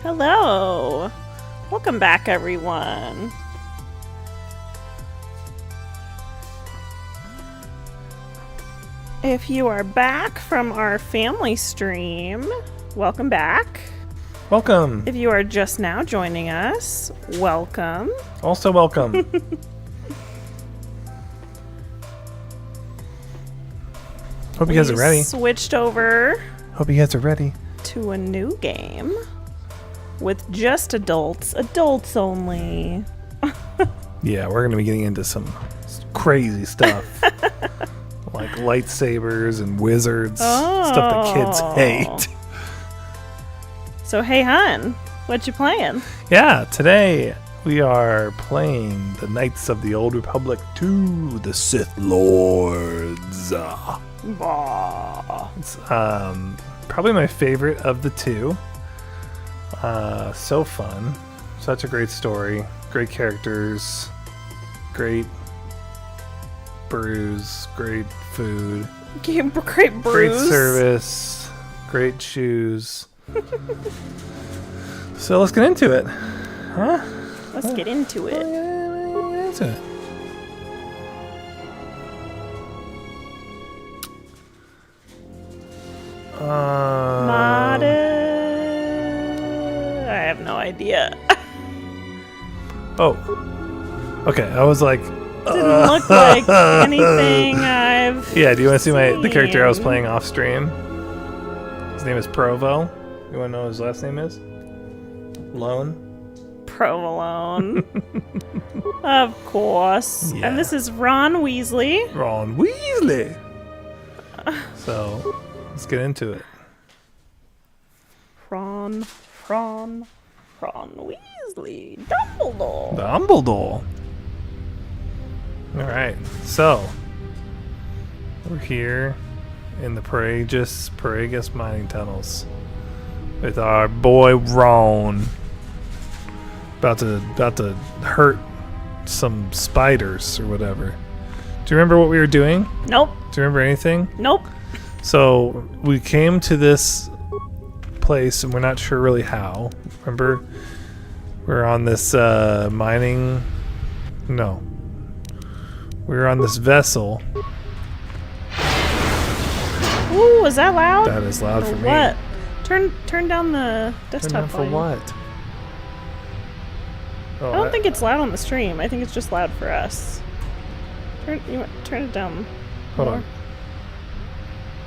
Hello! Welcome back, everyone. If you are back from our family stream, welcome back. Welcome. If you are just now joining us, welcome. Also welcome. Hope you guys are ready. Switched over Hope you guys are ready. to a new game with just adults only. Yeah, we're going to be getting into some crazy stuff. Like lightsabers and wizards. Stuff that kids hate. So, hey, hun, what you playing? Yeah, today we are playing the Knights of the Old Republic 2, the Sith Lords. Bah. It's probably my favorite of the two. So fun. Such a great story. Great characters. Great brews. Great food. Great brews. Great service. Great shoes. So let's get into it. Huh? Let's get into it. Get into it. I have no idea. Oh. Okay, I was like... Didn't look like anything I've Yeah, do you want to see the character I was seen. playing off stream? His name is Provo. You want to know what his last name is? Lone. Provolone. Of course. Yeah. And this is Ron Weasley. Ron Weasley. So, let's get into it. Ron Weasley. Dumbledore. Dumbledore. Alright, so we're here in the Paragus mining tunnels with our boy Ron. About to hurt some spiders or whatever. Do you remember what we were doing? Nope. Do you remember anything? Nope. So we came to this place and we're not sure really how. Remember? We're on this mining... No. We were on this vessel. Ooh, is that loud? That is loud for me. What? Turn down the desktop Turn down for volume. what? Oh, I don't think it's loud on the stream. I think it's just loud for us. Turn it down. Hold more. on.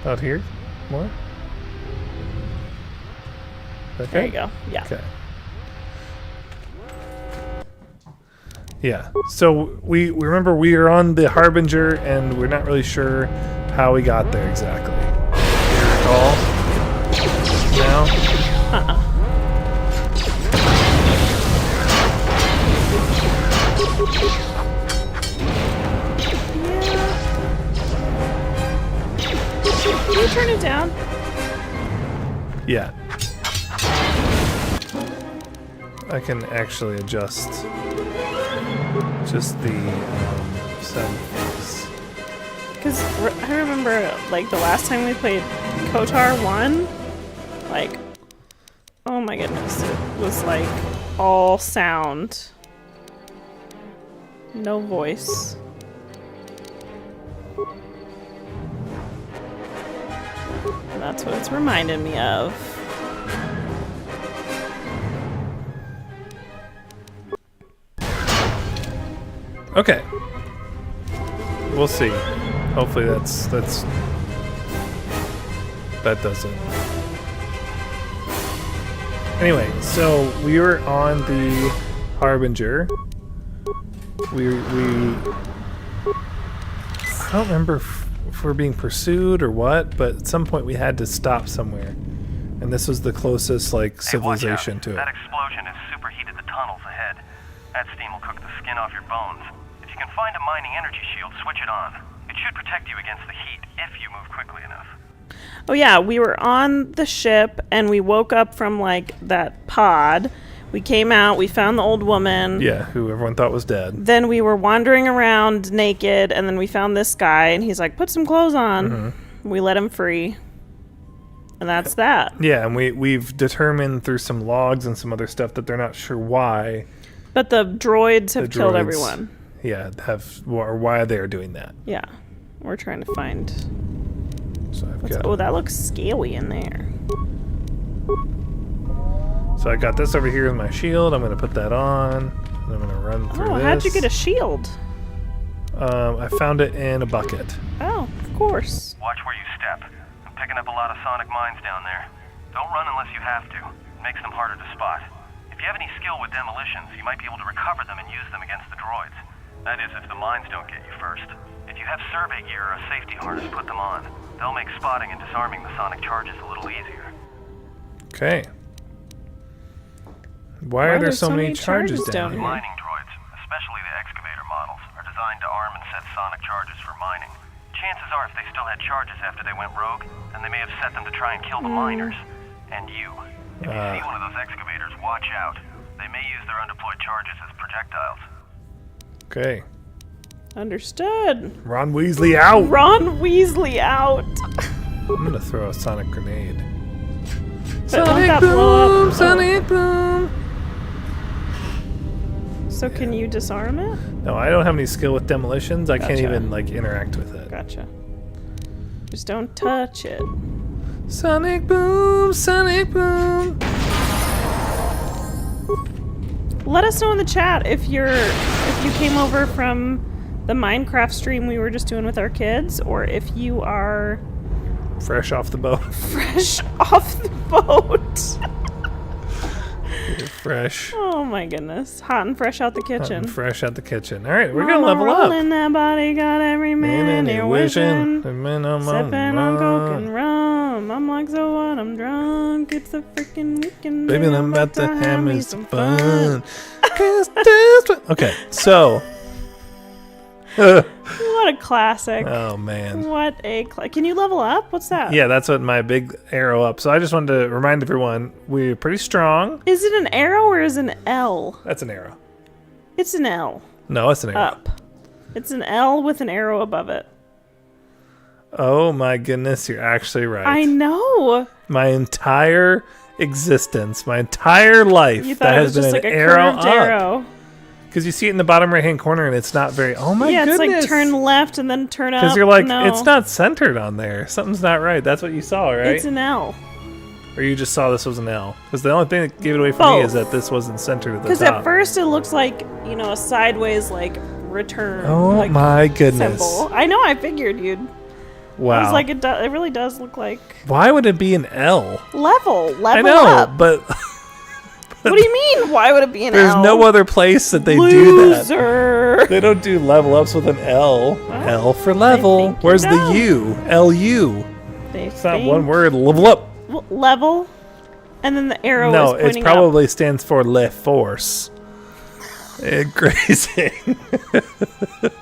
Out here? More? Okay. There you go. Yeah. Okay. Yeah. So we remember we are on the Harbinger and we're not really sure how we got there exactly. Do you recall? Now? Can you turn it down? Yeah. I can actually adjust just the settings. Because I remember, like, the last time we played KOTOR 1, like, oh my goodness, it was, like, all sound. No voice. And that's what it's reminded me of. Okay. We'll see. Hopefully that doesn't. Anyway, so we were on the Harbinger. I don't remember if we're being pursued or what, but at some point we had to stop somewhere. And this was the closest, like, civilization to it. That explosion has superheated the tunnels ahead. That steam will cook the skin off your bones. If you can find a mining energy shield, switch it on. It should protect you against the heat if you move quickly enough. Oh yeah, we were on the ship and we woke up from, like, that pod. We came out, we found the old woman. Yeah, who everyone thought was dead. Then we were wandering around naked, and then we found this guy, and he's like, put some clothes on. Mm-hmm. We let him free. And that's that. Yeah, and we've determined through some logs and some other stuff that they're not sure why. But the droids have killed droids, everyone. Yeah, or why they're doing that. Yeah. We're trying to find... So I've got, oh, that looks scaly in there. so I got this over here with my shield. I'm going to put that on. And I'm going to run through this. How'd you get a shield? I found it in a bucket. Oh, of course. Watch where you step. I'm picking up a lot of sonic mines down there. Don't run unless you have to. It makes them harder to spot. If you have any skill with demolitions, you might be able to recover them and use them against the droids. That is, if the mines don't get you first. If you have survey gear or a safety harness, put them on. They'll make spotting and disarming the sonic charges a little easier. Okay. Why are there so many charges down here? Mining droids, especially the excavator models, are designed to arm and set sonic charges for mining. Chances are if they still had charges after they went rogue, then they may have set them to try and kill the miners. And you. If you see one of those excavators, watch out. They may use their undeployed charges as projectiles. Okay. Understood. Ron Weasley out! Ron Weasley out. I'm going to throw a sonic grenade. Sonic boom! Sonic boom! So can you disarm it? No, I don't have any skill with demolitions. I can't Gotcha. even, like, interact with it. Gotcha. Just don't touch it. Sonic boom! Sonic boom! Let us know in the chat if you came over from the Minecraft stream we were just doing with our kids, or if you are Fresh off the boat. fresh off the boat. You're fresh. Oh my goodness. Hot and fresh out the kitchen. Fresh out the kitchen. Alright, we're going to level up. Rolling that body, got every man here wishing. Sipping on coke and rum. I'm like, so what? I'm drunk. It's a freaking weekend. Baby, man. I'm about to have me some some fun. Okay, so. What a classic. Oh, man. What a Can you level up? What's that? Yeah, that's what my big arrow up. So I just wanted to remind everyone, we're pretty strong. Is it an arrow or is it an L? That's an arrow. It's an L. No, it's an arrow. Up. It's an L with an arrow above it. Oh my goodness, you're actually right. I know. My entire existence, my entire life, You thought that it has was been just an like a arrow curved up. arrow. Because you see it in the bottom right hand corner and it's not very. Oh my Yeah, goodness. it's like turn left and then turn up. Because you're like, no. it's not centered on there. Something's not right. That's what you saw, right? It's an L. Or you just saw this was an L? Because the only thing that gave it away for me is Both. that this wasn't centered at the Because top. at first it looks like, a sideways, like, return. Oh like, my goodness. symbol. I know, I figured you'd. Wow. I was like, it really does look like Why would it be an L? level I know, up. but What do you mean? Why would it be an There's L? no other place that they do that. Loser. They don't do level ups with an L. Well, L for level. think Where's you the know. U? L-U. It's It's not one word. Level up. Level, and then the arrow No, is it pointing probably stands for Le Force. Crazy. up.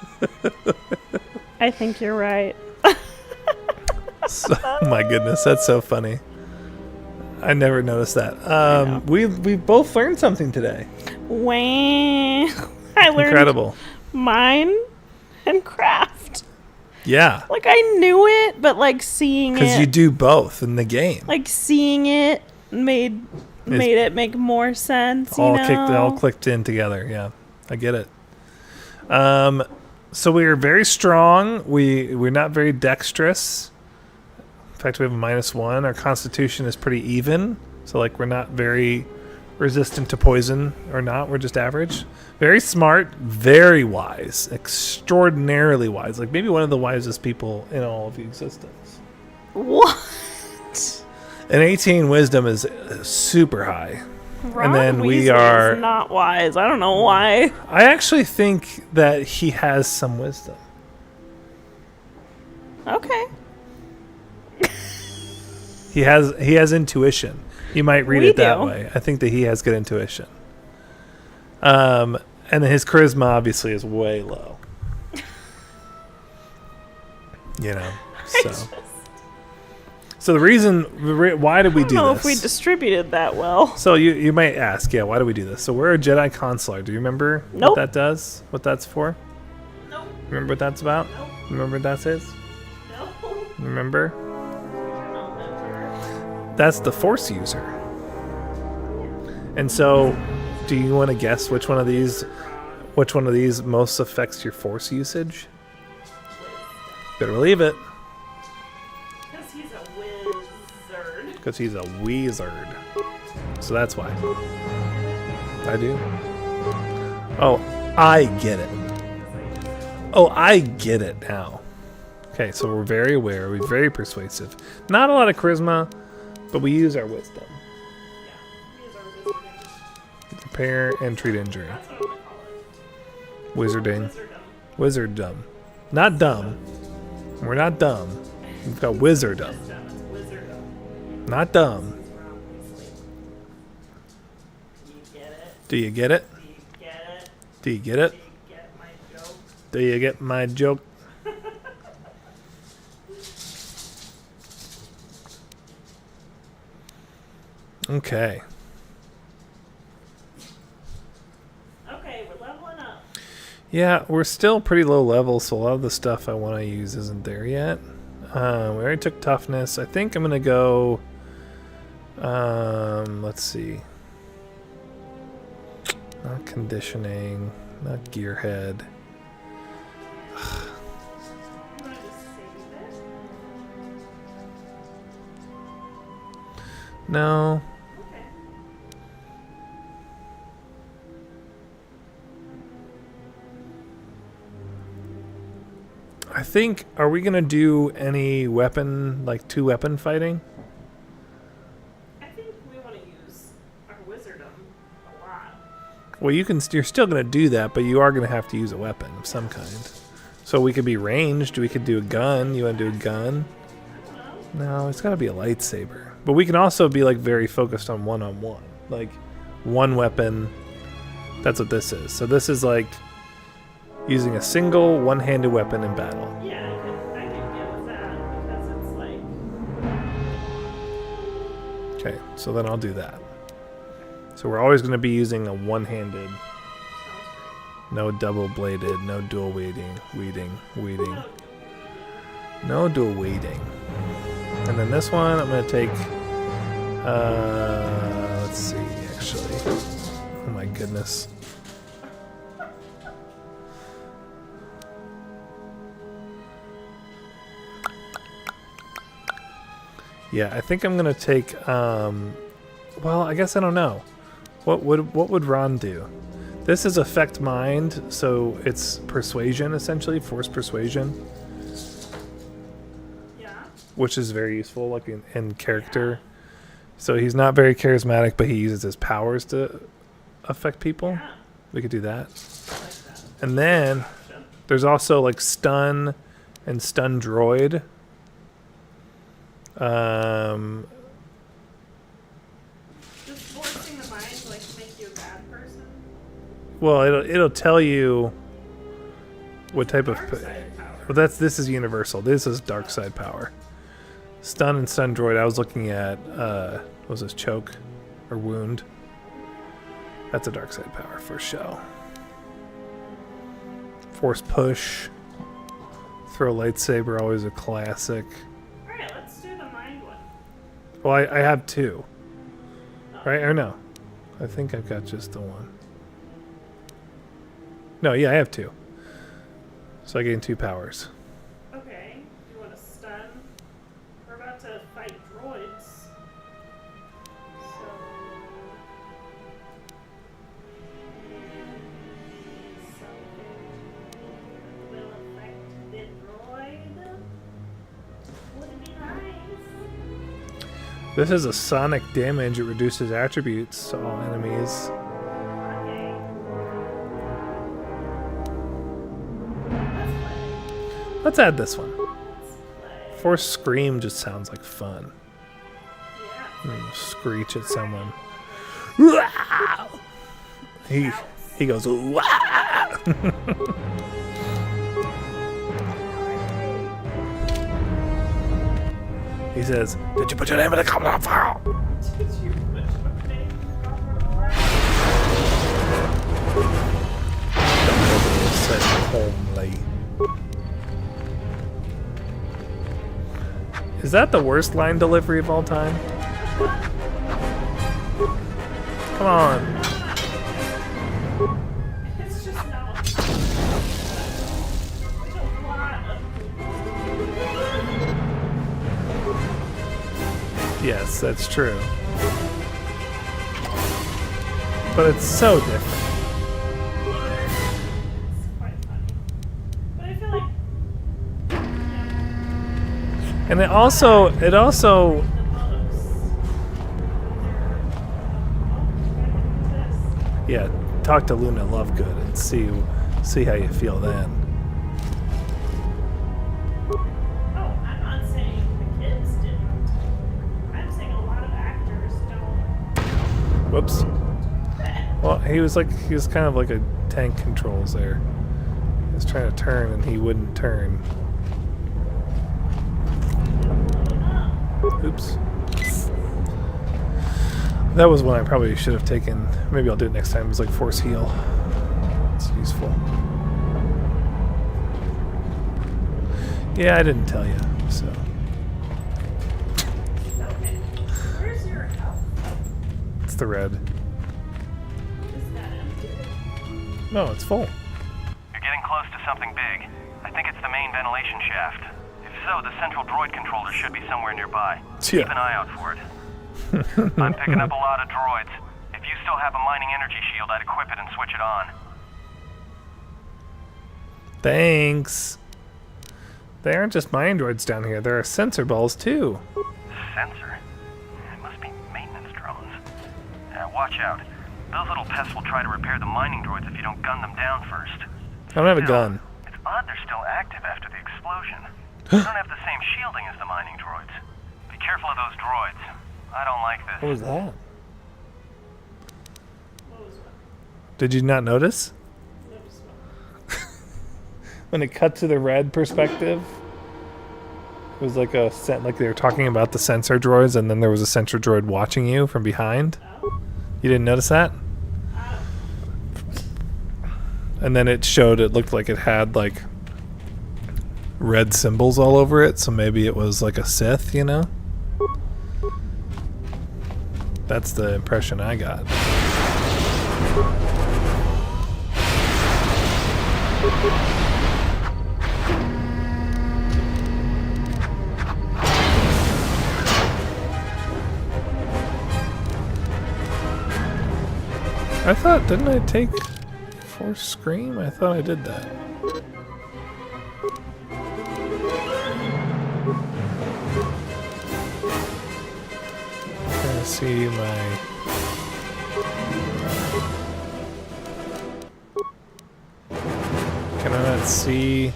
I think you're right. Oh my goodness, that's so funny. I never noticed that. We both learned something today. Wow. I learned Incredible. mine and craft. Yeah, Like I knew it, but like seeing because it, you do both in the game. like seeing it made it make more sense. all you know? all clicked in together. Yeah, I get it. So we are very strong. We're not very dexterous. In fact, we have a -1. Our constitution is pretty even. So like we're not very resistant to poison or not. We're just average. Very smart, very wise, extraordinarily wise. Like maybe one of the wisest people in all of existence. What? An 18 wisdom is super high. Ron then we Weasley are- is not wise. I don't know why. I actually think that he has some wisdom. Okay. He has intuition. You might read We it that do. way. I think that he has good intuition. And then his charisma obviously is way low. You know, so the reason why did we I don't do know this? if we distributed that well. So you might ask, yeah, why do we do this? So we're a Jedi Consular. Do you remember Nope. what that does? What that's for? Nope. Remember what that's about? Nope. Remember what that is? No. Remember? That's the Force user. And so, do you want to guess which one of these most affects your Force usage? Better believe it, Because he's a wizard. because he's a wizard. So that's why. I do. Oh, I get it. Oh, I get it now. Okay, so we're very aware. We're very persuasive. Not a lot of charisma, but we use our wisdom. Repair and treat injury. That's what I'm gonna call Wizarding. it. Wizardom. Wizarddom. Not dumb. We're not dumb. We've got wizarddom. Wizardom. Not dumb. You get it? Do you get it? Do you get it? Do you get it? Do you get my joke? Do you get my joke? Okay. Okay, we're leveling up. Yeah, we're still pretty low level, so a lot of the stuff I want to use isn't there yet. We already took toughness. I think I'm gonna go. Let's see. Not conditioning. Not gearhead. You want to just save it? No. Okay. I think. Are we gonna do any weapon, like 2-weapon fighting? I think we want to use our wizardom a lot. Well, you're still gonna do that, but you are gonna have to use a weapon of some kind. So we could be ranged. We could do a gun. You want to do a gun? No, it's got to be a lightsaber. But we can also be like very focused on one-on-one, like one weapon. That's what this is. So this is like using a single one-handed weapon in battle. Yeah, I can get with that because it's like Okay, so then I'll do that. So we're always going to be using a one-handed, no double-bladed, no dual weeding, no dual weeding. And then this one, I'm going to take, let's see, actually. Oh my goodness. Yeah, I think I'm going to take, well, I guess I don't know. What would Ron do? This is affect mind, so it's persuasion, essentially, force persuasion. yeah. Which is very useful, like in character So he's not very charismatic, but he uses his powers to affect people. Yeah, We could do that. I like that. And then Option. there's also like stun and stun droid. Does forcing the mind like make you a bad person? Well, it'll tell you what type of. Dark side power. Well, this is universal. This is dark side power. Stun and stun droid. I was looking at what was this, choke or wound? That's a dark side power for show. Force push. Throw lightsaber, always a classic. Alright, let's do the mind one. Well, I have two. Right? Or no. I think I've got just the one. No, yeah, I have two. So I gain 2 powers. Okay, you want to stun? We're about to fight droids. So. Something will affect the droid. Would be nice. This is a sonic damage. It reduces attributes to all enemies. Okay. Let's add this one. Let's play. Force scream just sounds like fun. Yeah. Screech at someone. He goes. He says, "Did you put your name in the comment file?" Did you put your name Said homely. Is that the worst line delivery of all time? Come on. It's just not. There's a lot of. Yes, that's true. But it's so different. It's quite funny. But I feel like. And it also The books. Oh, this. yeah, talk to Luna Lovegood and see how you feel then. Oh, I'm not saying the kids didn't. I'm saying a lot of actors don't. Whoops. Well, he was kind of like a tank controls there. He was trying to turn and he wouldn't turn. Oops. That was one I probably should have taken. Maybe I'll do it next time. It was like force heal. It's useful. Yeah, I didn't tell you, so. Okay. Where's your health? It's the red. Is that empty? No, it's full. You're getting close to something big. I think it's the main ventilation shaft. If so, the central droid controller should be somewhere nearby. Yeah. Keep an eye out for it. I'm picking up a lot of droids. If you still have a mining energy shield, I'd equip it and switch it on. Thanks. They aren't just mine droids down here. There are sensor balls too. Sensor? It must be maintenance drones. Watch out. Those little pests will try to repair the mining droids if you don't gun them down first. I don't have a gun. It's odd they're still active after the explosion. They don't have the same shielding as the mining droids. Be careful of those droids. I don't like this. What was that? What was one? Did you not notice? What was one? When it cut to the red perspective, it was like like they were talking about the sensor droids, and then there was a sensor droid watching you from behind. Oh? You didn't notice that? And then it looked like it had like red symbols all over it, so maybe it was like a Sith, you know? That's the impression I got. I thought, didn't I take Force Scream? I thought I did that. Let's see my... Can I not see...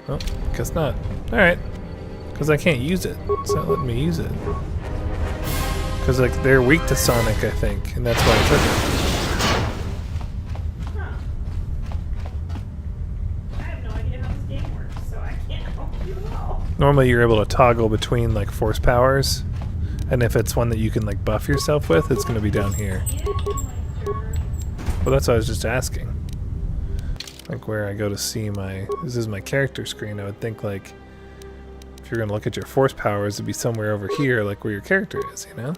Oh, guess not. Alright. Because I can't use it. It's not letting me use it. Because like they're weak to Sonic, I think, and that's why I took it. Huh. I have no idea how this game works, so I can't help you at all. Normally you're able to toggle between like force powers, and if it's one that you can like buff yourself with, it's going to be down here. Well, that's what I was just asking. Like where I go to see my... This is my character screen. I would think like if you're going to look at your force powers, it'd be somewhere over here, like where your character is, you know?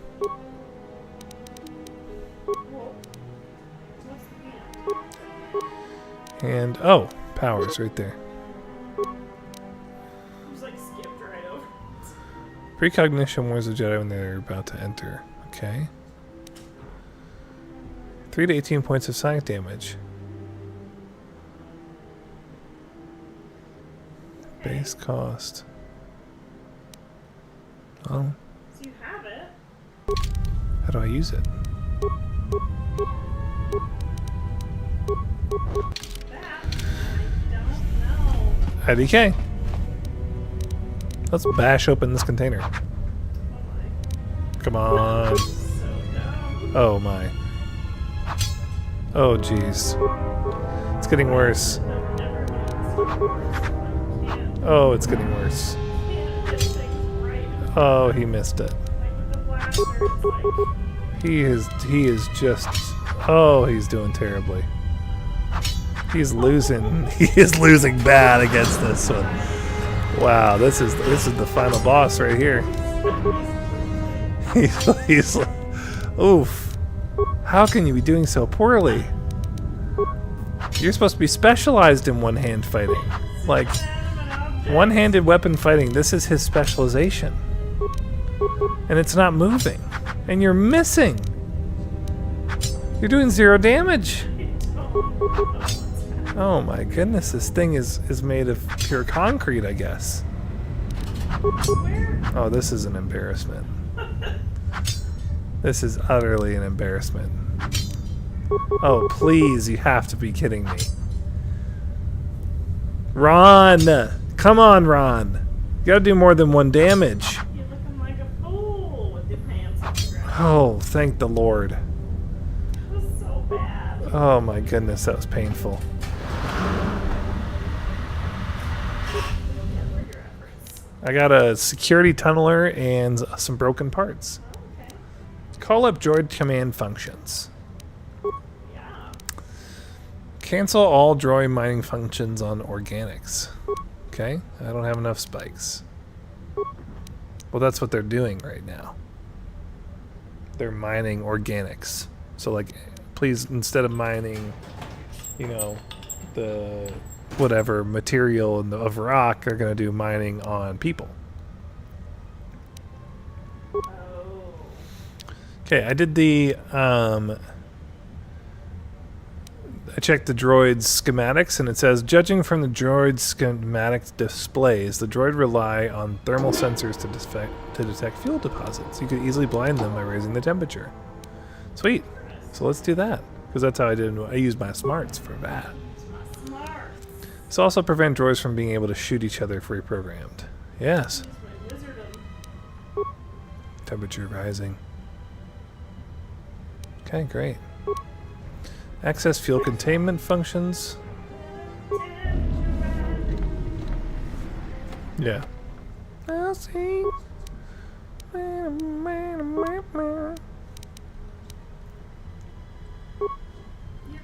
And, oh, powers right there. Just like skipped right over. Precognition warns the Jedi when they're about to enter. Okay. 3 to 18 points of sonic damage. Base cost. Oh. So you have it. How do I use it? That I don't know. IDK. Let's bash open this container. Oh my. Come on. So dumb. Oh my. Oh jeez. It's getting worse. Never can't. Oh, it's getting worse. Can't get things right. Oh, he missed it. Like with the blaster, it's like. He is just... Oh, he's doing terribly. He's losing. He is losing bad against this one. Wow, this is the final boss right here. He's oof. How can you be doing so poorly? You're supposed to be specialized in one-hand fighting. Like, one-handed weapon fighting, this is his specialization. And it's not moving. And you're missing. You're doing 0 damage. Oh my goodness, this thing is made of pure concrete, I guess. Oh, this is an embarrassment. This is utterly an embarrassment. Oh, please, you have to be kidding me. Ron! Come on, Ron. You gotta do more than 1 damage. You're looking like a fool with your pants on the ground. Oh, thank the Lord. That was so bad. Oh my goodness, that was painful. I got a security tunneler and some broken parts. Okay. Call up droid command functions. Yeah. Cancel all droid mining functions on organics. Okay, I don't have enough spikes. Well, that's what they're doing right now. They're mining organics. So like, please, instead of mining, you know, the whatever material of rock, they're going to do mining on people. Oh. Okay, I did the I checked the droid's schematics, and it says, judging from the droid's schematic displays, the droid rely on thermal sensors to detect fuel deposits. You could easily blind them by raising the temperature. Sweet. So let's do that, because that's how I did. I used my smarts for that. Smart. This also prevent droids from being able to shoot each other if reprogrammed. Yes. Use my wizardom. Temperature rising. Okay, great. Access fuel containment functions. Yeah. I'll see. You're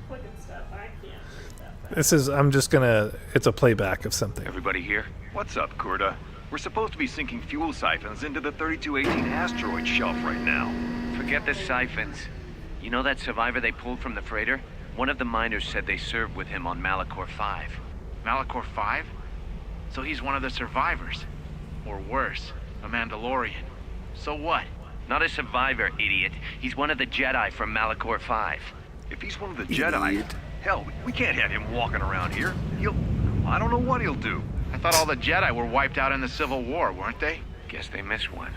clicking stuff. I can't read that fast. This is, I'm just gonna, it's a playback of something. Everybody here? What's up, Kurta? We're supposed to be sinking fuel siphons into the 3218 asteroid shelf right now. Forget the siphons. You know that survivor they pulled from the freighter? One of the miners said they served with him on Malachor 5. Malachor 5? So he's one of the survivors. Or worse, a Mandalorian. So what? Not a survivor, idiot. He's one of the Jedi from Malachor 5. If he's one of the Jedi, hell, we can't have him walking around here. I don't know what he'll do. I thought all the Jedi were wiped out in the Civil War, weren't they? Guess they missed one.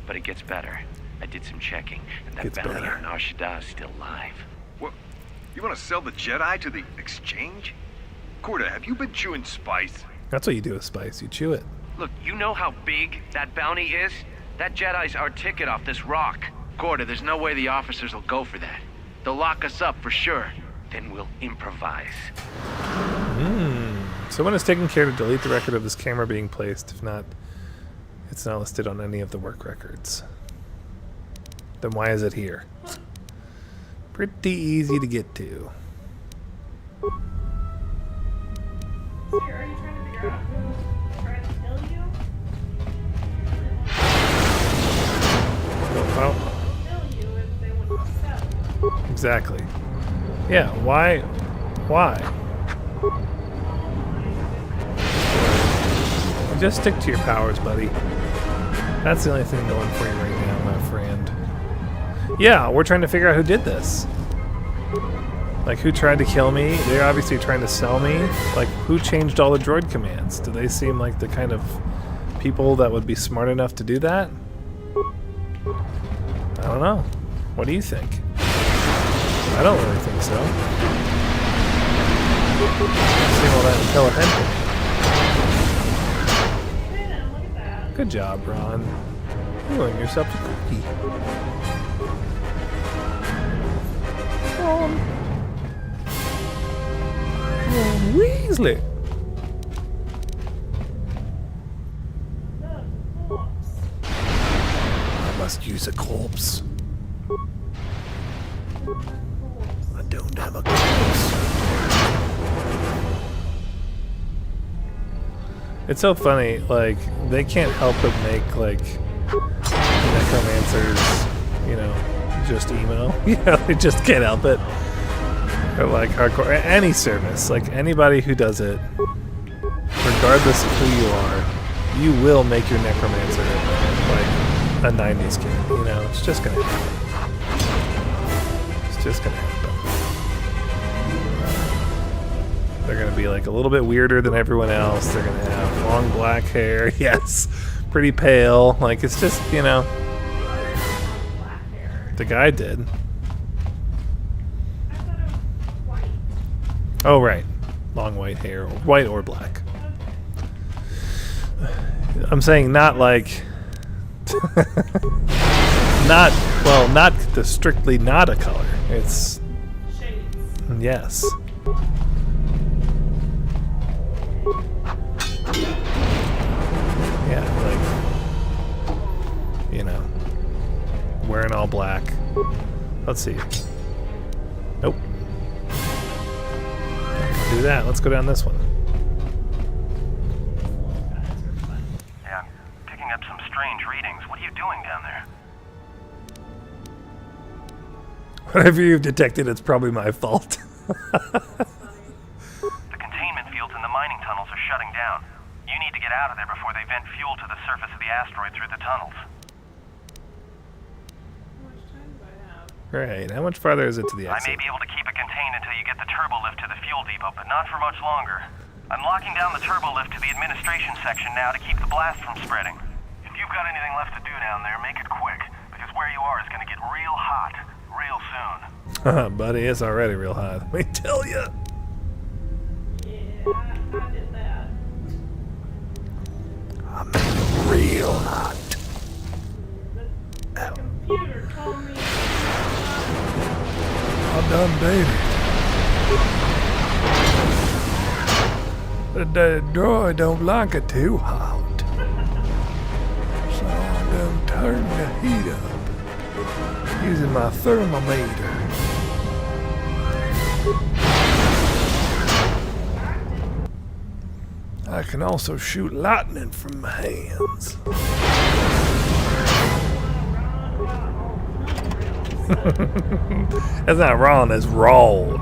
but it gets better. I did some checking, and that Gets bounty better. on Ashida is still live. What? You want to sell the Jedi to the exchange? Corda, have you been chewing spice? That's what you do with spice. You chew it. Look, you know how big that bounty is? That Jedi's our ticket off this rock. Corda, there's no way the officers will go for that. They'll lock us up for sure. Then we'll improvise. Someone has taken care to delete the record of this camera being placed. If not, it's not listed on any of the work records. Then why is it here? Pretty easy to get to. So you're already trying to figure out who tried to kill you? Well, Kill you if they wouldn't sell. exactly. Yeah, why? Why? Just stick to your powers, buddy. That's the only thing going for you right now, my friend. Yeah, we're trying to figure out who did this. Like, who tried to kill me? They're obviously trying to sell me. Like, who changed all the droid commands? Do they seem like the kind of people that would be smart enough to do that? I don't know. What do you think? I don't really think so. I've seen all that intelligent. Look at that. Good job, Ron. You earned yourself a cookie. Ron Weasley. I must use a corpse. I don't have a corpse. It's so funny, like, they can't help but make, like, necromancers, you know, just emo. You know, they just can't help it. Or, like, hardcore. Any service, like, anybody who does it, regardless of who you are, you will make your necromancer, like, a 90s kid, you know? It's just gonna happen. It's just gonna happen. They're gonna be like a little bit weirder than everyone else. They're gonna have long black hair. Yes, pretty pale. Like, it's just, you know. The guy did. I thought it was white. Oh right, long white hair, white or black. I'm saying not like, not the strictly not a color. It's Shades. yes. Yeah, like, you know, wearing all black. Let's see. Nope. Do that. Let's go down this one. Yeah, I'm picking up some strange readings. What are you doing down there? Whatever you've detected, it's probably my fault. The containment fields in the mining tunnels are shutting down. You need to get out of there before they vent fuel to the surface of the asteroid through the tunnels. How much time do I have? Right. How much farther is it to the I exit? may be able to keep it contained until you get the turbo lift to the fuel depot, but not for much longer. I'm locking down the turbo lift to the administration section now to keep the blast from spreading. If you've got anything left to do down there, make it quick, because where you are is going to get real hot real soon. Buddy, it's already real hot. Let me tell you. Yeah, I did that. I'm real hot. The computer told me. I'm done, baby. The droid don't like it too hot. So I done turned the heat up using my thermometer. I can also shoot lightning from my hands. That's not wrong, that's wrong.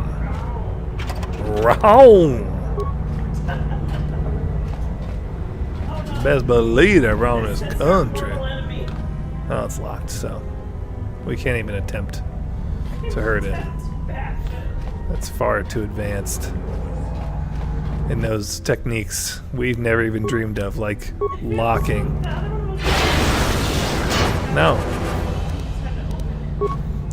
Wrong. Best believe they're wrong in this country. Oh, it's locked, so we can't even attempt to hurt it. That's far too advanced in those techniques we've never even dreamed of, like locking. No.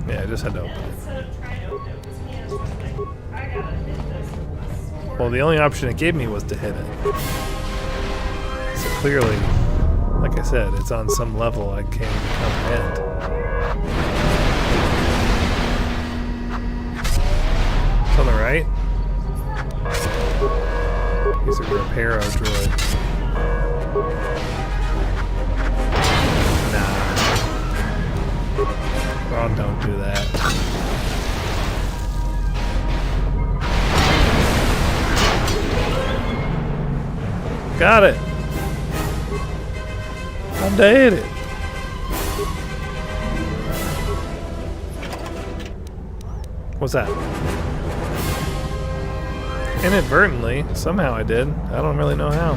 Yeah, I just had to open it. Instead of trying to open it with his hands, just like, I gotta hit this. Well, the only option it gave me was to hit it. So clearly, like I said, it's on some level I can't comprehend. It's on the right. He's a repair droid. Nah. Oh, don't do that. Got it. I did it. What's that? Inadvertently. Somehow I did. I don't really know how.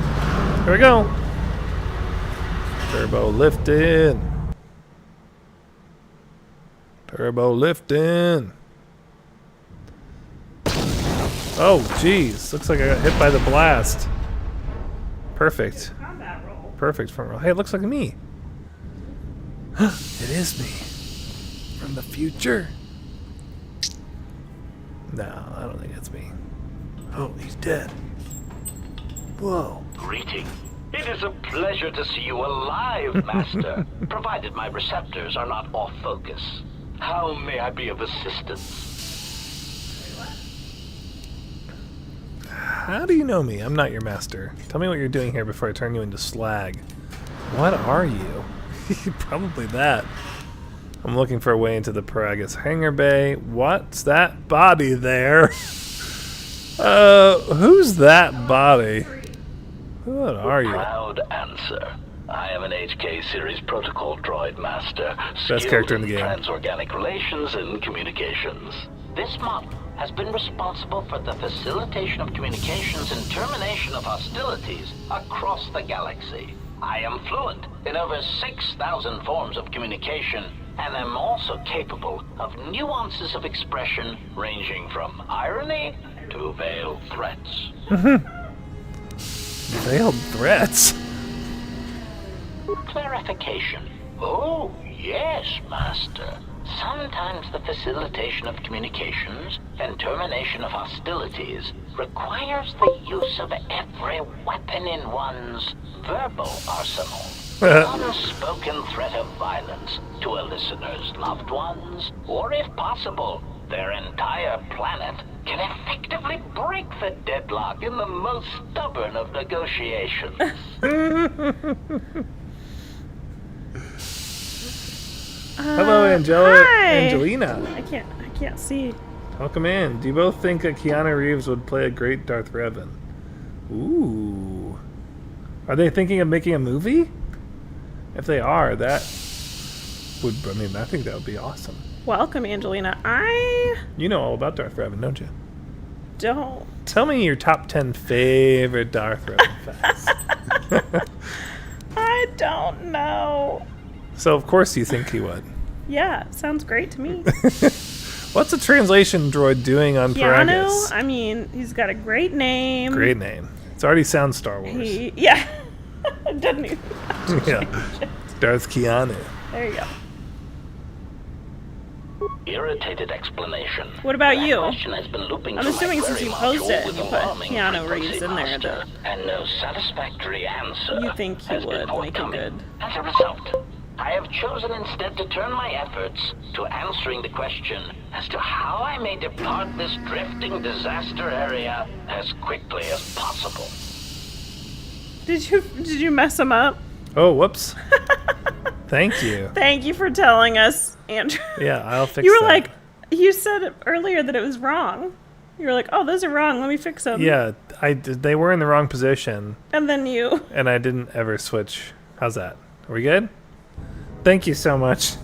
Here we go. Turbo lifted. Turbo lifting. Oh, jeez. Looks like I got hit by the blast. Perfect. Combat roll. Perfect front row. Hey, it looks like me. It is me. From the future. No, I don't think it's me. Oh, he's dead. Whoa. Greeting. It is a pleasure to see you alive, Master, provided my receptors are not off focus. How may I be of assistance? How do you know me? I'm not your master. Tell me what you're doing here before I turn you into slag. What are you? Probably that. I'm looking for a way into the Paragus hangar bay. What's that body there? Who's that body? What are you? Proud answer. I am an HK series protocol droid master. Best character in the game. Transorganic relations and communications. This model has been responsible for the facilitation of communications and termination of hostilities across the galaxy. I am fluent in over 6,000 forms of communication and am also capable of nuances of expression ranging from irony to veiled threats. Veiled threats? Clarification. Oh, yes, Master. Sometimes the facilitation of communications and termination of hostilities requires the use of every weapon in one's verbal arsenal. The unspoken threat of violence to a listener's loved ones, or if possible, their entire planet, can effectively break the deadlock in the most stubborn of negotiations. Hello, Angela. Hi. Angelina. I can't see. Welcome in. Do you both think that Keanu Reeves would play a great Darth Revan? Ooh. Are they thinking of making a movie? If they are, that would, I mean, I think that would be awesome. Welcome, Angelina. You know all about Darth Revan, don't you? Don't. Tell me your top 10 favorite Darth Revan facts. I don't know. So, of course, you think he would. Yeah, sounds great to me. What's a translation droid doing on Keanu, Paragus? I mean, he's got a great name. Great name. It already sounds Star Wars. Yeah. Doesn't he? Yeah. Darth Keanu. There you go. Irritated explanation. What about That you? question has been looping I'm through my assuming since query you posed module it, with you put alarming Keanu Reeves frequency, in there, Master, and no satisfactory answer. You think he has been would make it forthcoming. good. As a result, I have chosen instead to turn my efforts to answering the question as to how I may depart this drifting disaster area as quickly as possible. Did you mess him up? Oh, whoops. Thank you. Thank you for telling us, Andrew. Yeah, I'll fix You were that. like, you said earlier that it was wrong. You were like, oh, those are wrong. Let me fix them. Yeah, they were in the wrong position, And then you. and I didn't ever switch. How's that? Are we good? Thank you so much,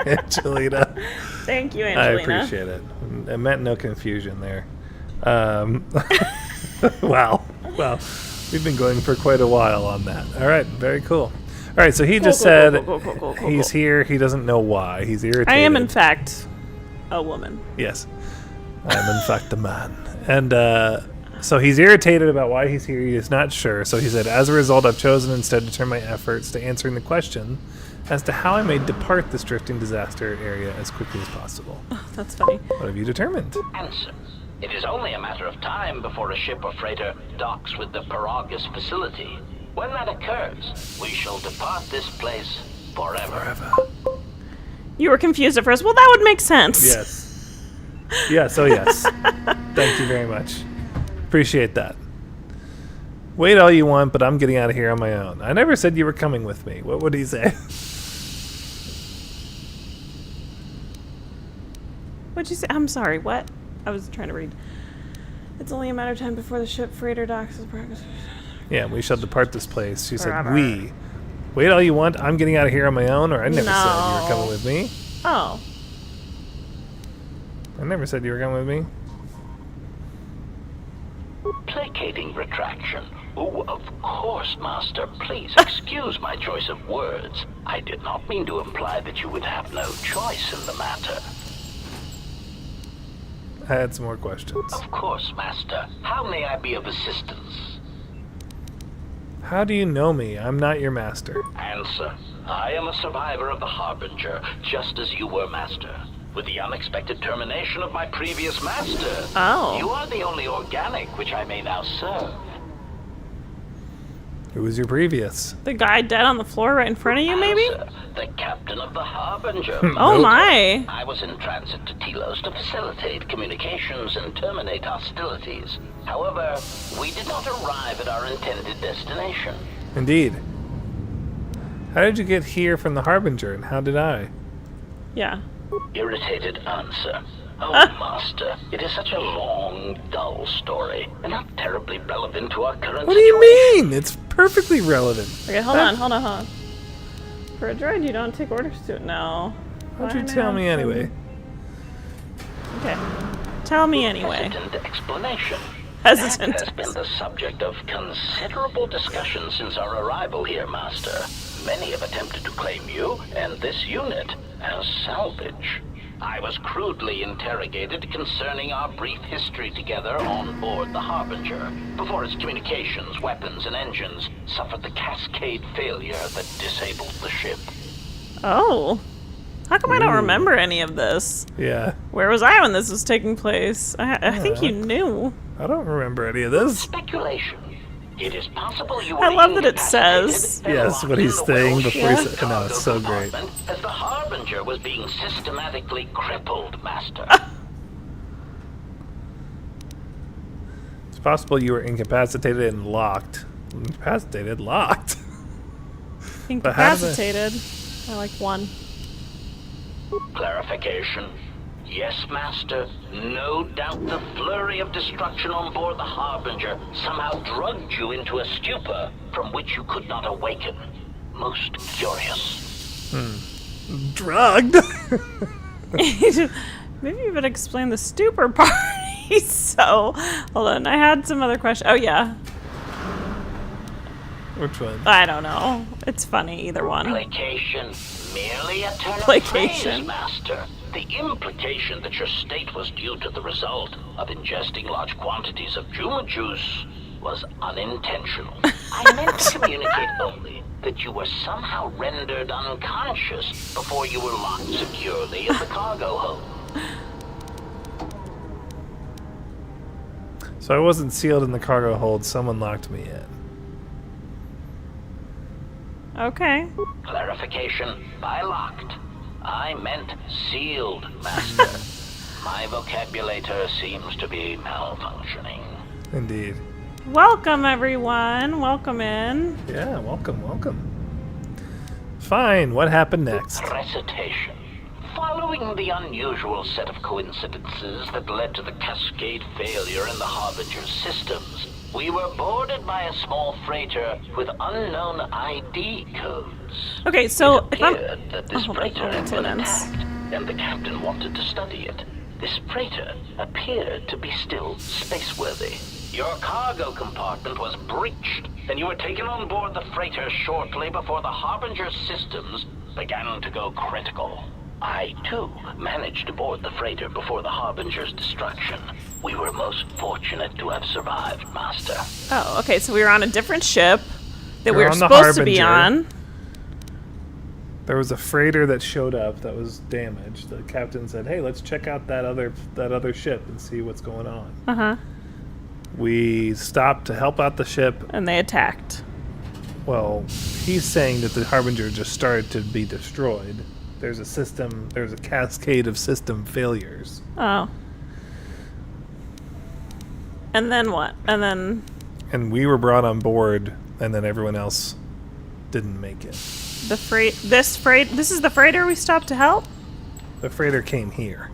Angelina. Thank you, I Angelina. appreciate it. It meant no confusion there. Wow. Well, we've been going for quite a while on that. All right, very cool. All right, so he just said he's here. He doesn't know why. He's irritated. I am, in fact, a woman. Yes. I am, in fact, a man. And So he's irritated about why he's here. He is not sure. So he said, as a result, I've chosen instead to turn my efforts to answering the question as to how I may depart this drifting disaster area as quickly as possible. That's funny. What have you determined? Answer. It is only a matter of time before a ship or freighter docks with the Paragus facility. When that occurs, we shall depart this place forever. You were confused at first. Well, that would make sense. Yes. Yes, oh yes. Thank you very much. Appreciate that. Wait all you want, but I'm getting out of here on my own. I never said you were coming with me. What would he say? What'd you say? I'm sorry, what? I was trying to read. It's only a matter of time before the ship freighter docks with Paragus. Yeah, we shall depart this place. She said, Forever. we. Wait all you want, I'm getting out of here on my own, or I never said you were coming with me. Oh. I never said you were coming with me. Placating retraction. Oh, of course, Master. Please excuse my choice of words. I did not mean to imply that you would have no choice in the matter. I had some more questions. Of course, Master. How may I be of assistance? How do you know me? I'm not your master. Answer. I am a survivor of the Harbinger, just as you were, Master. With the unexpected termination of my previous master, you are the only organic which I may now serve. Who was your previous? The guy dead on the floor right in front of you, maybe? Answer. The captain of the Harbinger. Oh my! I was in transit to Telos to facilitate communications and terminate hostilities. However, we did not arrive at our intended destination. Indeed. How did you get here from the Harbinger, and how did I? Yeah. Irritated answer. Oh, Master, it is such a long, dull story, and not terribly relevant to our current What do you mean? It's perfectly relevant. Okay, hold on. For a droid, you don't take orders to it. No. Why'd you tell me anyway? Okay. Tell me anyway. Hesitant explanation. Hesitant. That has been the subject of considerable discussion since our arrival here, Master. Many have attempted to claim you and this unit as salvage. I was crudely interrogated concerning our brief history together on board the Harbinger, before its communications, weapons, and engines suffered the cascade failure that disabled the ship. Oh. How come I don't remember any of this? Yeah. Where was I when this was taking place? I think you knew. I don't remember any of this. Speculation. It is possible you were I love that it says. Yes, what he's saying before he said, no, it's so great. As the Harbinger was being systematically crippled, Master. It's possible you were incapacitated and locked. Incapacitated? Locked? Incapacitated. I like one. Clarification. Yes, Master. No doubt the flurry of destruction on board the Harbinger somehow drugged you into a stupor from which you could not awaken. Most curious. Drugged? Maybe you would explain the stupor part. So, hold on. I had some other question. Oh, yeah. Which one? I don't know. It's funny, either one. Placation. Merely a turn of Placation. phrase, Master. The implication that your state was due to the result of ingesting large quantities of Juma juice was unintentional. I meant to communicate only that you were somehow rendered unconscious before you were locked securely in the cargo hold. So I wasn't sealed in the cargo hold. Someone locked me in. Okay. Clarification. By locked, I meant sealed, Master. My vocabulator seems to be malfunctioning. Indeed. Welcome, everyone. Welcome in. Yeah, welcome. Fine, what happened next? Recitation. Following the unusual set of coincidences that led to the cascade failure in the Harbinger's systems, we were boarded by a small freighter with unknown ID codes. Okay, so It if I'm... appeared that this hold on, freighter had been maintenance. attacked, and the captain wanted to study it. This freighter appeared to be still spaceworthy. Your cargo compartment was breached, and you were taken on board the freighter shortly before the Harbinger's systems began to go critical. I, too, managed to board the freighter before the Harbinger's destruction. We were most fortunate to have survived, Master. Oh, okay, so we were on a different ship that we We're were on the supposed to be Harbinger. on. There was a freighter that showed up that was damaged. The captain said, "Hey, let's check out that other ship and see what's going on." Uh-huh. We stopped to help out the ship. And they attacked. Well, he's saying that the Harbinger just started to be destroyed. There's a cascade of system failures. Oh. And then what? And then And we were brought on board, and then everyone else didn't make it. this is the freighter we stopped to help? The freighter came here.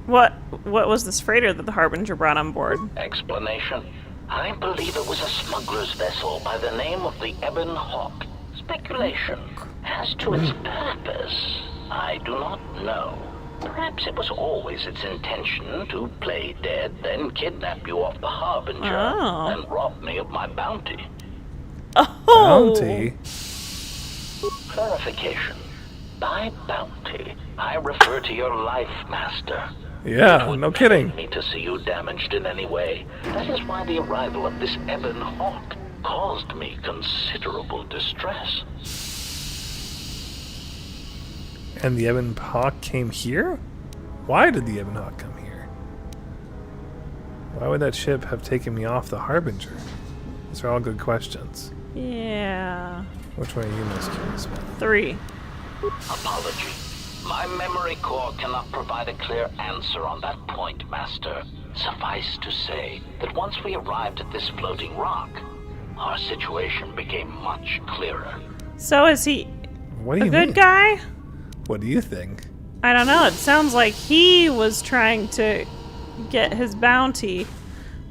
What was this freighter that the Harbinger brought on board? Explanation? I believe it was a smuggler's vessel by the name of the Ebon Hawk. Speculation. As to its purpose, I do not know. Perhaps it was always its intention to play dead, then kidnap you off the Harbinger Oh. and rob me of my bounty. Oh! Bounty? Clarification. By bounty, I refer to your life, Master. Yeah, Would no kidding. pain me to see you damaged in any way. That is why the arrival of this Ebon Hawk caused me considerable distress. And the Ebon Hawk came here? Why did the Ebon Hawk come here? Why would that ship have taken me off the Harbinger? These are all good questions. Yeah. Which one are you most curious about? 3. Apology. My memory core cannot provide a clear answer on that point, Master. Suffice to say that once we arrived at this floating rock, our situation became much clearer. So is he What do a you good mean? guy? What do you think? I don't know. It sounds like he was trying to get his bounty,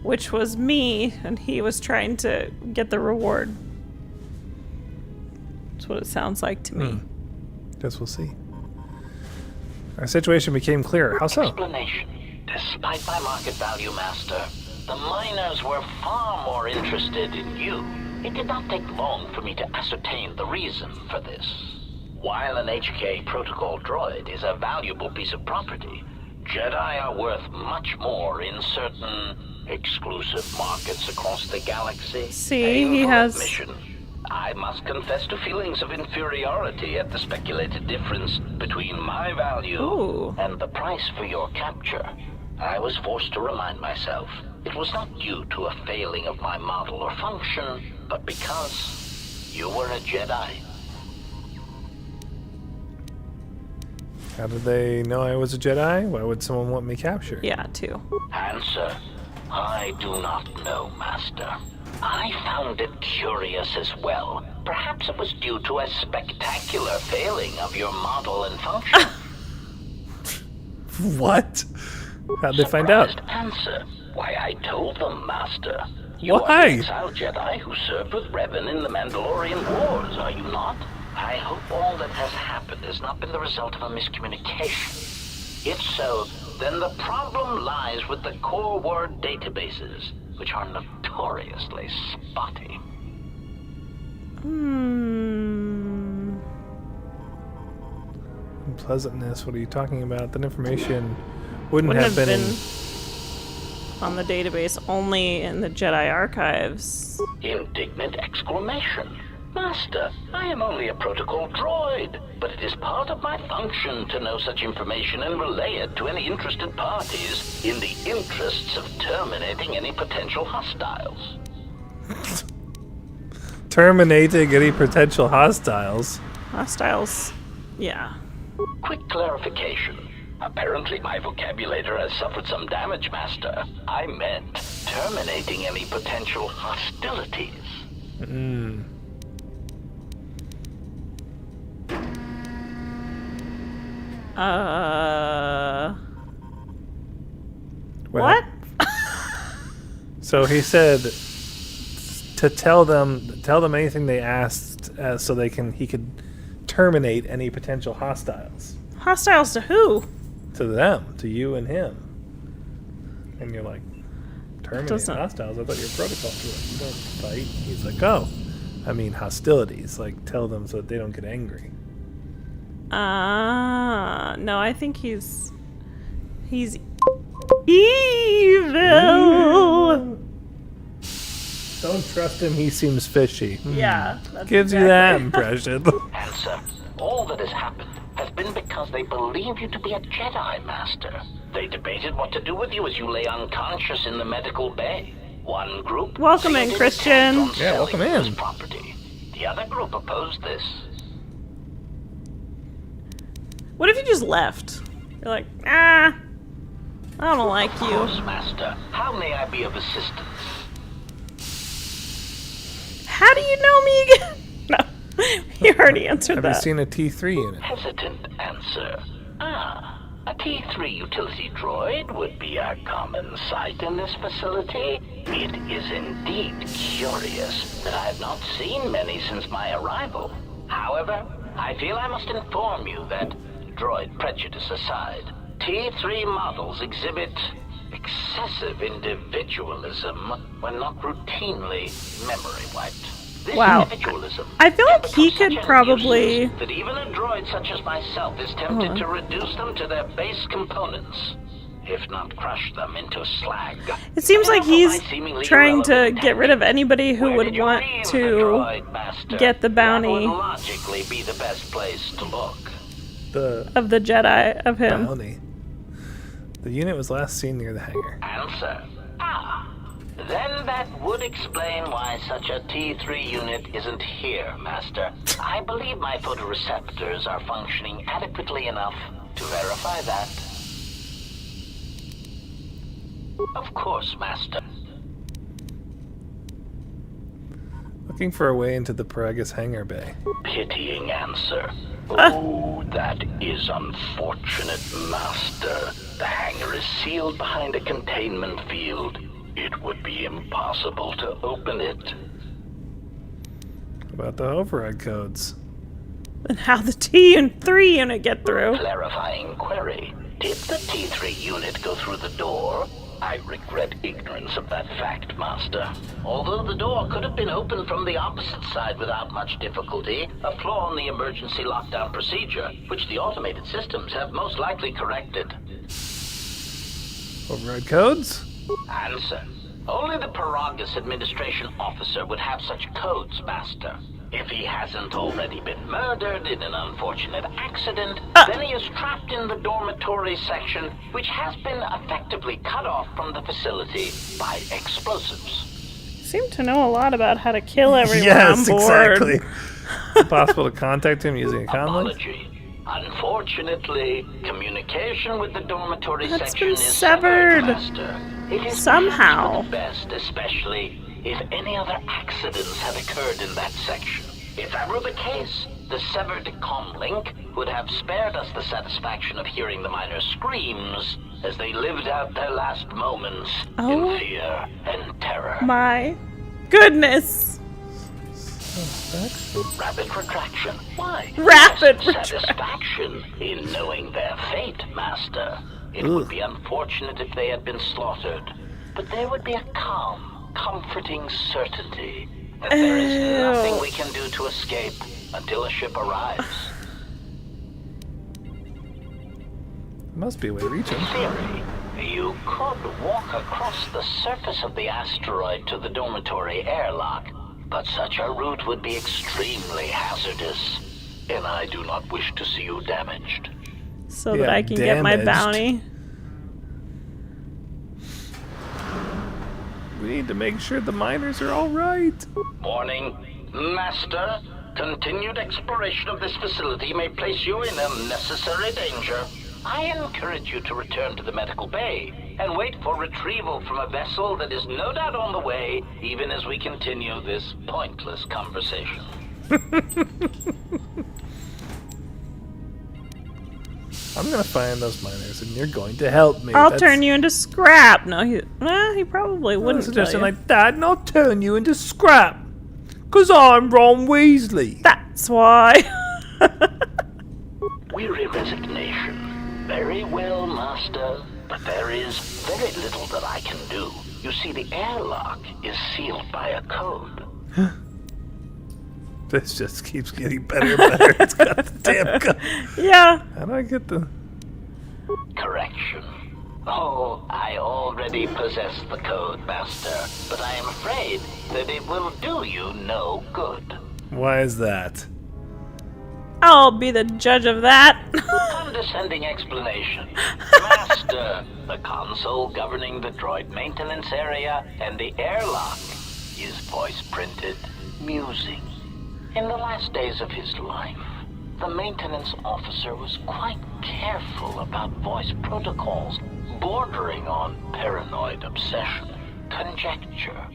which was me, and he was trying to get the reward. That's what it sounds like to me. Guess we'll see. Our situation became clearer. How so? Explanation. Despite my market value, Master, the miners were far more interested in you. It did not take long for me to ascertain the reason for this. While an HK protocol droid is a valuable piece of property, Jedi are worth much more in certain exclusive markets across the galaxy. See, Paying he for has- admission, I must confess to feelings of inferiority at the speculated difference between my value Ooh. and the price for your capture. I was forced to remind myself it was not due to a failing of my model or function, but because you were a Jedi. How did they know I was a Jedi? Why would someone want me captured? Yeah, 2. Answer: I do not know, Master. I found it curious as well. Perhaps it was due to a spectacular failing of your model and function. What? How'd they find out? Surprised answer. Why, I told them, Master. You Why? are the exiled Jedi who served with Revan in the Mandalorian Wars, are you not? I hope all that has happened has not been the result of a miscommunication. If so, then the problem lies with the core word databases, which are notoriously spotty. Unpleasantness, what are you talking about? That information wouldn't Wouldn't have have been been on the database, only in the Jedi archives. Indignant exclamation. Master, I am only a protocol droid, but it is part of my function to know such information and relay it to any interested parties in the interests of terminating any potential hostiles. terminating any potential hostiles. Hostiles. Yeah. Quick clarification. Apparently my vocabulary has suffered some damage, Master. I meant terminating any potential hostilities. What? What? So he said to tell them anything they asked, so he could terminate any potential hostiles Hostiles to who? to them, to you and him. And you're like, terminate Doesn't- hostiles? I thought your protocols were you don't fight. He's like, oh, I mean hostilities. Like, tell them so that they don't get angry. No, I think he's evil. Don't trust him, he seems fishy. Yeah, that's Gives you that impression. Answer. All that has happened has been because they believe you to be a Jedi Master. They debated what to do with you as you lay unconscious in the medical bay. One group Welcome in, seemed Christian. intent on Yeah, welcome selling this in. property. The other group opposed this. What if you just left? You're like, I don't like Of you. course, Master. How may I be of assistance? How do you know me again? No, you already answered Have you that. seen a T3 unit? Hesitant answer. A T3 utility droid would be a common sight in this facility. It is indeed curious that I have not seen many since my arrival. However, I feel I must inform you that, droid prejudice aside, T3 models exhibit excessive individualism when not routinely memory wiped. This Wow. individualism I feel like has he become could such an probably- nuisance that even a droid such as myself is tempted to reduce them to their base components, if not crush them into slag. It seems like Now for he's my seemingly trying to irrelevant get rid of anybody who Where would did you want leave the to droid, Master? get the bounty. That would logically be the best place to look. The of the Jedi of him. bounty. The unit was last seen near the hangar. Answer. Then that would explain why such a T3 unit isn't here, Master. I believe my photoreceptors are functioning adequately enough to verify that. Of course, Master. Looking for a way into the Paragus hangar bay. Pitying answer. Oh, that is unfortunate, Master. The hangar is sealed behind a containment field. It would be impossible to open it. About the override codes. And how the T3 unit get through. Clarifying query. Did the T3 unit go through the door? I regret ignorance of that fact, Master. Although the door could have been opened from the opposite side without much difficulty, a flaw in the emergency lockdown procedure, which the automated systems have most likely corrected. Override codes? Answer. Only the Paragus administration officer would have such codes, Master. If he hasn't already been murdered in an unfortunate accident, then he is trapped in the dormitory section, which has been effectively cut off from the facility by explosives. Seem to know a lot about how to kill everyone Yes, on board. exactly. Is it possible to contact him using a conlink? Apology. Unfortunately, communication with the dormitory That's section been is severed. Master. It is Somehow. perhaps for the best, especially if any other accidents had occurred in that section. If that were the case, the severed comlink would have spared us the satisfaction of hearing the miners' screams as they lived out their last moments Oh. in fear and terror. My goodness. Rapid retraction. Why? Rapid Yes, retraction. satisfaction in knowing their fate, Master. It would be unfortunate if they had been slaughtered, but there would be a calm, comforting certainty that there is nothing we can do to escape until a ship arrives. Must be a way to reach him. In theory, you could walk across the surface of the asteroid to the dormitory airlock, but such a route would be extremely hazardous, and I do not wish to see you damaged. So Yeah, that I can get my damaged. bounty. We need to make sure the miners are all right. Warning, Master. Continued exploration of this facility may place you in unnecessary danger. I encourage you to return to the medical bay and wait for retrieval from a vessel that is no doubt on the way, even as we continue this pointless conversation. I'm gonna find those miners, and you're going to help me. I'll turn you into scrap. No, he probably I'm wouldn't tell suggesting you. like that, and I'll turn you into scrap. 'Cause I'm Ron Weasley. That's why. Weary resignation. Very well, Master. But there is very little that I can do. You see, the airlock is sealed by a code. This just keeps getting better and better. It's got the damn gun. Yeah. How do I get the... Correction. Oh, I already possess the code, Master, but I am afraid that it will do you no good. Why is that? I'll be the judge of that. Condescending explanation. Master, the console governing the droid maintenance area and the airlock is voice printed music. In the last days of his life, the maintenance officer was quite careful about voice protocols, bordering on paranoid obsession. Conjecture.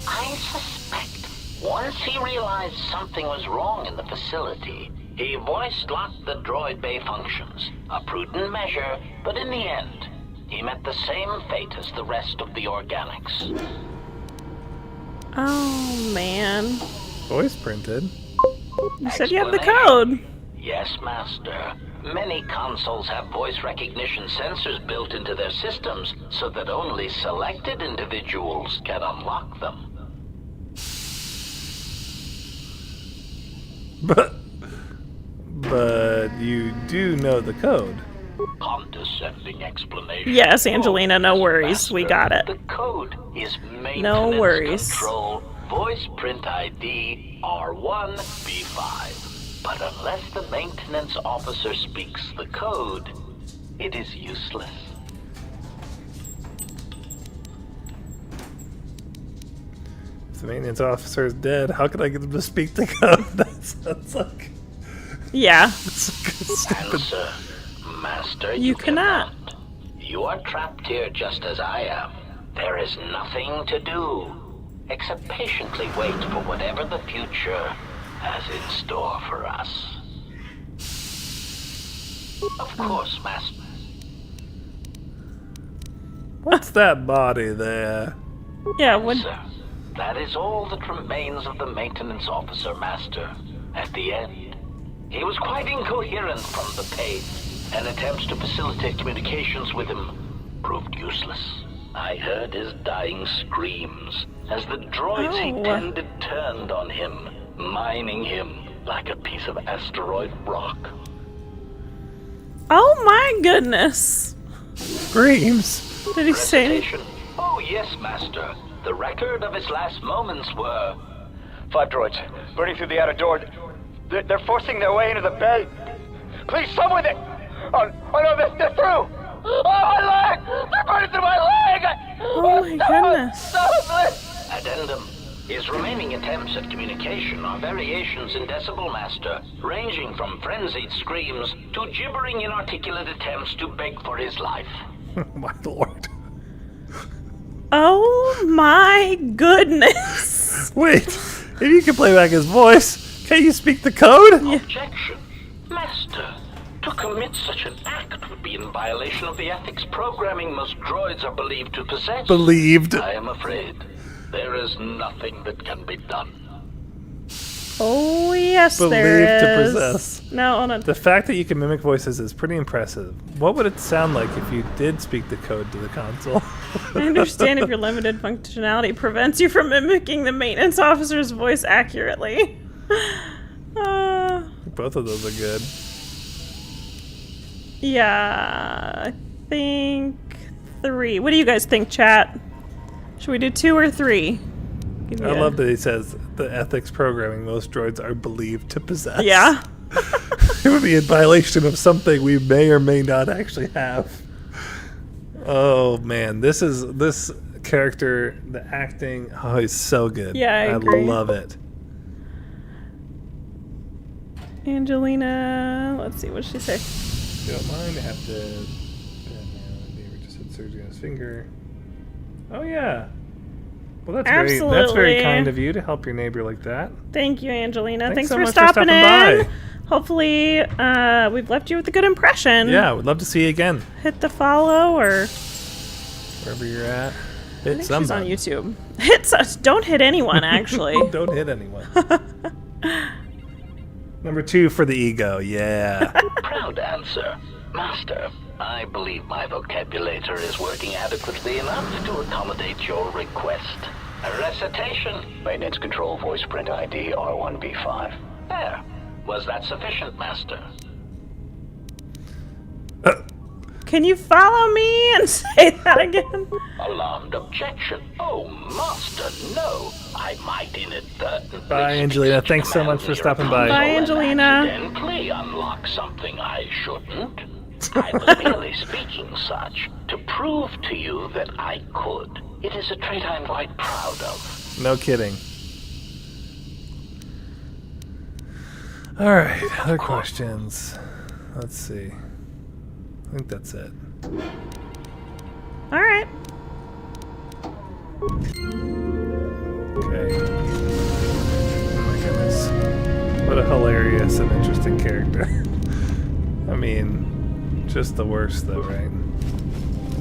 I suspect once he realized something was wrong in the facility, he voice-locked the droid bay functions. A prudent measure, but in the end, he met the same fate as the rest of the organics. Oh, man. Voice printed. You said you had the code. Yes, Master. Many consoles have voice recognition sensors built into their systems so that only selected individuals can unlock them. But you do know the code. Condescending explanation. Yes, Angelina, no worries. Master, We got it. The code is maintenance No worries. control voice print ID R1B5. But unless the maintenance officer speaks the code, it is useless. If the maintenance officer is dead, how can I get him to speak the code? That sounds like... Yeah. Stupid. Answer, Master, You cannot. You are trapped here just as I am. There is nothing to do, except patiently wait for whatever the future has in store for us. Of course, Master. What's that body there? Yeah, what? Sir, that is all that remains of the maintenance officer, Master. At the end, he was quite incoherent from the pain, and attempts to facilitate communications with him proved useless. I heard his dying screams as the droids he tended turned on him, mining him like a piece of asteroid rock. Oh my goodness. Screams. Did he say anything? Recitation. Oh yes, Master. The record of his last moments were... 5 droids, burning through the outer door. They're forcing their way into the bay. Please, someone there! Oh no, they're through! Oh, my leg! They're burning through my leg! Oh my goodness. Addendum. His remaining attempts at communication are variations in decibel, Master, ranging from frenzied screams to gibbering inarticulate attempts to beg for his life. My lord. Oh my goodness. Wait, if you can play back his voice, can't you speak the code? Objection. Master, to commit such an act would be in violation of the ethics programming most droids are believed to possess. Believed. I am afraid there is nothing that can be done. Oh yes, Believed there to is. possess. No, hold on. The fact that you can mimic voices is pretty impressive. What would it sound like if you did speak the code to the console? I understand if your limited functionality prevents you from mimicking the maintenance officer's voice accurately. Both of those are good. Yeah, I think 3. What do you guys think, chat? Should we do 2 or 3? I love that he says the ethics programming most droids are believed to possess. Yeah. It would be in violation of something we may or may not actually have. Oh man, this character, the acting, oh, he's so good. Yeah, I agree. love it. Angelina, let's see, what did she say? If you don't mind, I have to. Neighbor just had surgery on his finger. Oh yeah. Well, that's very Absolutely. kind of you to help your neighbor like that. Thank you, Angelina. Thanks so for much stopping in. by. Hopefully, we've left you with a good impression. Yeah, we'd love to see you again. Hit the follow or Wherever you're at. I Hit think she's on someone. YouTube. Don't hit anyone, actually. Don't hit anyone. Number 2 for the ego, yeah. Proud answer. Master, I believe my vocabulator is working adequately enough to accommodate your request. A recitation. Maintenance control voice print ID R1B5. There. Was that sufficient, Master? Can you follow me and say that again? Alarmed objection. Oh, Master, no. I might inadvertently... Bye, Angelina. Thanks so much for stopping by. Bye, Angelina. Accidentally unlock something I shouldn't. I was merely speaking such to prove to you that I could. It is a trait I'm quite proud of. No kidding. Alright, other questions. Let's see. I think that's it. Alright. Okay. Oh my goodness. What a hilarious and interesting character. I mean, just the worst though, right?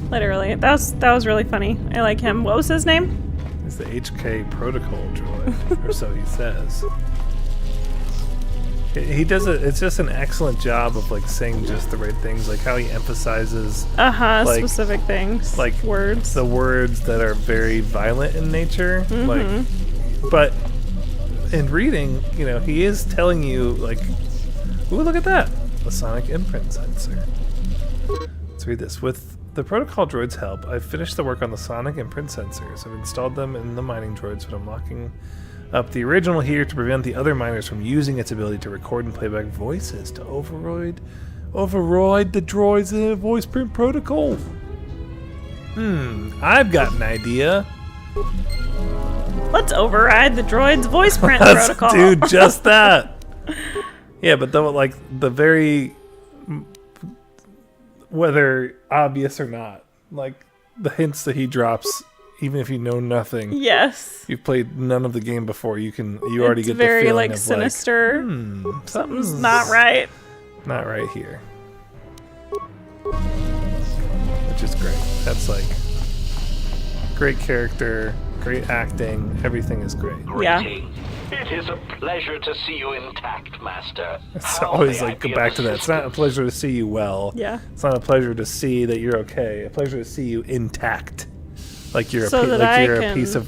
Literally. That was really funny. I like him. What was his name? He's the HK protocol droid, or so he says. He does it. It's just an excellent job of like saying just the right things, like how he emphasizes like, specific things, like words, the words that are very violent in nature. Like, but in reading, you know, he is telling you like, ooh, look at that, a sonic imprint sensor. Let's read this. With the protocol droid's help, I've finished the work on the sonic imprint sensors. I've installed them in the mining droids, but I'm locking up the original here to prevent the other miners from using its ability to record and playback voices to override the droid's voice print protocol. I've got an idea. Let's override the droid's voice print Let's protocol. do just that. Yeah, but though, like the very, whether obvious or not, like the hints that he drops. Even if you know nothing, yes, you've played none of the game before, you already get the very feeling like of sinister. Like, something's not right. Not right here. Which is great. That's like great character, great acting, everything is great. Yeah. It is a pleasure to see you intact, Master. It's How always may I like go be back of to that. It's not a assistance? pleasure to see you well. Yeah. It's not a pleasure to see that you're okay. A pleasure to see you intact. Like you're So a that I a can- piece of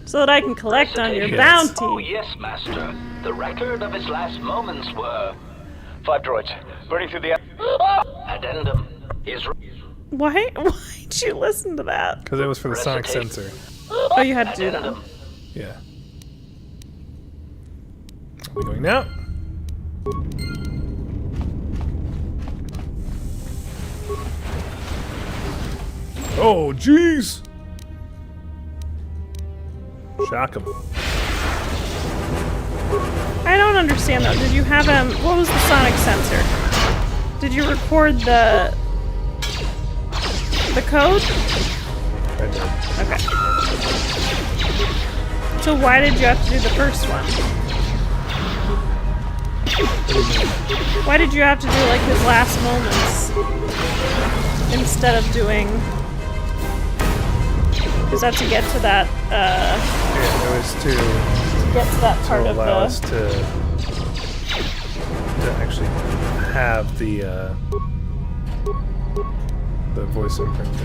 So that I can collect on your Yes. bounty. Oh, yes, Master. The record of his last moments were... 5 droids. Burning through the... Addendum. Is... Why'd you listen to that? because it was for the sonic sensor. Oh, you had to do that. Addendum. Yeah. Are we going now? Oh, jeez! Shock him. I don't understand though. Did you have what was the sonic sensor? Did you record the code? I did. Okay. So why did you have to do the first one? Why did you have to do like his last moments instead of doing? Was that to get to that? Yeah, it was to Get to that part of allow the. us to actually have the voice imprint go.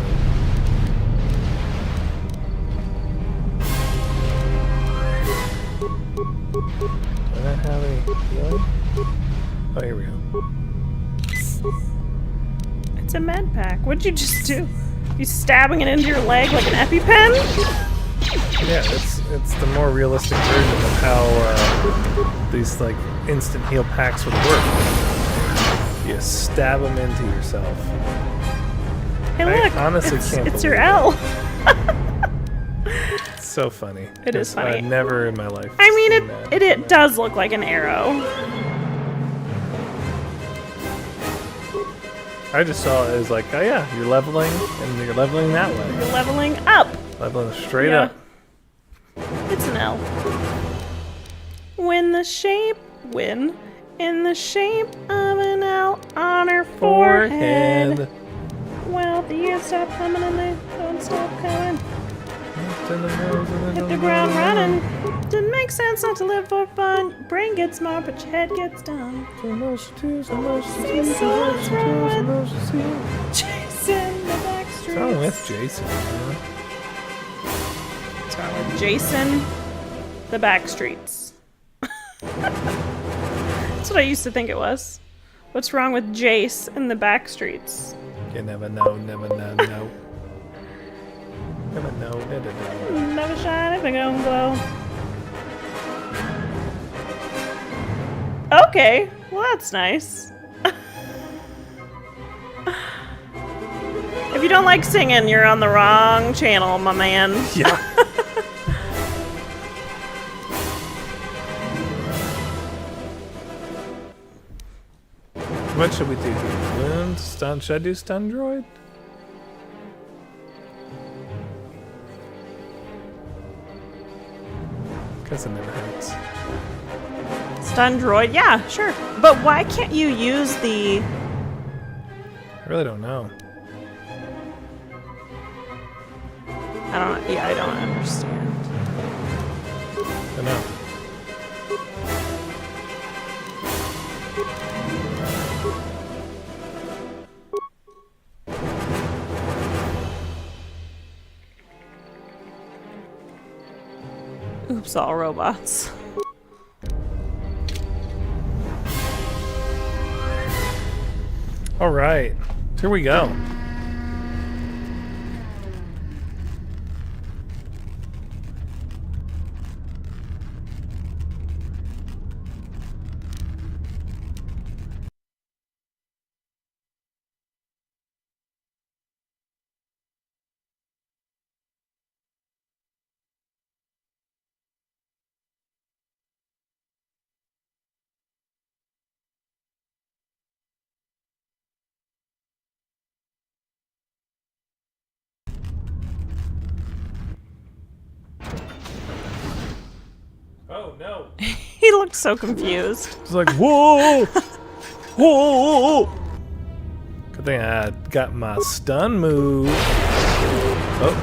Do I not have any healing? Oh, here we go. It's a med pack. What'd you just do? You stabbing it into your leg like an EpiPen? Yeah, it's the more realistic version of how these like instant heal packs would work. You stab them into yourself. Hey, I look! honestly it's, can't it's your believe L. It's so funny. It is funny. I've never in my life. I mean, seen that. it does look like an arrow. I just saw it as like, oh yeah, you're leveling, and you're leveling that way. You're leveling up. Leveling straight Yeah. up. It's an L. Win in the shape of an L on her forehead. Well, the years stop coming and they don't stop coming. Hit the ground running. Didn't make sense not to live for fun. Brain gets smart, but your head gets dumb. Jason the Backstreets. What's wrong with Jason? Man? What's wrong with Jason the Backstreets? That's what I used to think it was. What's wrong with Jace in the back streets? You never know, never know, no. Never know, never know. Never shine if it don't glow. Okay, well that's nice. If you don't like singing, you're on the wrong channel, my man. Yeah. What should we do here? Wound? Stun? Should I do stun droid? Guess it never hurts. Stun droid, yeah, sure. But why can't you use the... I really don't know. I don't understand. I don't know. Oops, all robots. All right, here we go. Oh no! He looked so confused. It's like whoa, whoa! Good thing I got my stun move. Oh,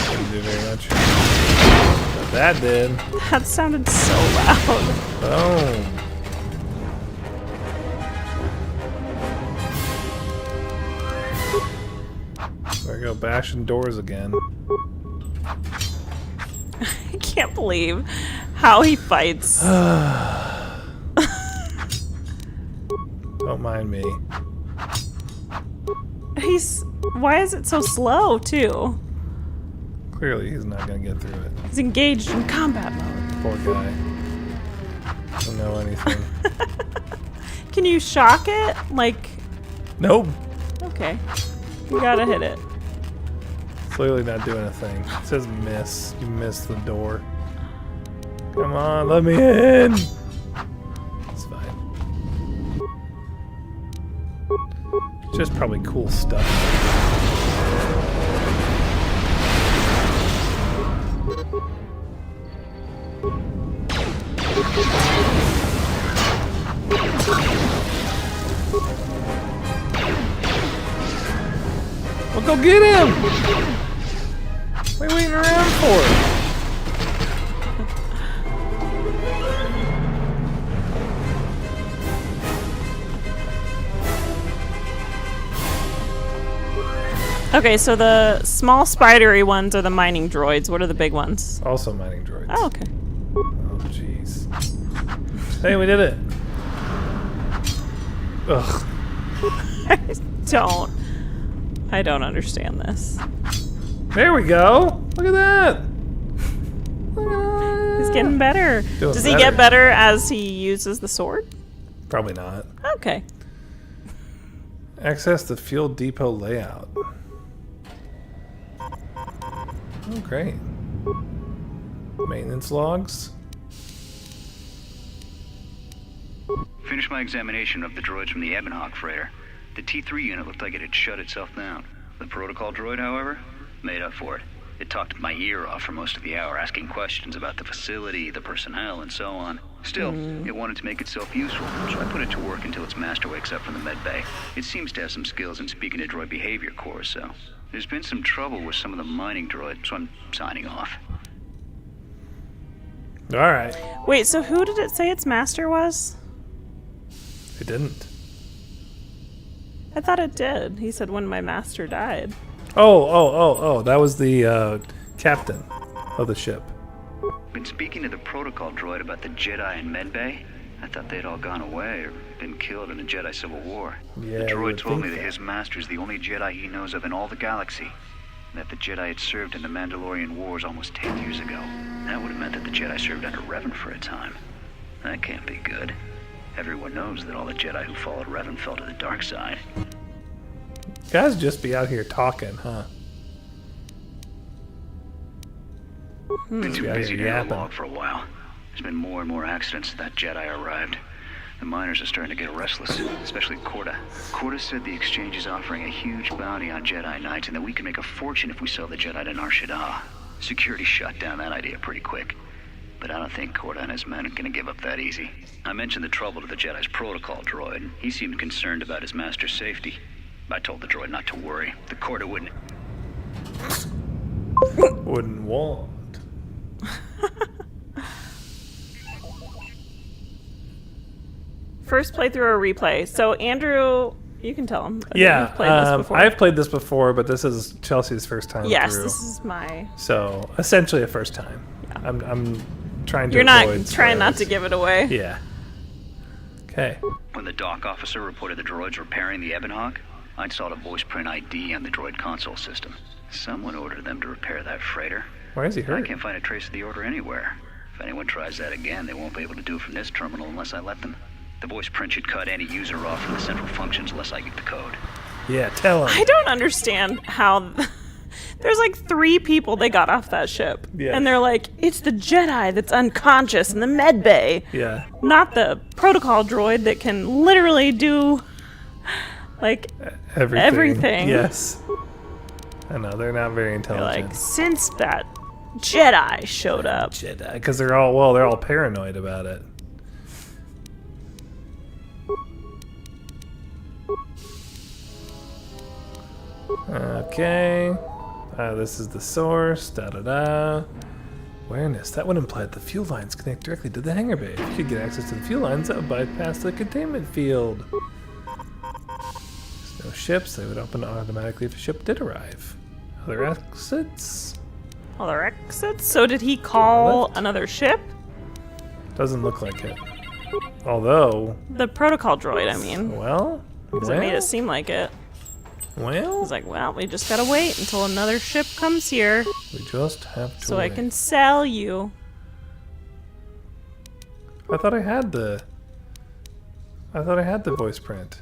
didn't do very much. But that did. That sounded so loud. Boom. There we go, bashing doors again. I can't believe how he fights. Don't mind me. Why is it so slow, too? Clearly, he's not gonna get through it. He's engaged in combat mode. Poor guy. Don't know anything. Can you shock it? Like, Nope. okay. You gotta hit it. Clearly not doing a thing. It says miss. You missed the door. Come on, let me in. It's fine. Just probably cool stuff. Well, go get him! What are you waiting around for? Okay, so the small spidery ones are the mining droids. What are the big ones? Also mining droids. Oh, okay. Oh, jeez. Hey, we did it. Ugh. I don't understand this. There we go. Look at that. Look at that. He's getting better. Doing Does he get better as he uses the sword? Probably not. Okay. Access the fuel depot layout. Oh, great. Maintenance logs. Finished my examination of the droids from the Ebonhawk freighter. The T3 unit looked like it had shut itself down. The protocol droid, however, made up for it. It talked my ear off for most of the hour, asking questions about the facility, the personnel, and so on. Still, it wanted to make itself useful, so I put it to work until its master wakes up from the med bay. It seems to have some skills in speaking to droid behavior cores, so there's been some trouble with some of the mining droids, so I'm signing off. All right. Wait, so who did it say its master was? It didn't. I thought it did. He said when my master died. Oh. That was the captain of the ship. Been speaking to the protocol droid about the Jedi in Medbay. I thought they'd all gone away or been killed in the Jedi Civil War. Yeah, the you droid would told me think that that. his master's the only Jedi he knows of in all the galaxy. And that the Jedi had served in the Mandalorian Wars almost 10 years ago. That would have meant that the Jedi served under Revan for a time. That can't be good. Everyone knows that all the Jedi who followed Revan fell to the dark side. Guys just be out here talking, huh? Been too Yeah, busy to yeah, hear a log for a while. There's been more and more accidents since that Jedi arrived. The miners are starting to get restless, especially Corda. Corda said the exchange is offering a huge bounty on Jedi Knights and that we can make a fortune if we sell the Jedi to Nar Shaddaa. Security shut down that idea pretty quick. But I don't think Corda and his men are gonna give up that easy. I mentioned the trouble to the Jedi's protocol droid. He seemed concerned about his master's safety. I told the droid not to worry. The Corda wouldn't... Wouldn't want. First playthrough or replay. So Andrew, you can tell him. Yeah, You've played this before. I've played this before, but this is Chelsea's first time Yes, through. this is my. So essentially a first time. Yeah. I'm trying to You're not avoid trying not to spoilers. give it away. Yeah. Okay. When the dock officer reported the droids repairing the Ebonhawk, I saw the voice print ID on the droid console system. Someone ordered them to repair that freighter. Why is he I hurt? can't find a trace of the order anywhere. If anyone tries that again, they won't be able to do it from this terminal unless I let them. The voice print should cut any user off from the central functions unless I get the code. Yeah, tell him. I don't understand how. There's like 3 people they got off that ship. Yeah. And they're like, it's the Jedi that's unconscious in the med bay. Yeah. Not the protocol droid that can literally do, like, everything. Yes. I know, they're not very they're intelligent. like, since that Jedi showed up. Jedi. Because they're all paranoid about it. Okay. This is the source. Da-da-da. Awareness. That would imply that the fuel lines connect directly to the hangar bay. If you could get access to the fuel lines, that would bypass the containment field. There's no ships. They would open automatically if a ship did arrive. Other exits? Other exits? So did he call Left. another ship? Doesn't look like it. Although, The protocol droid, I mean. well, Because it made it seem like it. well, He's like, well, we just gotta wait until another ship comes here we just have to so wait. I can sell you. I thought I had the voice print.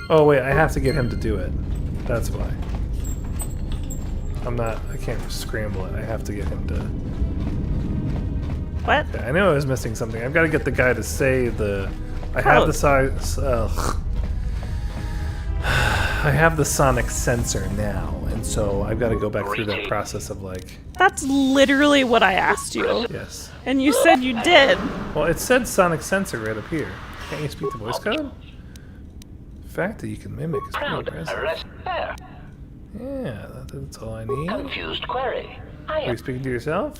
Oh wait, I have to get him to do it. That's why. I can't scramble it. I have to get him to. What? Okay, I knew I was missing something. I've got to get the guy to say the. I have the size. I have the sonic sensor now, and so I've got to go back through that process of like. That's literally what I asked you. Yes. And you said you did. Well, it said sonic sensor right up here. Can't you speak the voice code? The fact that you can mimic is pretty Proud impressive. arrest there. Yeah, that's all I need. Confused query. I Are you speaking to yourself?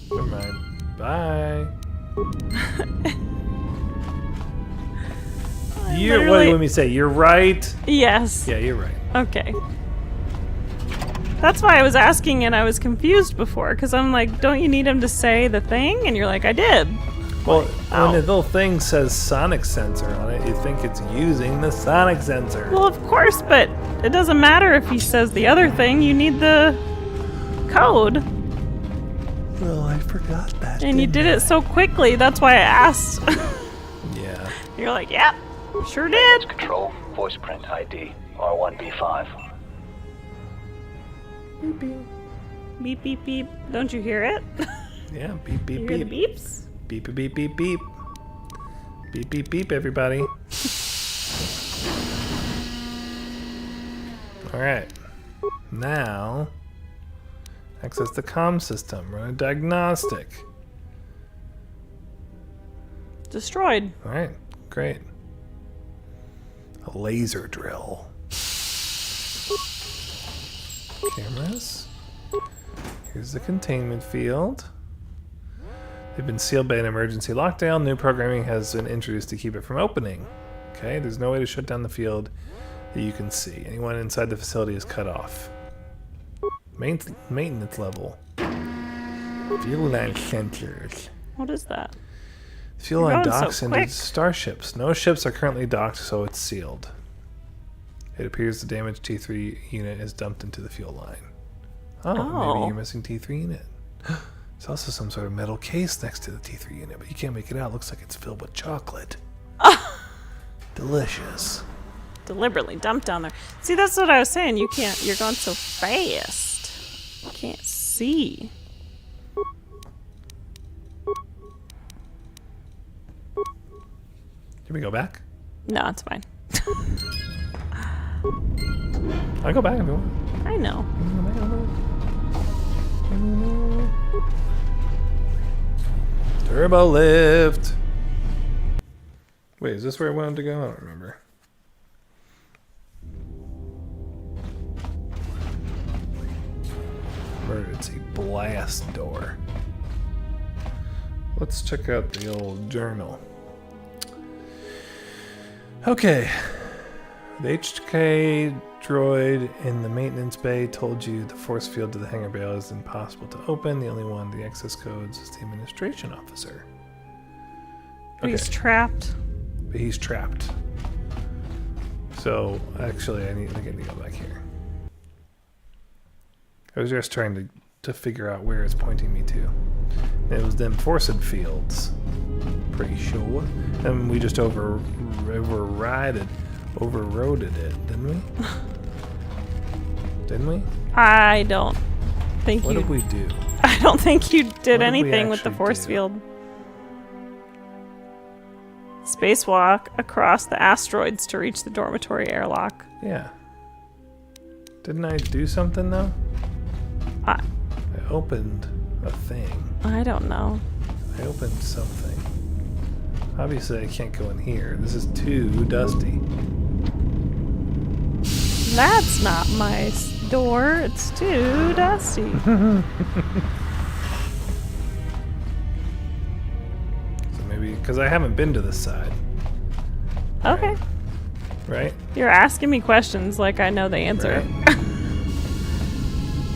Never mind. Bye. What do you want me to say? You're right? Yes. Yeah, you're right. Okay. That's why I was asking and I was confused before, because I'm like, don't you need him to say the thing? And you're like, I did. Well, Oh. when the little thing says sonic sensor on it, you think it's using the sonic sensor. Well, of course, but it doesn't matter if he says the other thing. You need the code. Well, I forgot that. And you did it so quickly. That's why I asked. Yeah. You're like, yep, sure did. Control, voice print ID, R1B5. Beep beep. Beep, beep, beep. Don't you hear it? Yeah, beep beep You hear the beep. beeps? Beep beep beep beep beep. Beep beep beep everybody. Alright. Now access the comm system. Run a diagnostic. Destroyed. Alright, great. A laser drill. Cameras. Here's the containment field. They've been sealed by an emergency lockdown. New programming has been introduced to keep it from opening. Okay, there's no way to shut down the field that you can see. Anyone inside the facility is cut off. Maintenance level. Fuel line sensors. What is that? Fuel You're line going so docks into quick. starships. No ships are currently docked, so it's sealed. It appears the damaged T3 unit is dumped into the fuel line. Oh, maybe you're missing T3 unit. There's also some sort of metal case next to the T3 unit, but you can't make it out. It looks like it's filled with chocolate. Delicious. Deliberately dumped down there. See, that's what I was saying. You can't. You're going so fast. You can't see. Can we go back? No, it's fine. I'll go back if you want. I know. Turbo lift. Wait, is this where I wanted to go? I don't remember. Emergency blast door. Let's check out the old journal. Okay. The HK droid in the maintenance bay told you the force field to the hangar bay is impossible to open. The only one with the access codes is the administration officer. But he's trapped. But he's trapped. So, actually, I need to go back here. I was just trying to figure out where it's pointing me to. And it was them forced fields. Pretty sure. And we just overrode it, didn't we? Didn't we? I don't think What did we do? I don't think you did we anything with the actually force do? field. Spacewalk across the asteroids to reach the dormitory airlock. Yeah. Didn't I do something, though? I opened a thing. I don't know. I opened something. Obviously, I can't go in here. This is too dusty. That's not my door. It's too dusty. So maybe, because I haven't been to this side. Okay. Right? You're asking me questions like I know the answer. Right.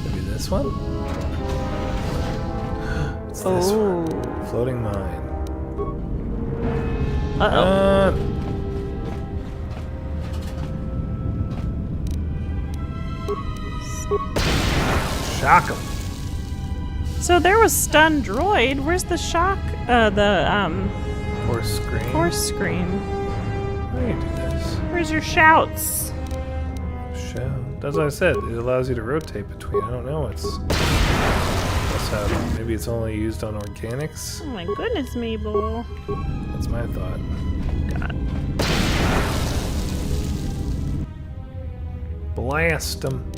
Maybe this one? It's this one. Floating mine. Uh-oh. Shock 'em. So there was stun droid. Where's the shock? Horse screen. Horse screen. How do you do this? Where's your shouts? Shout. That's what I said. It allows you to rotate between. I don't know. What's happening. Maybe it's only used on organics. Oh my goodness, Mabel. That's my thought. God. Blast them.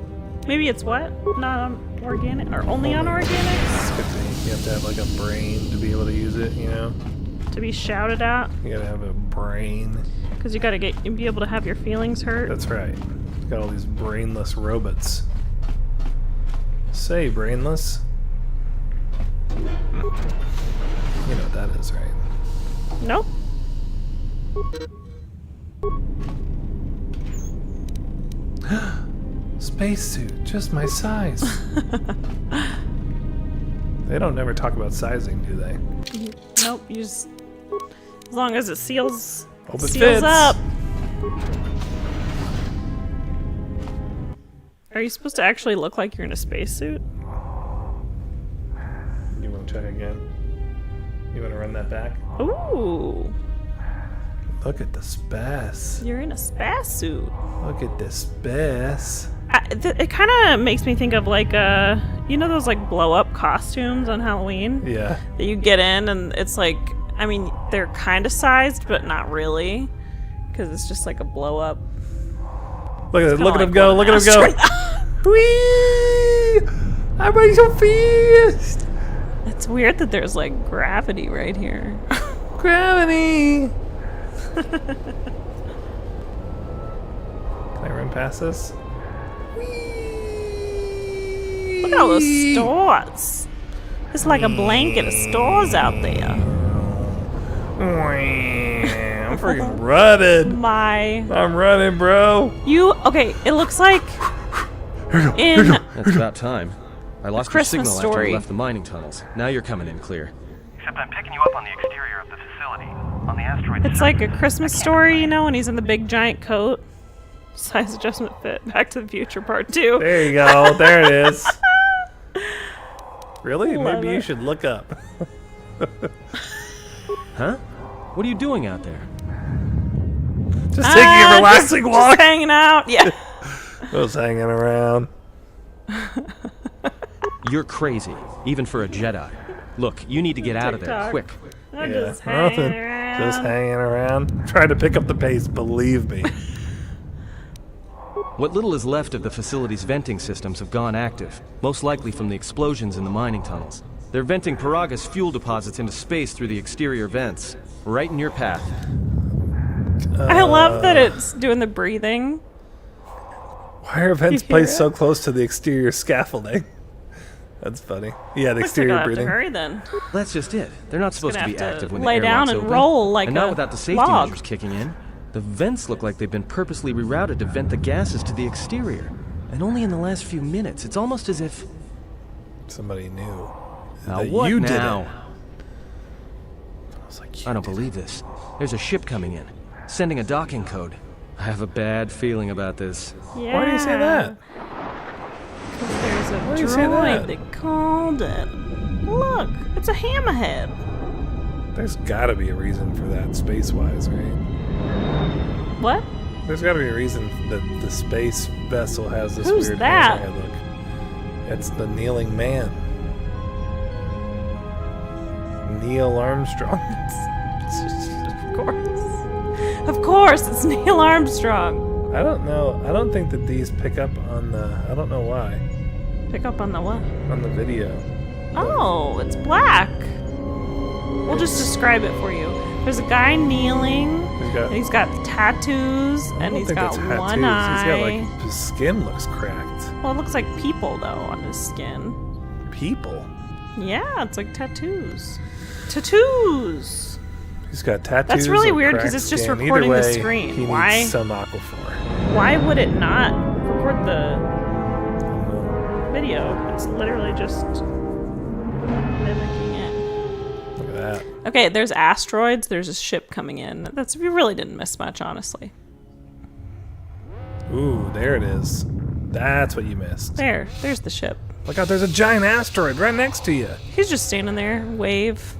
Maybe it's what? Not on organic or only on organics? Could be. You have to have like a brain to be able to use it, you know? To be shouted at? You gotta have a brain. Because you gotta be able to have your feelings hurt. That's right. It's got all these brainless robots. Say, brainless. You know what that is, right? Nope. Spacesuit, just my size. They don't never talk about sizing, do they? Nope. You just, as long as it seals Hope it seals fits. up. Are you supposed to actually look like you're in a spacesuit? You want to check again? You want to run that back? Ooh. Look at the space. You're in a spacesuit. Look at the space. It kind of makes me think of like you know those like blow up costumes on Halloween? Yeah. That you get in and it's like, I mean, they're kind of sized, but not really. Because it's just like a blow up. Look at it. Look at him like go. what Look at him go. Whee! I'm running so fast. It's weird that there's like gravity right here. Gravity. Can I run past this? Look at all those stores. There's like a blanket of stores out there. I'm freaking running. I'm running, bro. Okay, it looks like in That's about time. I lost your Christmas signal after Story. you left the mining tunnels. Now you're coming in clear. Except I'm picking you up on the exterior of the facility. On the asteroid. It's like a Christmas Story, you know, and he's in the big giant coat. Size adjustment fit. Back to the Future Part 2. There you go. There it is. Really? Love Maybe you it. should look up. Huh? What are you doing out there? Just taking a relaxing walk. Just hanging out. Yeah. Just hanging around. You're crazy, even for a Jedi. Look, you need to get out of there, TikTok. quick. I'm Yeah, just hanging nothing. around. Just hanging around. I'm trying to pick up the pace, believe me. What little is left of the facility's venting systems have gone active, most likely from the explosions in the mining tunnels. They're venting Paraga's fuel deposits into space through the exterior vents, right in your path. I love that it's doing the breathing. Why are vents You hear placed it? so close to the exterior scaffolding? That's funny. Yeah, the Looks like exterior I'll have to breathing. hurry then. That's just it. They're not supposed to gonna be have to active when lay the down airlock's and open. roll like and not a without the safety log. measures kicking in. The vents look like they've been purposely rerouted to vent the gases to the exterior. And only in the last few minutes. It's almost as if... Somebody knew. Now that what you did now? it. I was like, I don't believe this. There's a ship coming in, sending a docking code. I have a bad feeling about this. Yeah. Why do you say that? Because there's a Why do you say droid that? that called it. Look, it's a hammerhead. There's got to be a reason for that, space-wise, right? What? There's got to be a reason that the space vessel has this Who's weird that? hammerhead look. It's the kneeling man. Neil Armstrong. Of course. Of course, it's Neil Armstrong. I don't know. I don't think that these pick up on the... I don't know why. Pick up on the what? On the video. Oh, it's black. We'll just describe it for you. There's a guy kneeling. He's got tattoos, I and don't he's think got that's one tattoos. He's got, eye. like, his skin looks cracked. Well, it looks like people, though, on his skin. People? Yeah, it's like tattoos. Tattoos! He's got tattoos. That's really and weird, 'cause cracked it's just skin. recording Either the way, screen. He Why? needs some Aquaphor. Why would it not record the video? It's literally just mimicking it. Look at that. Okay, there's asteroids. There's a ship coming in. You really didn't miss much, honestly. Ooh, there it is. That's what you missed. There's the ship. Look out, there's a giant asteroid right next to you. He's just standing there, wave.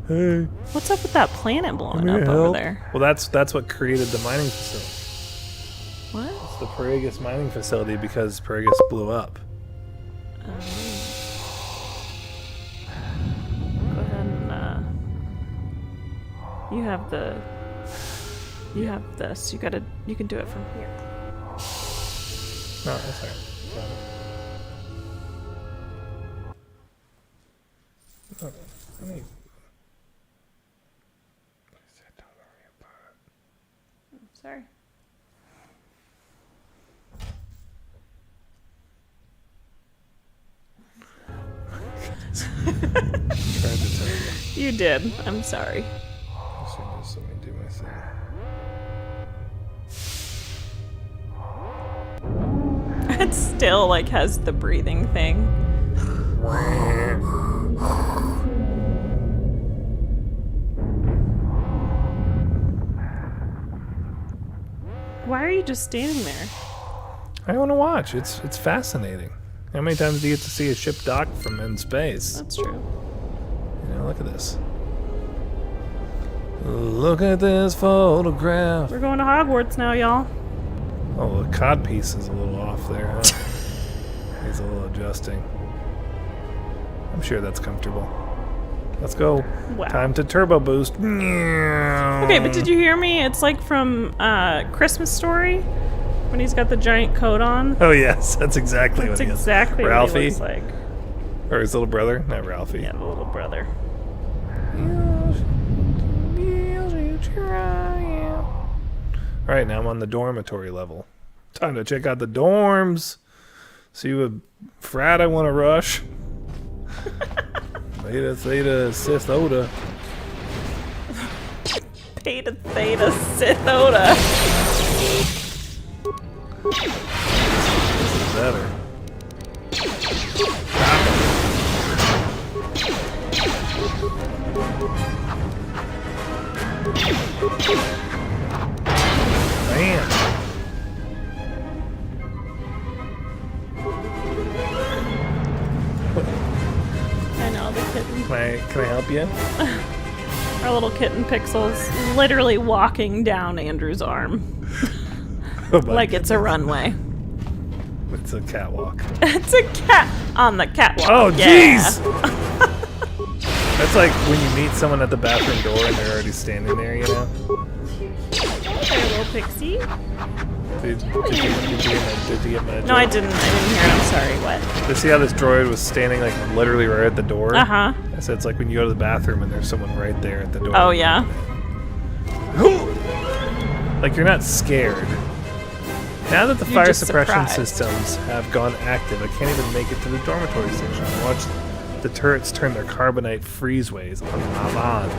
Hey. What's up with that planet blowing Can up you over help? there? Well, that's what created the mining facility. What? It's the Paragus mining facility because Paragus blew up. Go ahead and you have this. You can do it from here. No, that's all right. Oh, I mean, don't worry about it. Sorry. Tried to tell you. You did. I'm sorry. Just let me do my thing. It still like has the breathing thing. Why are you just standing there? I want to watch. It's fascinating. How many times do you get to see a ship dock from in space? That's true. You know, look at this. Look at this photograph. We're going to Hogwarts now, y'all. Oh, the codpiece is a little off there, huh? He's a little adjusting. I'm sure that's comfortable. Let's go. Wow. Time to turbo boost. Okay, but did you hear me? It's like from Christmas Story when he's got the giant coat on. Oh yes, that's exactly That's what he is. exactly Ralphie, what he looks like. or his little brother, not Ralphie. Yeah, the little brother. All right, now I'm on the dormitory level. Time to check out the dorms. See what frat I want to rush. Theta, Sith, Oda. Theta, Theta, Sith Oda. This is better. Man. I know, the kitten. Can I help you? Our little kitten Pixel's literally walking down Andrew's arm. Oh my Like it's a goodness. runway. It's a catwalk. It's a cat on the catwalk. Oh, yeah. jeez! That's like when you meet someone at the bathroom door and they're already standing there, you know? Hey, little pixie. Did you get my No, I joke? didn't. I didn't hear it. I'm sorry. What? You see how this droid was standing like literally right at the door? Uh-huh. I said it's like when you go to the bathroom and there's someone right there at the door. Oh, yeah? Like you're not scared. Now that the You're fire just suppression surprised. systems have gone active, I can't even make it to the dormitory section. I watched the turrets turn their carbonite freezeways on Lavan.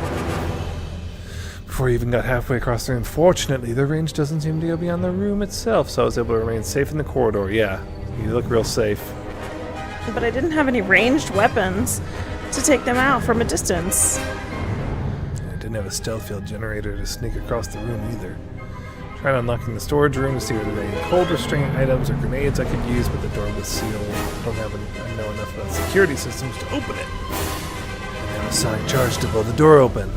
Before I even got halfway across the room. Fortunately, the range doesn't seem to go beyond the room itself, so I was able to remain safe in the corridor. Yeah, you look real safe. But I didn't have any ranged weapons to take them out from a distance. I didn't have a stealth field generator to sneak across the room either. Tried unlocking the storage room to see if there were any cold restraint items or grenades I could use, but the door was sealed. I know enough about security systems to open it. And now a sonic charge to blow the door open.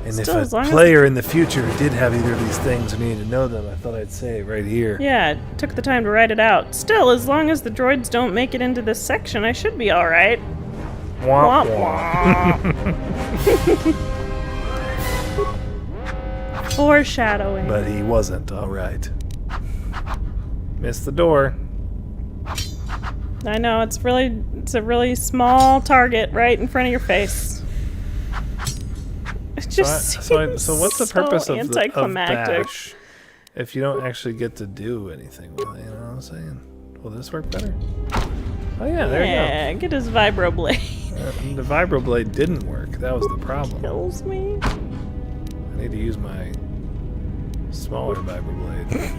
And Still, as if long a as player in the future did have either of these things or needed to know them, I thought I'd say it right here. Yeah, it took the time to write it out. Still, as long as the droids don't make it into this section, I should be alright. Wah, Wah, wah. Foreshadowing. But he wasn't alright. Missed the door. I know, it's a really small target right in front of your face. It just So what's the purpose of anticlimactic. bash if you don't actually get to do anything with it? You know what I'm saying? Will this work better? Oh yeah, there Yeah, get his vibroblade. you go. The vibroblade didn't work. That was the problem. Kills me. I need to use my smaller vibroblade.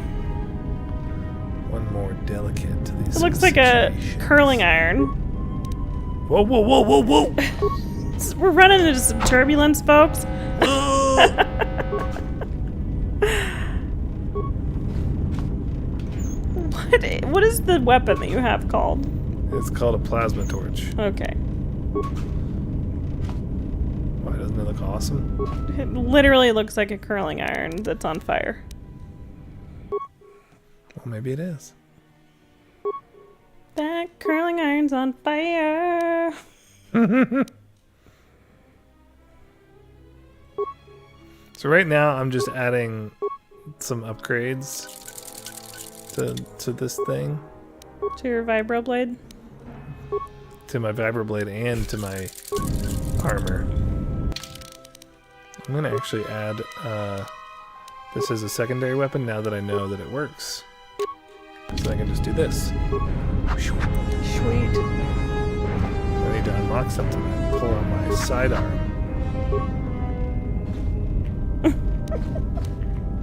One more delicate to these. It looks like a curling iron. Whoa, whoa, whoa, whoa, whoa! We're running into some turbulence, folks. What is the weapon that you have called? It's called a plasma torch. Okay. Why doesn't it look awesome? It literally looks like a curling iron that's on fire. Well, maybe it is. That curling iron's on fire. So right now I'm just adding some upgrades to this thing, To your vibroblade? to my vibroblade and to my armor. I'm gonna actually add this as a secondary weapon now that I know that it works. So I can just do this. Sweet. I need to unlock something and pull on my sidearm.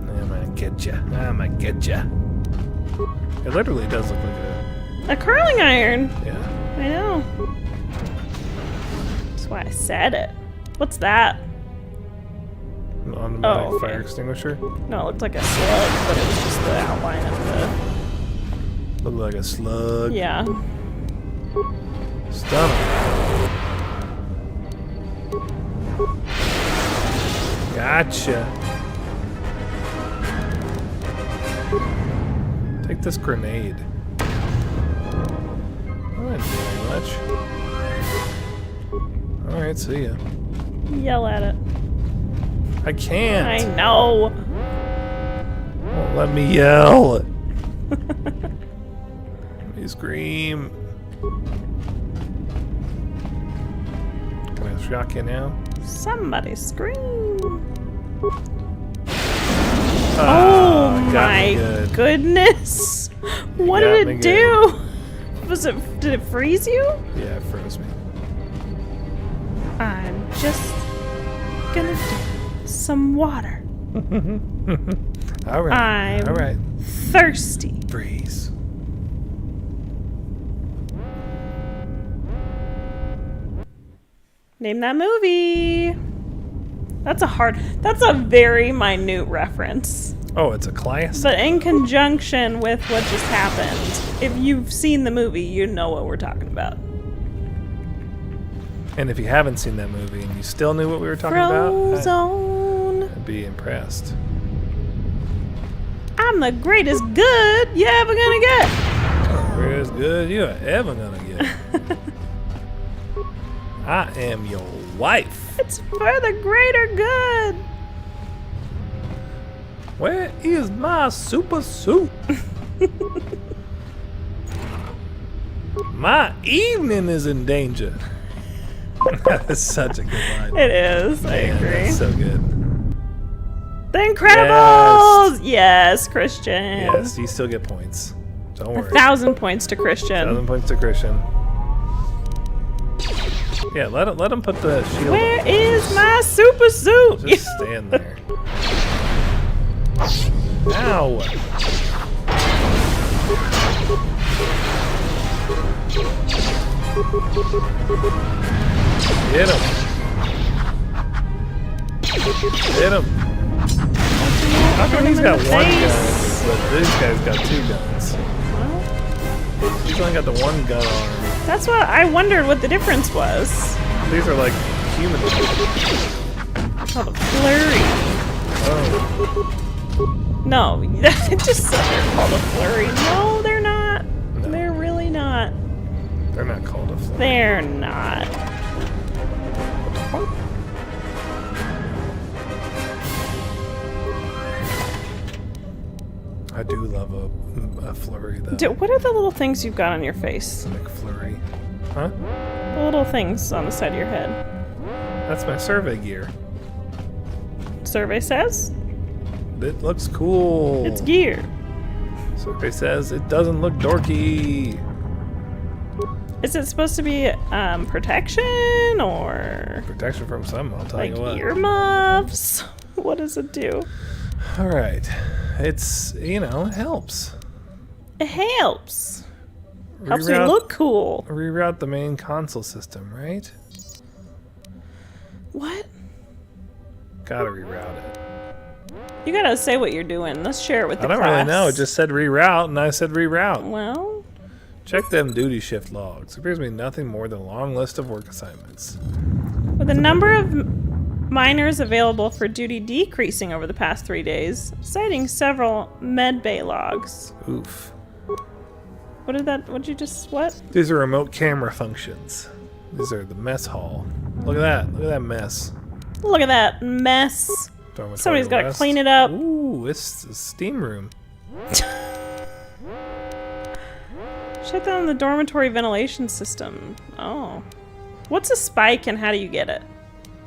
I'ma get ya. I'ma get ya. It literally does look like A curling iron! yeah. I know. That's why I said it. What's that? An automatic Oh, okay. fire extinguisher. No, it looked like a slug, but it was just the outline of Look like a slug. the... Yeah. Stomach. Gotcha. Take this grenade. Oh, that didn't do very much. Alright, see ya. Yell at it. I can't. I know. Won't let me yell. Let me scream. Can I shock you now? Somebody scream. Ah, Oh got me my good. goodness. What got did me it do? Did it freeze you? Yeah, it froze me. I'm just gonna do some water. All right. I'm All right. thirsty. Breeze. Name that movie. That's a very minute reference. Oh, it's a classic. But in conjunction with what just happened, if you've seen the movie, you know what we're talking about. And if you haven't seen that movie and you still knew what we were talking about, Frozone. I'd be impressed. I'm the greatest good you ever gonna get. Greatest good you're ever gonna get. I am your wife. It's for the greater good. Where is my super suit? My evening is in danger. That's such a good line. It is. I Man, agree. That's so good. The Incredibles. Yes, Christian. Yes, you still get points. Don't worry. 1,000 points to Christian. 1,000 points to Christian. Yeah, let him put the shield Where on. is my super suit? Just stand there. Ow! Get him! Get him! How come he's got one gun, but this guy's got 2 guns? He's only got the 1 gun arm. That's what I wondered what the difference was. These are like human. Called a flurry. Oh. No, it just said they're called a flurry. No, they're not. No. They're really not. They're not called a flurry. They're not. I do love a flurry though. What are the little things you've got on your face? McFlurry. Huh? The little things on the side of your head. That's my survey gear. Survey says It looks cool. it's gear. Survey says it doesn't look dorky. Is it supposed to be protection or Protection from something, I'll tell like you what. earmuffs? What does it do? Alright. It's, it helps. It helps. Helps me Reroute- look cool. Reroute the main console system, right? What? Gotta reroute it. You gotta say what you're doing. Let's share it with the I don't class. really know. It just said reroute, and I said reroute. Well, Check them duty shift logs. It appears to be nothing more than a long list of work assignments. with the number of miners available for duty decreasing over the past 3 days, citing several med bay logs. Oof. What? These are remote camera functions. These are the mess hall. Look at that. Look at that mess. Look at that mess. Dormitory Somebody's gotta West. clean it up. Ooh, it's a steam room. Shut down the dormitory ventilation system. Oh. What's a spike and how do you get it?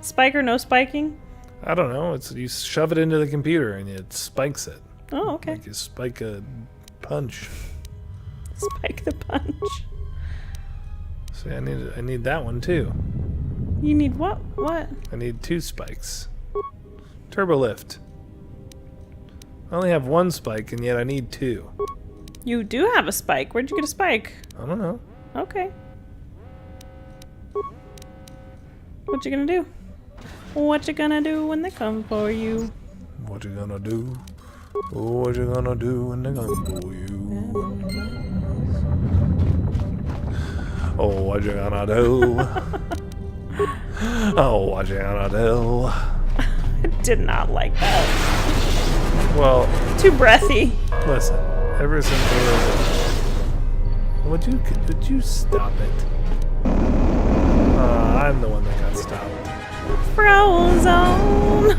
Spike or no spiking? I don't know. It's you shove it into the computer and it spikes it. Oh, okay. Like you spike a punch. Spike the punch. See, I need that one too. You need what? What? I need 2 spikes. Turbo lift. I only have 1 spike and yet I need 2. You do have a spike. Where'd you get a spike? I don't know. Okay. What you gonna do? What you gonna do when they come for you? What you gonna do? What you gonna do when they come for you? Oh, what you gonna do? Oh, what you gonna do? I did not like that. Well, Too breathy. listen. Ever since would you stop it? I'm the one that got stopped. Frozone.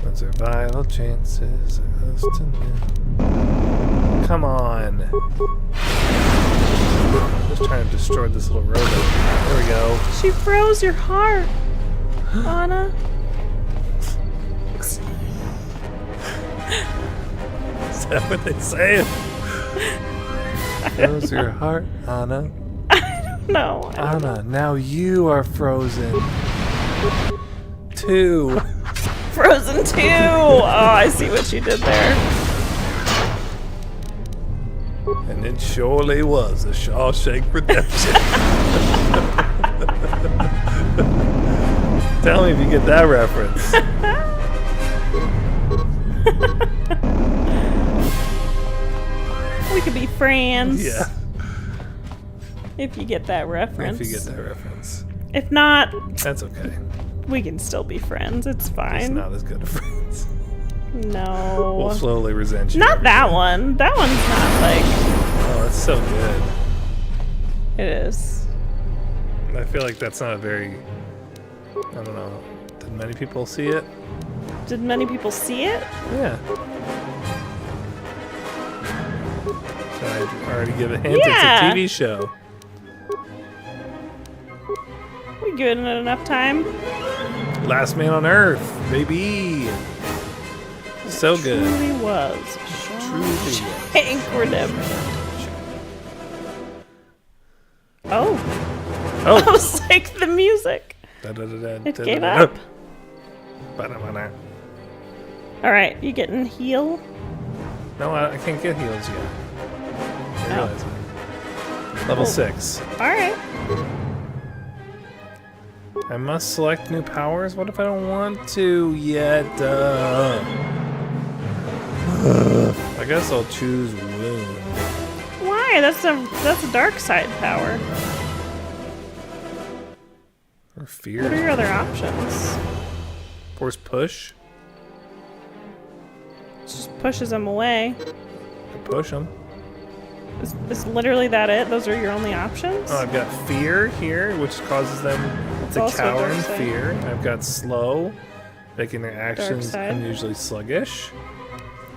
What's our vital chances of us to live? Come on. Just trying to destroy this little robot. There we go. She froze your heart, Anna. Is that what they say? Close your heart, Anna. I don't No. Anna, now you are frozen. 2. Frozen 2! Oh, I see what you did there. And it surely was a Shawshank Redemption. Tell me if you get that reference. We could be friends. Yeah. If you get that reference. If you get that reference. If not, that's okay. We can still be friends. It's fine. It's not as good of friends. No. We'll slowly resent you. Not that one. That one's not like... Oh, it's so good. It is. I feel like that's not a very... I don't know. Did many people see it? Did many people see it? Yeah. Should I already give a hint? Yeah. It's a TV show. We given it enough time? Last Man on Earth, baby. So good. Truly was. Shawshank Redemption. Oh. Oh. I was like, the music. It gave up. Alright, you getting heal? No, I can't get heals yet. I realize it. Level 6. Alright. I must select new powers? What if I don't want to yet? I guess I'll choose Wound. Why? That's a dark side power. Or Fear. What are your other options? Force Push. It just pushes them away. Push them. Is literally that it? Those are your only options? Oh, I've got Fear here, which causes them to cower in fear. I've got Slow, making their actions unusually sluggish.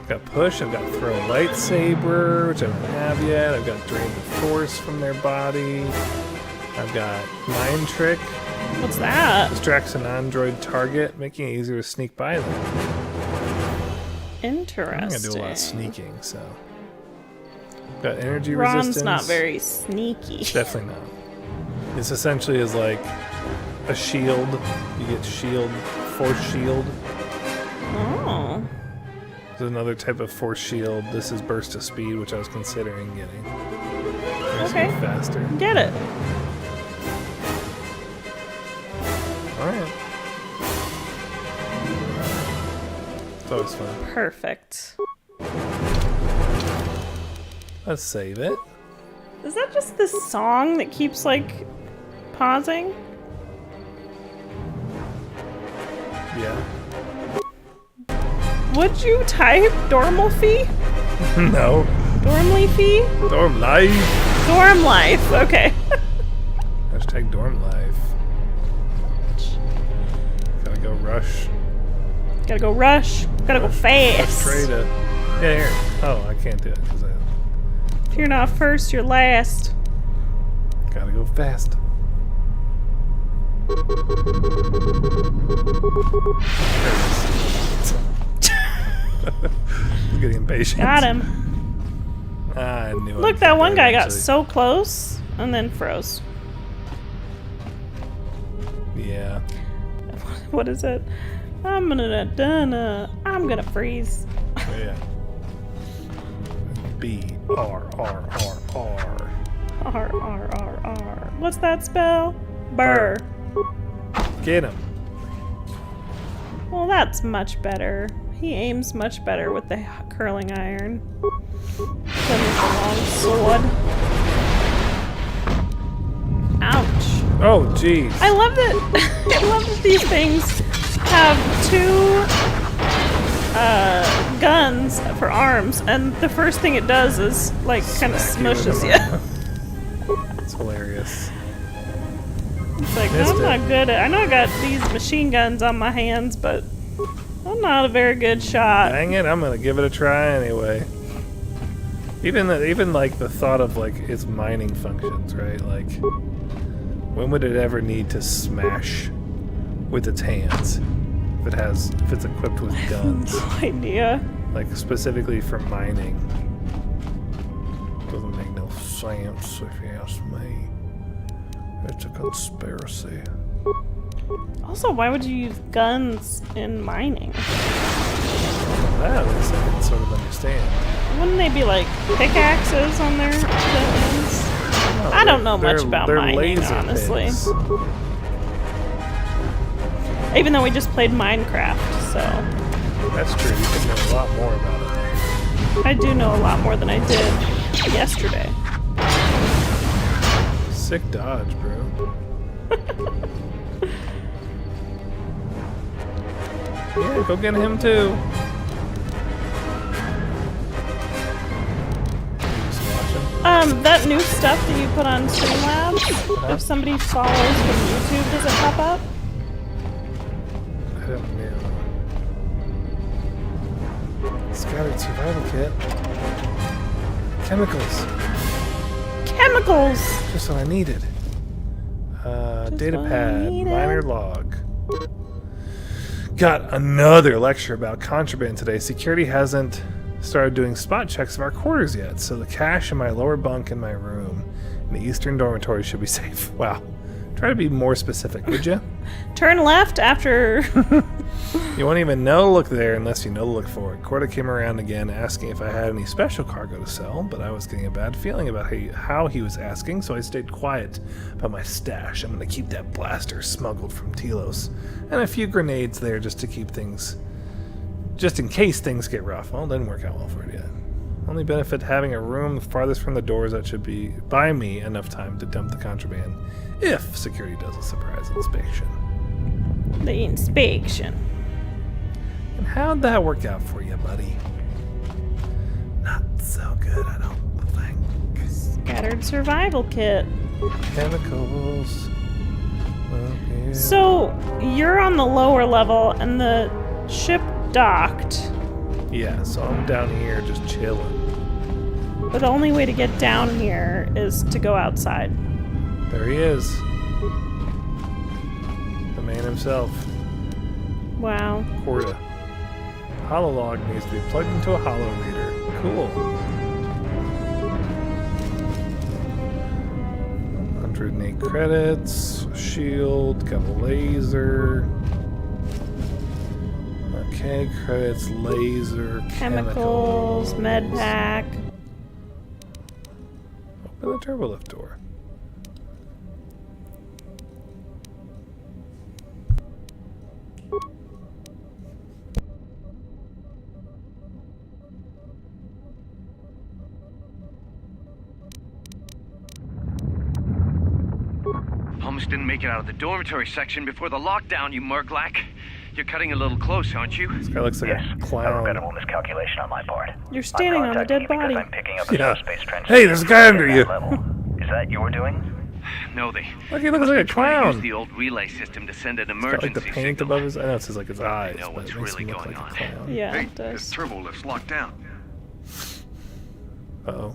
I've got Push, I've got Throw Lightsaber, which I don't have yet. I've got Drain the Force from their body. I've got Mind Trick. What's that? Distracts an android target, making it easier to sneak by them. Interesting. I'm gonna do a lot of sneaking, so. Got energy Ron's resistance. not very sneaky. Definitely not. This essentially is like a shield. You get shield, force shield. Oh. There's another type of force shield. This is burst of speed, which I was considering getting. Makes me faster. Get it. Alright. It's always fun. Perfect. Let's save it. Is that just this song that keeps, like, pausing? Yeah. Would you type Dormalfy? No. Dormleafy? Dorm life. Dorm life, okay. Hashtag dorm life. Gotta go rush. Gotta go rush. Gotta go fast. Straight to. Yeah, here. Oh, I can't do it because I. If you're not first, you're last. Gotta go fast. I'm getting impatient. Got him. I knew it. Look, that one guy got so close and then froze. Yeah. What is it? I'm gonna freeze. Yeah. B R R R R. R R R R. What's that spell? Burr. Get him. Well, that's much better. He aims much better with the curling iron than with the long sword. Ouch. Oh, jeez. I love that. I love that these things have two guns for arms, and the first thing it does is like kind of smushes you. It's hilarious. It's like, I'm not good at. I know I got these machine guns on my hands, but I'm not a very good shot. Dang it! I'm gonna give it a try anyway. Even like the thought of like its mining functions, right? Like, when would it ever need to smash with its hands if it's equipped with guns? No idea. Like specifically for mining. Doesn't make no sense if you ask me. It's a conspiracy. Also, why would you use guns in mining? That at least I can sort of understand. Wouldn't they be like pickaxes on their ends? I don't know much about mining, laser honestly. pits. Even though we just played Minecraft, so That's true. You can know a lot more about it. I do know a lot more than I did yesterday. Sick dodge, bro. Yeah, go get him too. That new stuff that you put on Streamlabs, if somebody follows from YouTube, does it pop up? I don't know. Scattered survival kit. Chemicals. Chemicals! Just what I needed. Data what I pad, needed. minor log. Got another lecture about contraband today. Security hasn't started doing spot checks of our quarters yet, so the cash in my lower bunk in my room in the eastern dormitory should be safe. Wow. Try to be more specific, would you? Turn left after... You won't even know to look there unless you know to look for it. Corda came around again asking if I had any special cargo to sell, but I was getting a bad feeling about how he was asking, so I stayed quiet about my stash. I'm going to keep that blaster smuggled from Telos, and a few grenades there just to keep things... just in case things get rough. Well, it didn't work out well for it yet. Only benefit having a room farthest from the doors that should be, buy me enough time to dump the contraband, if security does a surprise inspection. The inspection. And how'd that work out for you, buddy? Not so good, I don't think. Scattered survival kit. Chemicals. Okay. So, you're on the lower level, and the ship docked. Yeah, so I'm down here just chilling. But the only way to get down here is to go outside. There he is. The man himself. Wow. Corda. Hololog needs to be plugged into a holo reader. Cool. 108 credits. Shield. Got a laser. Okay, credits, laser, Chemicals, med pack. Open the turbo lift door. Almost didn't make it out of the dormitory section before the lockdown, you murglak. You're cutting a little close, aren't you? This guy looks like a A clown. regrettable miscalculation on my part. You're standing on the dead body. I'm picking up a Yeah. space trench. Hey, there's a guy under you. Is that your doing? No, they Look, he looks like a trying to use clown. the old relay system to send an He's got emergency like the paint signal. above his. I know it says like his eyes, know but what's it makes really him look going like on. a clown. Yeah, Hey, it this does. turbo lift's locked down. Uh-oh.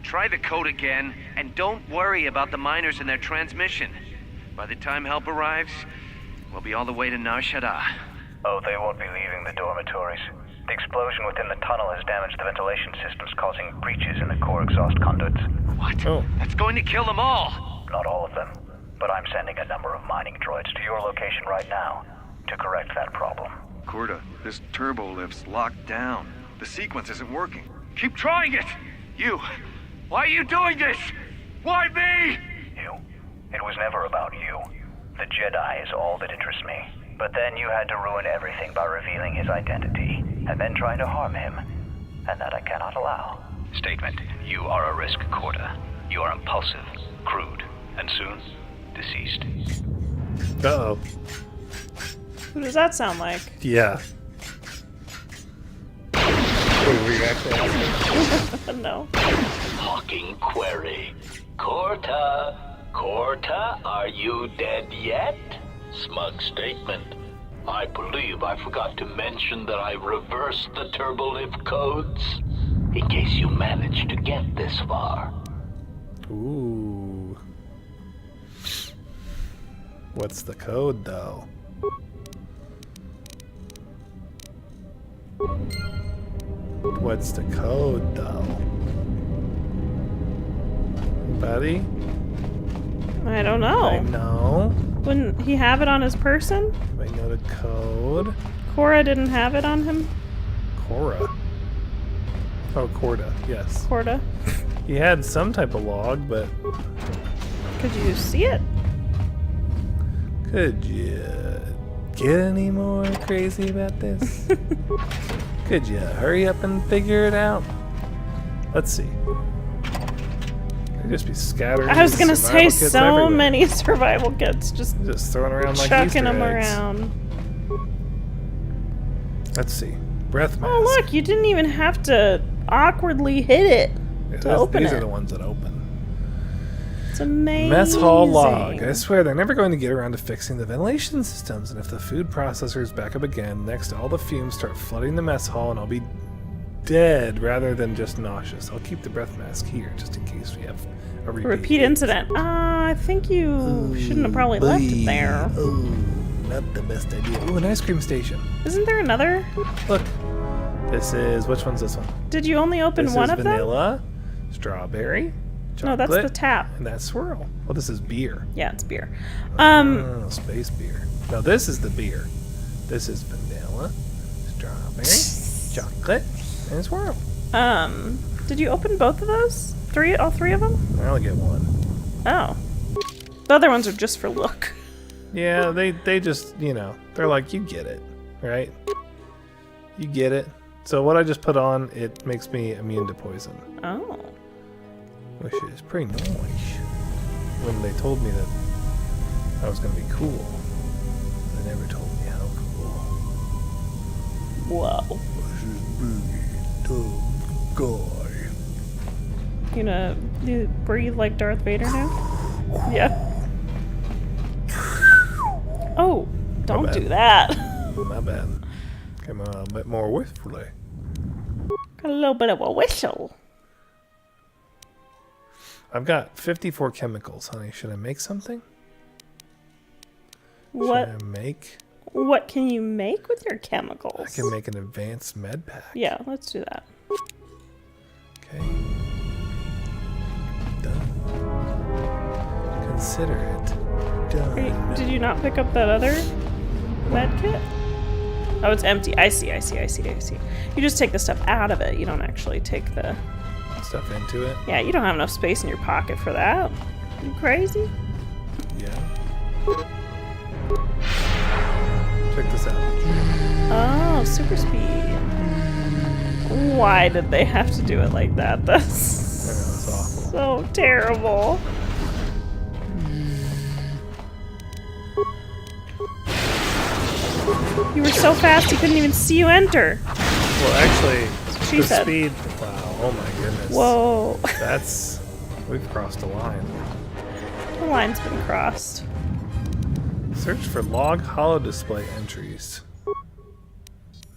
Try the code again, and don't worry about the miners and their transmission. By the time help arrives, we'll be all the way to Nar Shaddaa. Oh, they won't be leaving the dormitories. The explosion within the tunnel has damaged the ventilation systems, causing breaches in the core exhaust conduits. What? Oh. That's going to kill them all! Not all of them, but I'm sending a number of mining droids to your location right now to correct that problem. Corda, this turbo lift's locked down. The sequence isn't working. Keep trying it! You! Why are you doing this? Why me? You? It was never about you. The Jedi is all that interests me. But then you had to ruin everything by revealing his identity, and then trying to harm him. And that I cannot allow. Statement. You are a risk, Corda. You are impulsive, crude, and soon, deceased. Uh-oh. Who does that sound like? Yeah. Wait, were you actually asking? No. Hawking query. Corta, are you dead yet? Smug statement. I believe I forgot to mention that I reversed the turbolift codes. In case you managed to get this far. Ooh. What's the code, though? What's the code, though? Buddy? I don't know. I know. Wouldn't he have it on his person? I know the code. Cora didn't have it on him? Cora. Oh, Corda. Yes. Corda. He had some type of log, but Could you see it? could you get any more crazy about this? Could you hurry up and figure it out? Let's see. There'd just be scattered. I was gonna say kits so everywhere. many survival kits, just throwing around like chucking Easter them eggs. around. Let's see. Breath mask. Oh look, you didn't even have to awkwardly hit it to open These it. are the ones that open. It's amazing. Mess hall log. I swear they're never going to get around to fixing the ventilation systems, and if the food processor is back up again, next all the fumes start flooding the mess hall, and I'll be dead rather than just nauseous. I'll keep the breath mask here just in case we have a Repeat incident. I think you shouldn't have probably left it there. Oh, not the best idea. Ooh, an ice cream station. Isn't there another? Look. This is, which one's this one? Did you only open This one is of them? vanilla, strawberry, No, that's chocolate, the tap. and that's swirl. Well, this is beer. Yeah, it's beer. Oh, space beer. No, this is the beer. This is vanilla, strawberry, chocolate, and swirl. Did you open both of those? All three of them? I only get one. Oh. The other ones are just for look. Yeah, they just, you know, they're like, you get it, right? You get it. So what I just put on, it makes me immune to poison. Oh. Which is pretty nice. When they told me that I was going to be cool, they never told me how cool. Whoa. This is big, guy. You breathe like Darth Vader now? Yeah. Oh, don't do that. My bad. Come on, a bit more wistfully. Got a little bit of a whistle. I've got 54 chemicals, honey. Should I make something? What? Should I make? What can you make with your chemicals? I can make an advanced med pack. Yeah, let's do that. Okay. Done. Consider it done. Hey, did you not pick up that other med kit? Oh, it's empty. I see. You just take the stuff out of it. You don't actually take the stuff into it. Yeah, you don't have enough space in your pocket for that. You crazy? Yeah. Check this out. Oh, super speed. Why did they have to do it like that? That's it's awful. So terrible. You were so fast, he couldn't even see you enter. Well, actually, She the said. speed. Wow! Oh my goodness. Whoa. That's. We've crossed a line. The line's been crossed. Search for log holo display entries.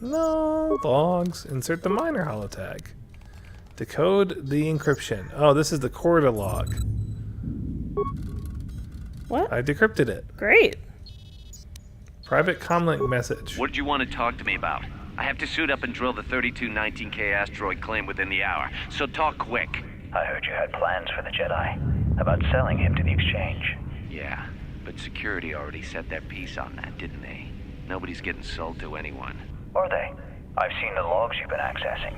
No logs. Insert the minor holo tag. Decode the encryption. Oh, this is the Corda log. What? I decrypted it. Great. Private comlink message. What did you want to talk to me about? I have to suit up and drill the 3219K asteroid claim within the hour, so talk quick. I heard you had plans for the Jedi. About selling him to the exchange. Yeah, but security already set their piece on that, didn't they? Nobody's getting sold to anyone. Are they? I've seen the logs you've been accessing.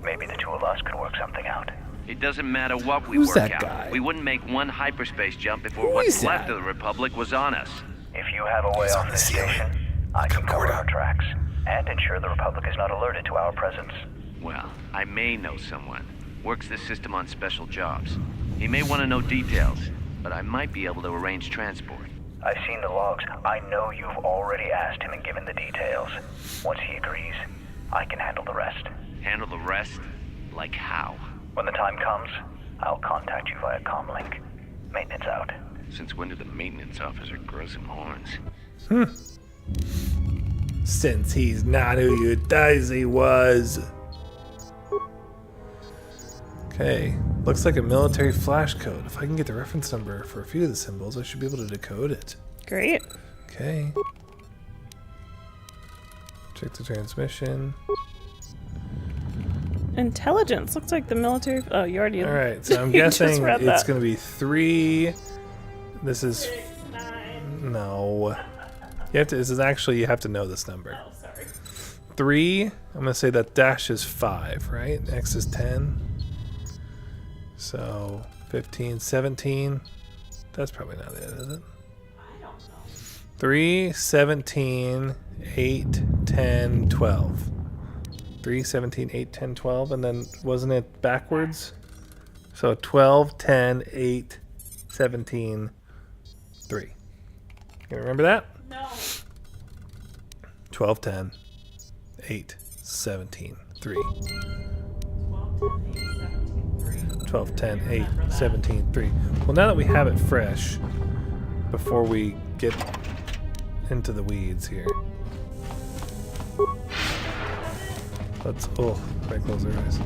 Maybe the two of us could work something out. It doesn't matter what we Who's work that out. guy? We wouldn't make one hyperspace jump before Who what's is left that? of the Republic was on us. If you have a way off this station, I can cover our tracks and ensure the Republic is not alerted to our presence. Well, I may know someone. Works this system on special jobs. He may want to know details, but I might be able to arrange transport. I've seen the logs. I know you've already asked him and given the details. Once he agrees, I can handle the rest. Handle the rest? Like how? When the time comes, I'll contact you via comlink. Maintenance out. Since when did the maintenance officer grow some horns? Since he's not who you thought he was. Okay, looks like a military flash code. If I can get the reference number for a few of the symbols, I should be able to decode it. Great. Okay. Check the transmission. Intelligence. Looks like the military. Oh, you already. All right, so I'm you just guessing read it's that. going to be 3 This is 6, 9. no. You have to. This is actually you have to know this number. Oh, sorry. 3. I'm gonna say that dash is 5, right? X is 10. So 15, 17. That's probably not it, is it? I don't know. 3, 17, 8, 10, 12. 3, 17, 8, 10, 12, and then wasn't it backwards? So 12, 10, 8, 17, 3. You remember that? No. 12, 10, 8, 17, 3. 12, 10, 8, 17, 3. Well, now that we have it fresh, before we get into the weeds here, let's, oh, right, close our eyes.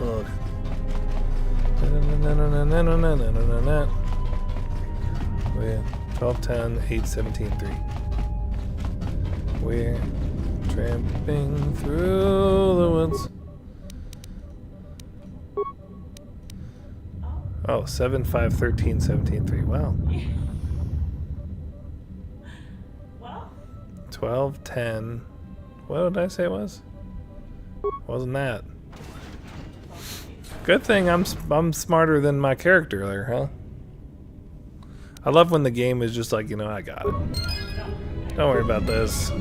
Ugh. We're 12, 10, 8, 17, 3. We're tramping through the woods. Oh, 7, 5, 13, 17, 3. Wow. Well, 12, 10. What did I say it was? Wasn't that? Good thing I'm smarter than my character there, huh? I love when the game is just like, you know, I got it. Don't worry about this. You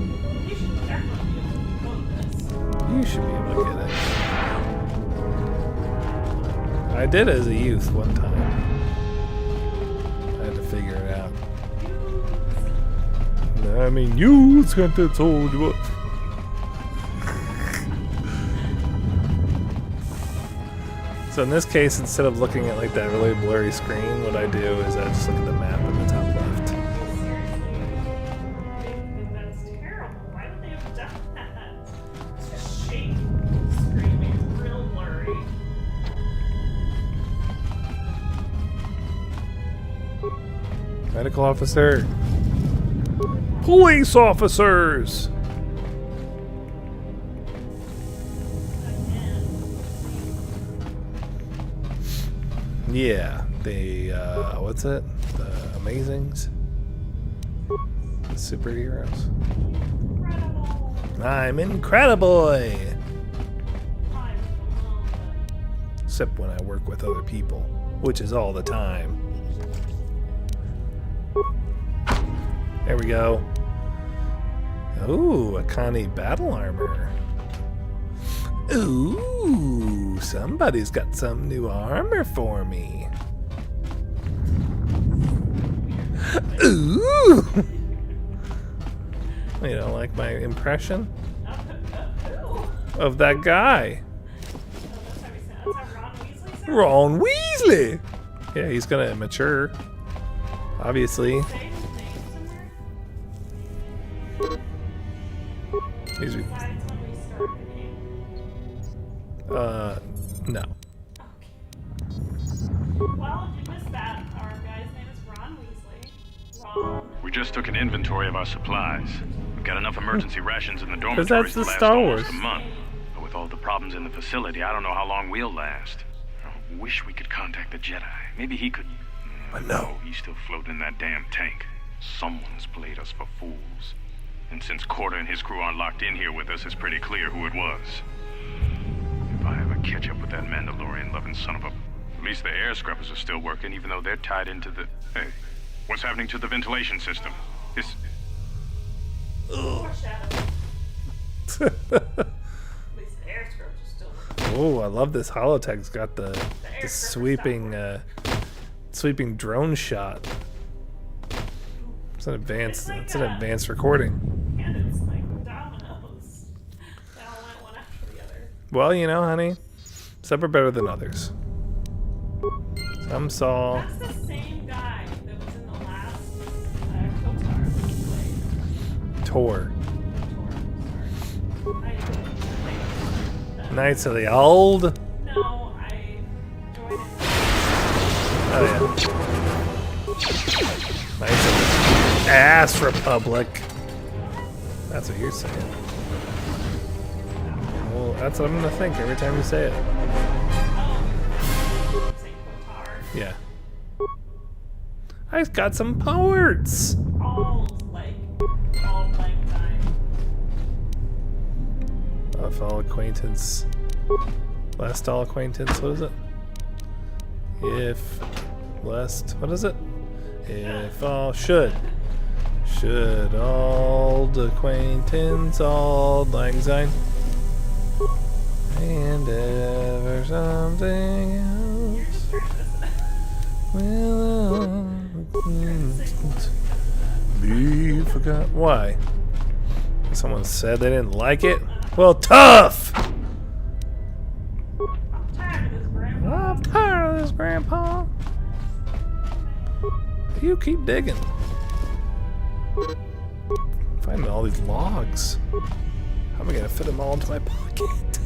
should be able to get it. I did as a youth one time. I had to figure it out. I mean, youth's got to told you what. So in this case, instead of looking at like that really blurry screen, what I do is I just look at the map in the top left. that's terrible. Why would they have done that? It's just shake screaming, real blurry. Medical officer. Police officers. Yeah, the what's it? The Amazings? The superheroes. Incredible. I'm Incrediboy. I'm alone. Except when I work with other people, which is all the time. There we go. Ooh, a Connie battle armor. Ooh, somebody's got some new armor for me. Ooh! You don't like my impression of that guy? Ron Weasley! Yeah, he's gonna mature. Obviously. He's... no. Well, you missed that. Our guy's name is Ron Weasley. Ron. We just took an inventory of our supplies. We've got enough emergency rations in the Because dormitories that's the to last Star almost Wars. a month. But with all the problems in the facility, I don't know how long we'll last. I wish we could contact the Jedi. Maybe he could... But no. He's still floating in that damn tank. Someone's played us for fools. And since Corder and his crew aren't locked in here with us, it's pretty clear who it was. If I ever catch up with that Mandalorian-loving son of a... At least the air scrubbers are still working, even though they're tied into the... Hey, what's happening to the ventilation system? It's... Oh, I love this holotech. It's got the sweeping sweeping drone shot. It's an advanced recording. And it's like dominoes. They all went one after the other. Well, you know, honey, some are better than others. Some saw. That's the same guy that was in the last Kotar that we played. Tor. Sorry. Knights of the Old. No, I joined it. Oh yeah. Knights of the Ass Republic. That's what you're saying. Well, that's what I'm gonna think every time you say it. Oh, say Kotar. Yeah. I got some parts. All blank time. Of all acquaintance. Last all acquaintance, what is it? If last, what is it? If all should old acquaintance, old lang syne, and ever something else will be forgot. Why? Someone said they didn't like it? Well, tough! I'm tired of this, Grandpa. You keep digging. Finding all these logs. How am I gonna fit them all into my pocket?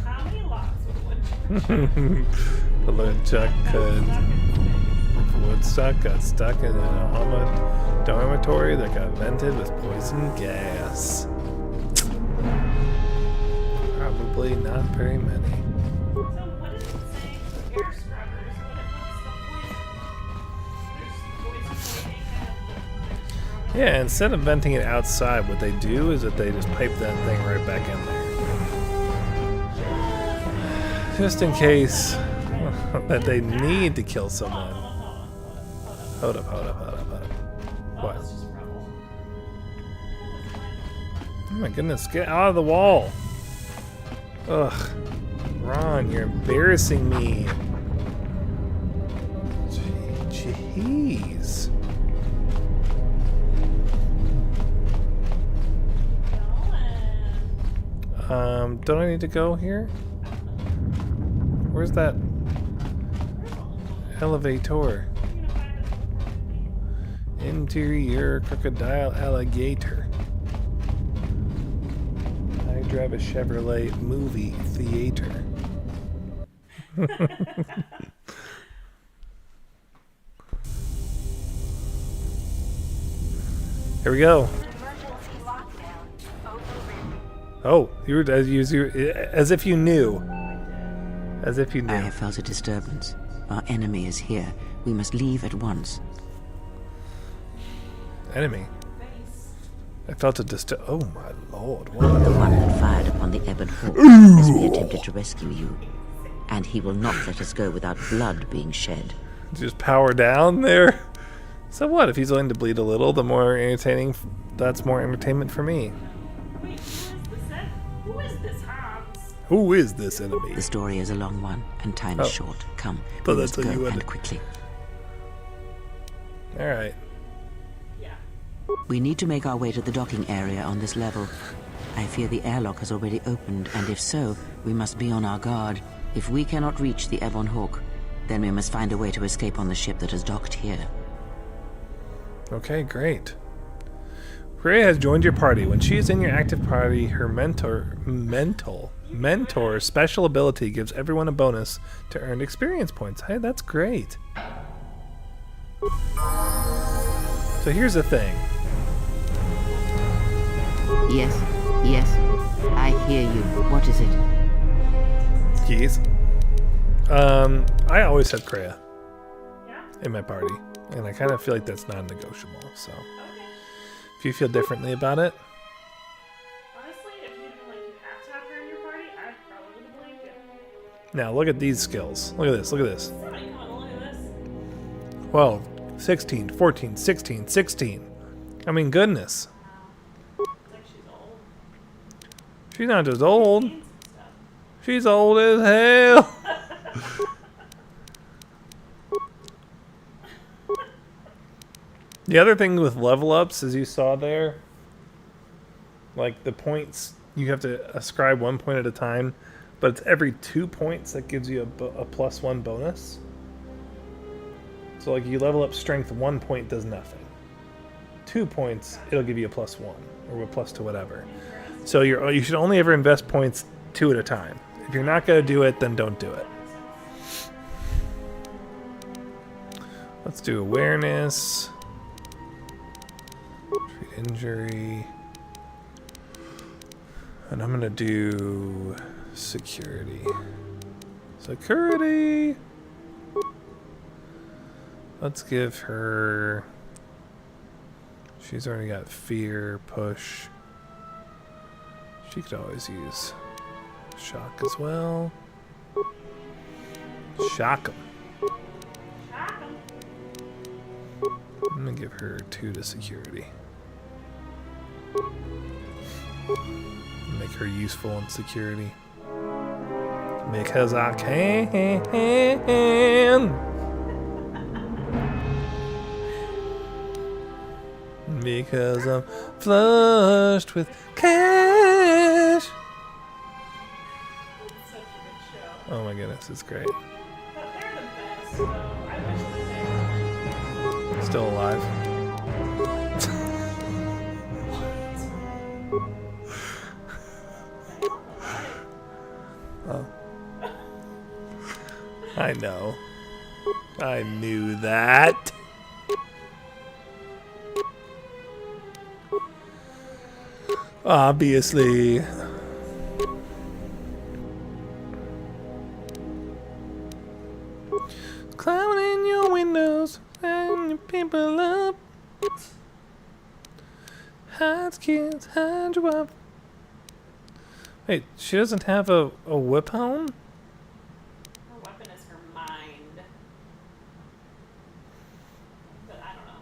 How many logs would The woodchuck Woodstock got stuck in an Oklahoma dormitory that got vented with poison gas. Probably not very many. So what is it saying for air scrubbers? What's the point? Yeah, instead of venting it outside, what they do is that they just pipe that thing right back in there. Just in case that they need to kill someone. Hold up. What? Oh my goodness, get out of the wall. Ugh. Ron, you're embarrassing me. Jeez. Don't I need to go here? Where's that elevator? Interior crocodile alligator. I drive a Chevrolet movie theater. Here we go. Oh, you were as if you knew. As if you knew. I have felt a disturbance. Our enemy is here. We must leave at once. Enemy? I felt a oh my lord. What? The one that fired upon the Ebon Hawk as we attempted to rescue you. And he will not let us go without blood being shed. Just power down there? So what? If he's willing to bleed a little, the more entertaining, that's more entertainment for me. Wait, who is this Hans? Who is this enemy? The story is a long one, and time is short. Come, But we that's must what you go, wanted. and quickly. Alright. We need to make our way to the docking area on this level. I fear the airlock has already opened, and if so, we must be on our guard. If we cannot reach the Ebon Hawk, then we must find a way to escape on the ship that has docked here. Okay, great. Rhea has joined your party. When she is in your active party, her mentor special ability gives everyone a bonus to earned experience points. Hey, that's great. So here's the thing. Yes, I hear you. What is it? Keys. I always had Kreia in my party, and I kind of feel like that's non-negotiable. So, if you feel differently about it, Honestly, if you didn't you have to have her in your party, I probably would have blamed you. now look at these skills. Look at this. Look at this. Somebody come on, look at this. 12, 16, 14, 16, 16. I mean, goodness. It's like she's old. She's not just old. She's old as hell. The other thing with level ups, as you saw there, like the points, you have to ascribe 1 point at a time, but it's every 2 points that gives you a +1 bonus. So like you level up strength, 1 point does nothing. 2 points, it'll give you a +1 or a +2, whatever. So you should only ever invest points 2 at a time. If you're not going to do it, then don't do it. Let's do awareness. Treat injury. And I'm going to do security. Security! Let's give her... She's already got fear, push. She could always use shock as well. Shock 'em. I'm gonna give her 2 to security. Make her useful in security. Because I can. Because I'm flushed with cash. Oh my goodness, it's great. Still alive. Oh. I know. I knew that. Obviously. Climbing in your windows and your people up. Hide kids, hide you up. Wait, she doesn't have a weapon? Her weapon is her mind. But I don't know.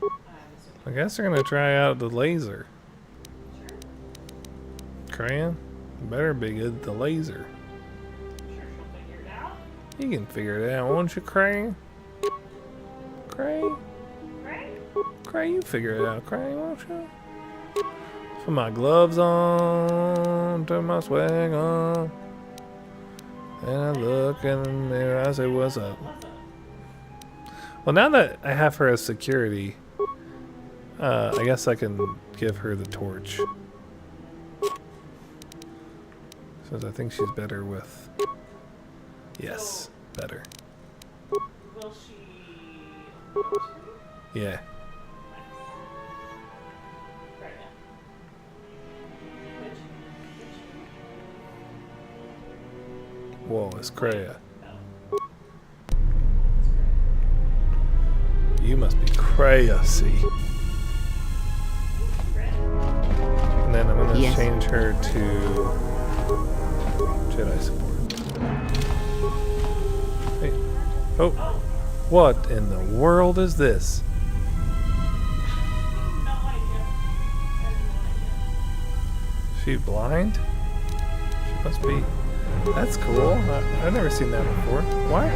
I'm assuming. I guess they're gonna try out the laser. Crayon? Better be good at the laser. Sure she'll figure it out. You can figure it out, won't you, Cray? Cray? Cray, you figure it out, Cray, won't you? Put my gloves on, turn my swag on, and I look in the mirror, I say, what's up? Well, now that I have her as security, I guess I can give her the torch. Since I think she's better with... Yes, better. Will she... Yeah. Whoa, it's Kreia. You must be Kreia, see. And then I'm gonna change her to Jedi support. Hey. Oh. What in the world is this? Is she blind? She must be. That's cool. I've never seen that before. Why?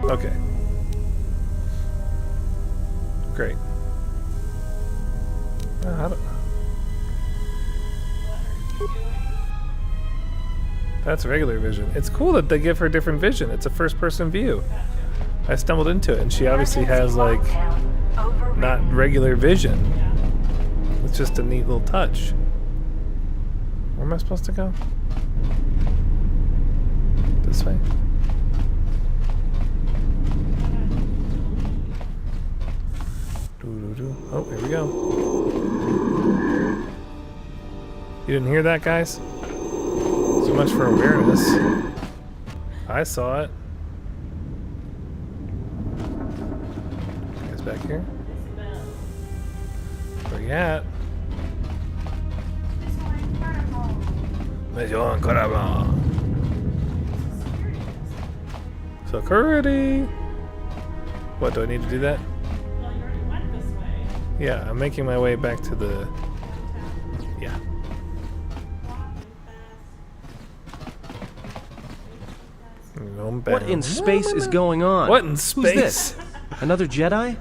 Okay. Great. I don't know. That's regular vision. It's cool that they give her different vision. It's a first-person view. I stumbled into it, and she obviously has, like, not regular vision. It's just a neat little touch. Where am I supposed to go? This way? Oh, here we go. You didn't hear that, guys? So much for awareness. I saw it. Guys back here? Where you at? Mission incredible. Security. What, do I need to do that? Well, you already went this way. Yeah, I'm making my way back to the... Yeah. What in space is going on? What in space? Who's this? Another Jedi?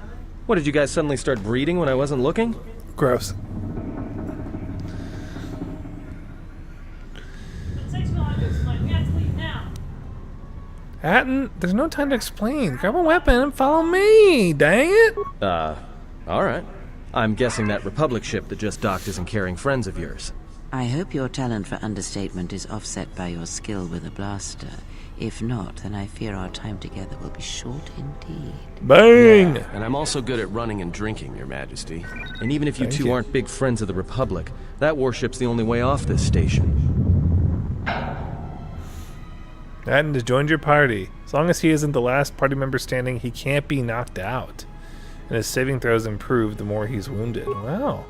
What, did you guys suddenly start breeding when I wasn't looking? Gross. Hatton, there's no time to explain. Grab a weapon and follow me, dang it! Alright. I'm guessing that Republic ship that just docked isn't carrying friends of yours. I hope your talent for understatement is offset by your skill with a blaster. If not, then I fear our time together will be short indeed. Bang! Yeah, and I'm also good at running and drinking, Your Majesty. And even if you Thank two you. aren't big friends of the Republic, that warship's the only way off this station. Madden has joined your party. As long as he isn't the last party member standing, he can't be knocked out. And his saving throws improve the more he's wounded. Wow.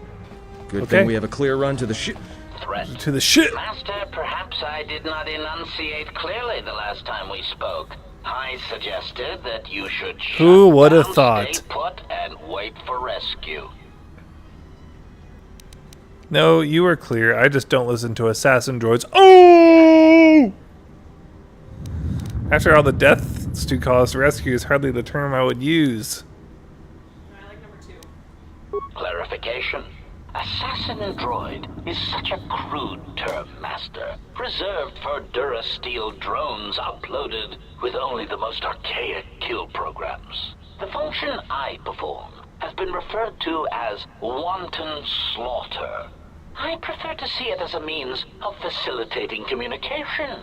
Good Okay. thing we have a clear run to the ship. Threat. To the ship. Master, perhaps I did not enunciate clearly the last time we spoke. I suggested that you should Who shut would have down, thought? stay put, and wait for rescue. No, you were clear. I just don't listen to assassin droids. Oh! After all the deaths to cause, rescue is hardly the term I would use. I like number 2. Clarification. Assassin droid is such a crude term, Master. Reserved for Durasteel drones uploaded with only the most archaic kill programs. The function I perform has been referred to as wanton slaughter. I prefer to see it as a means of facilitating communication,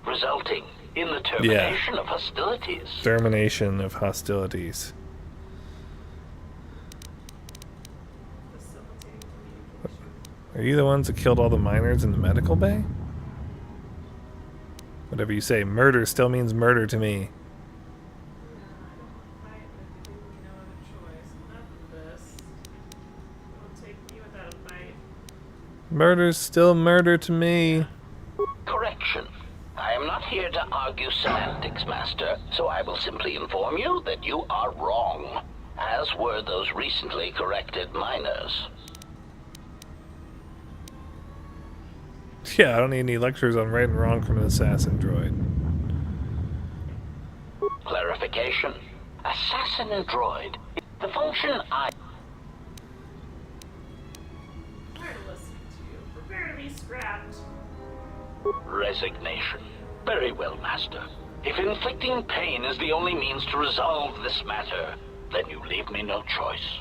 resulting in the termination of hostilities. Termination of hostilities. Are you the ones that killed all the miners in the medical bay? Whatever you say, murder still means murder to me. Murder's still murder to me. Correction. I am not here to argue semantics, Master, so I will simply inform you that you are wrong, as were those recently corrected miners. Yeah, I don't need any lectures on right and wrong from an assassin droid. Clarification. Assassin droid. The function I... Try to listen to you. Prepare to be scrapped. Resignation. Very well, Master. If inflicting pain is the only means to resolve this matter, then you leave me no choice.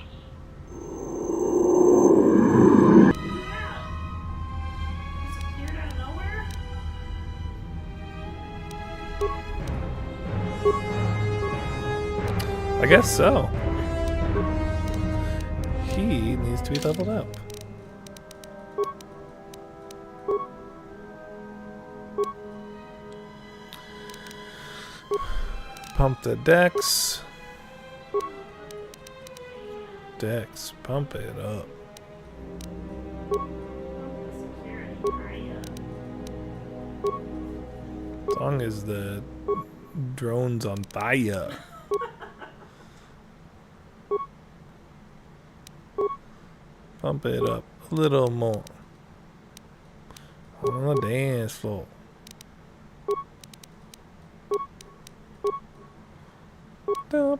Disappeared out of nowhere? I guess so. He needs to be leveled up. Pump the decks. Decks, pump it up. As long as the drone's on fire. Pump it up a little more. On the dance floor. I'm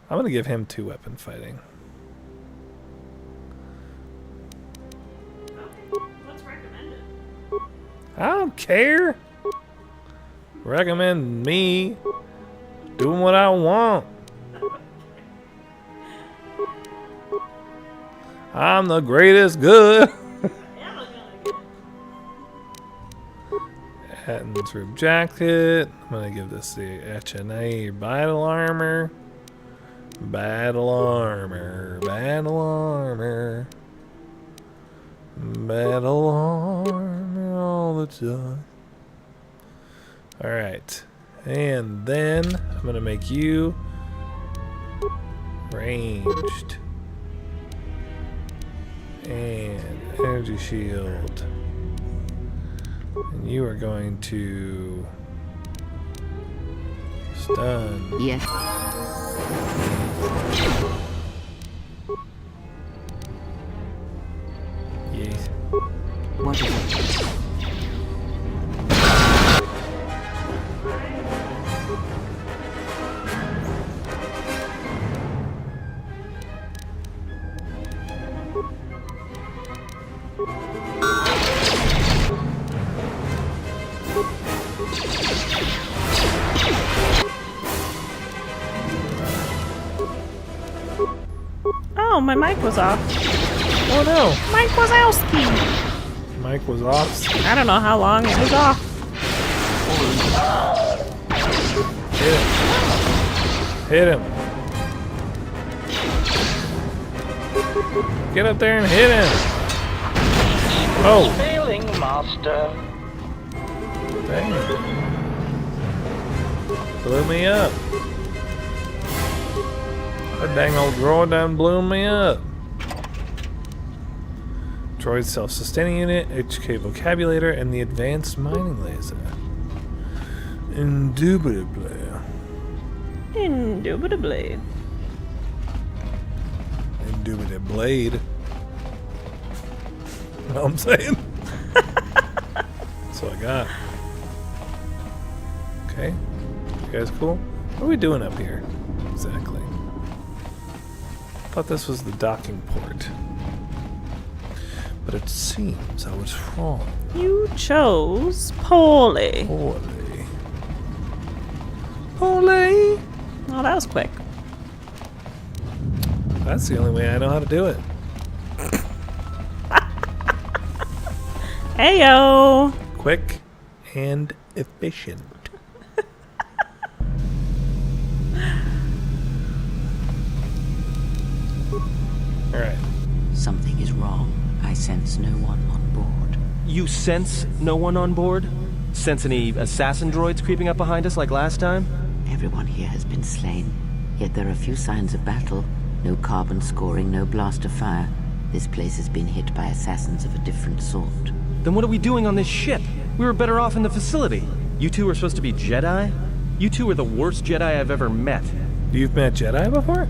gonna give him 2-weapon fighting. What's recommended? I don't care. Recommend me doing what I want. I'm the greatest good. Atten's Rib Jacket. I'm gonna give this the HNA Battle Armor. Battle Armor. Battle Armor. Battle Armor all the time. Alright. And then I'm gonna make you ranged. And energy shield. And you are going to stun. Yes. Yes. What is it? Oh, my mic was off. Oh no! Mike Wazowski! Mike was off. I don't know how long it was off. Hit him. Hit him. Get up there and hit him. Oh. Failing, Master. Dang. Blew me up. That dang old droid done blew me up. Droid self-sustaining unit, HK vocabulator, and the advanced mining laser. Indubitably. Indubitably. Indubitably blade. You know what I'm saying? That's what I got. Okay. You guys cool? What are we doing up here? Exactly. I thought this was the docking port. But it seems I was wrong. You chose poorly. Poorly. Poorly? Oh, that was quick. That's the only way I know how to do it. Heyo. Quick and efficient. Alright. Something is wrong. I sense no one on board. You sense no one on board? Sense any assassin droids creeping up behind us like last time? Everyone here has been slain, yet there are few signs of battle. No carbon scoring, no blaster fire. This place has been hit by assassins of a different sort. Then what are we doing on this ship? We were better off in the facility. You two are supposed to be Jedi? You two are the worst Jedi I've ever met. You've met Jedi before?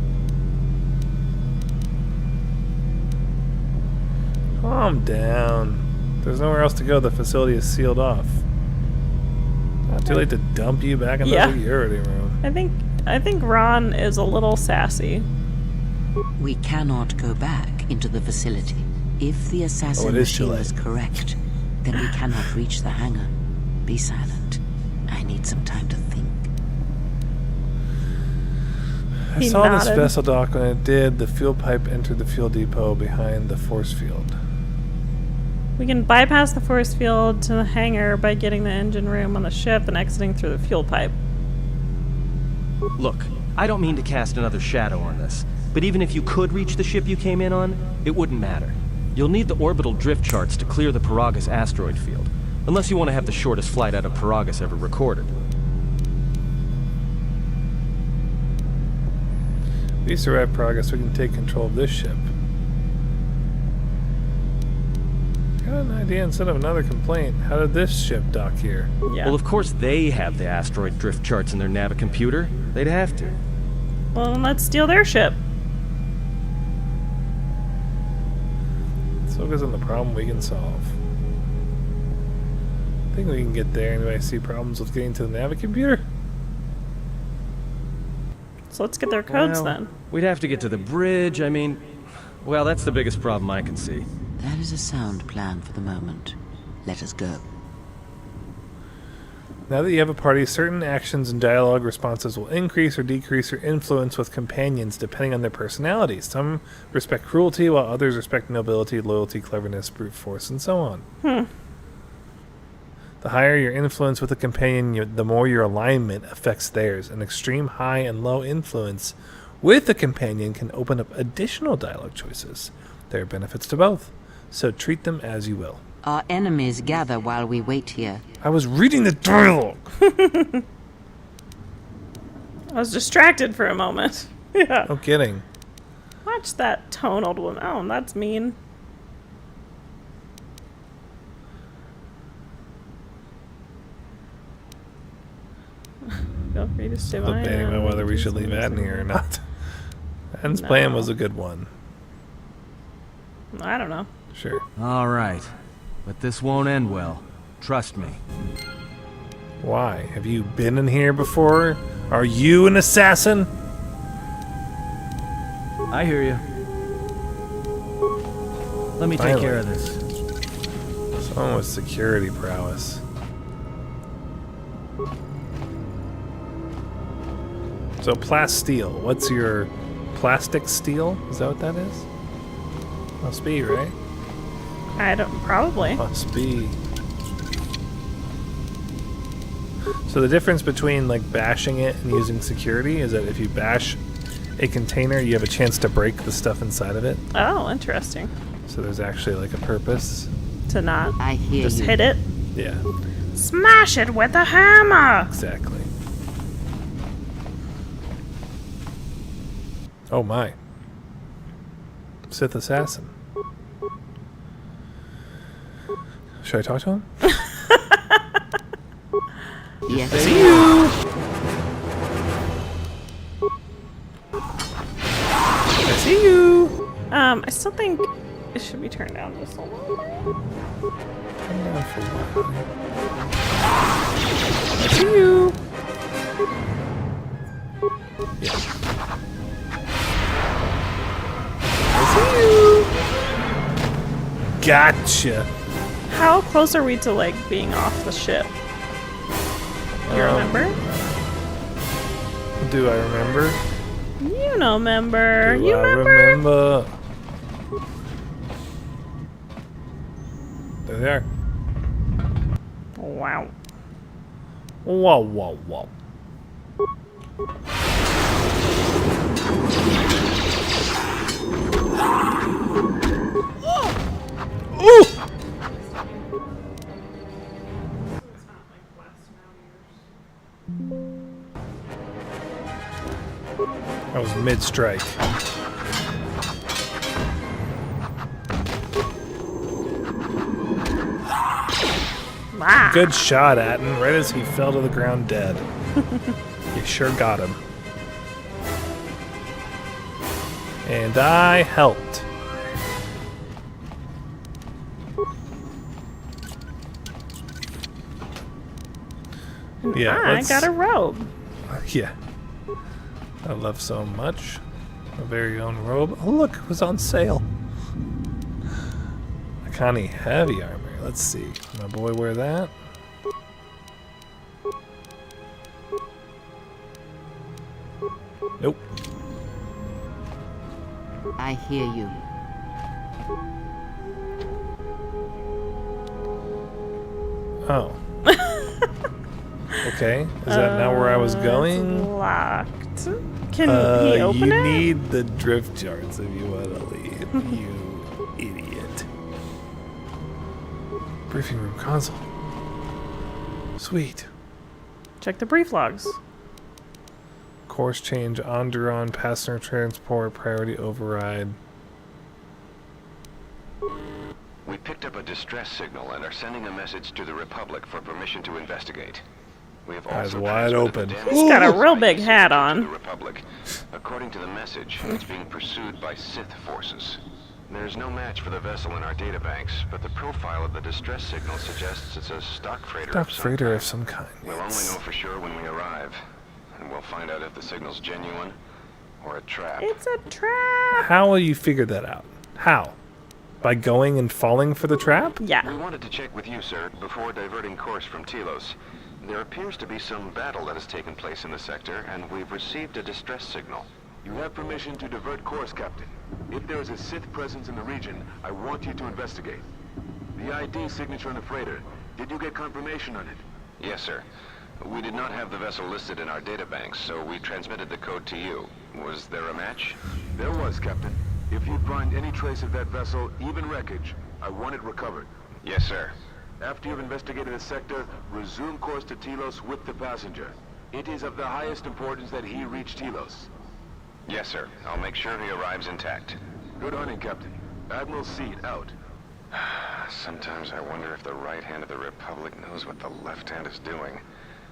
Calm down. There's nowhere else to go. The facility is sealed off. Not too late to dump you back in the security room. I think Ron is a little sassy. We cannot go back into the facility. If the assassin machine is correct, then we cannot reach the hangar. Be silent. I need some time to think. I saw this vessel dock. When it did, the fuel pipe entered the fuel depot behind the force field. We can bypass the force field to the hangar by getting the engine room on the ship and exiting through the fuel pipe. Look, I don't mean to cast another shadow on this, but even if you could reach the ship you came in on, it wouldn't matter. You'll need the orbital drift charts to clear the Paragus asteroid field, unless you want to have the shortest flight out of Paragus ever recorded. If we survive Paragus, we can take control of this ship. Got an idea instead of another complaint. How did this ship dock here? Yeah. Well, of course they have the asteroid drift charts in their navicomputer. They'd have to. Well, then let's steal their ship. Let's focus on the problem we can solve. I think we can get there. Anybody see problems with getting to the navicomputer? So let's get their codes then. We'd have to get to the bridge. I mean, well, that's the biggest problem I can see. That is a sound plan for the moment. Let us go. Now that you have a party, certain actions and dialogue responses will increase or decrease your influence with companions depending on their personalities. Some respect cruelty, while others respect nobility, loyalty, cleverness, brute force, and so on. The higher your influence with a companion, the more your alignment affects theirs. An extreme high and low influence with a companion can open up additional dialogue choices. There are benefits to both, so treat them as you will. Our enemies gather while we wait here. I was reading the dialogue! I was distracted for a moment. Yeah. No kidding. Watch that tone, old woman. Oh, that's mean. Feel free to stay by. Debating about whether we should leave Ad in here or not. Ad's plan was a good one. I don't know. Sure. All right. But this won't end well. Trust me. Why? Have you been in here before? Are you an assassin? I hear you. Let me take care of this. Someone with security prowess. So plasteel. What's your plastic steel? Is that what that is? Must be, right? I don't. Probably. Must be. So the difference between like bashing it and using security is that if you bash a container, you have a chance to break the stuff inside of it. Oh, interesting. So there's actually like a purpose to not I hear just you. hit it. Yeah. Smash it with a hammer! Exactly. Oh my. Sith assassin. Should I talk to him? Yes. See you! I see you! I still think it should be turned down just a little bit. Turn down for what? I see you! Yeah. I see you! Gotcha! How close are we to, like, being off the ship? You remember? Do I remember? You know, member. Do You I remember? There they are. Wow. Whoa, whoa, whoa. Ooh! That was mid-strike. Wow. Good shot, Atten, right as he fell to the ground dead. You sure got him. And I helped. Yeah, I got a robe. Yeah. I love so much. My very own robe. Oh, look, it was on sale. Akani heavy armor. Let's see. My boy wear that? Nope. I hear you. Oh. Okay. Is that not where I was going? It's locked. Can he open you it? need the drift charts if you want to leave. You idiot. Briefing room console. Sweet. Check the brief logs. Course change, Onderon, passenger transport, priority override. We picked up a distress signal and are sending a message to the Republic for permission to investigate. We have Eyes also wide open. He's got a real big hat the on. Republic. According to the message, it's being pursued by Sith forces. There's no match for the vessel in our databanks, but the profile of the distress signal suggests it's a stock freighter. Stock freighter of some kind. We'll only know for sure when we arrive, and we'll find out if the signal's genuine or a trap. It's a trap. How will you figure that out? How? By going and falling for the trap? Yeah. We wanted to check with you, sir, before diverting course from Telos. There appears to be some battle that has taken place in the sector, and we've received a distress signal. You have permission to divert course, Captain. If there is a Sith presence in the region, I want you to investigate. The ID signature on the freighter, did you get confirmation on it? Yes, sir. We did not have the vessel listed in our databanks, so we transmitted the code to you. Was there a match? There was, Captain. If you find any trace of that vessel, even wreckage, I want it recovered. Yes, sir. After you've investigated the sector, resume course to Telos with the passenger. It is of the highest importance that he reach Telos. Yes, sir. I'll make sure he arrives intact. Good hunting, Captain. Admiral Seed, out. Sometimes I wonder if the right hand of the Republic knows what the left hand is doing.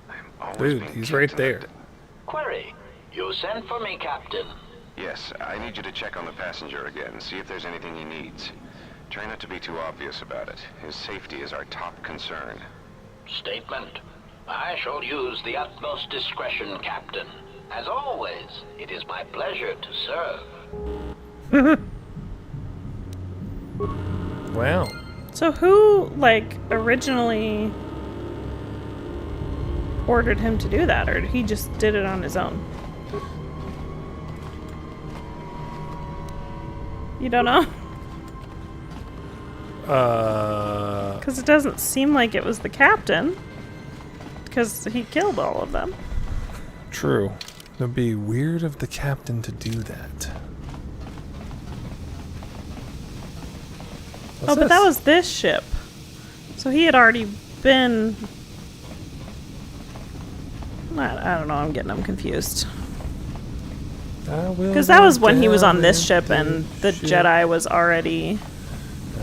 I'm always Dude, being he's kicked right in there. Query. You sent for me, Captain. Yes, I need you to check on the passenger again and see if there's anything he needs. Try not to be too obvious about it. His safety is our top concern. Statement. I shall use the utmost discretion, Captain. As always, it is my pleasure to serve. Wow. So who, like, originally ordered him to do that, or he just did it on his own? You don't know? Because it doesn't seem like it was the captain. Because he killed all of them. True. It'd be weird of the captain to do that. But that was this ship. So he had already been I don't know. I'm getting them confused. Because Because that was when he was on this ship and the Jedi was already...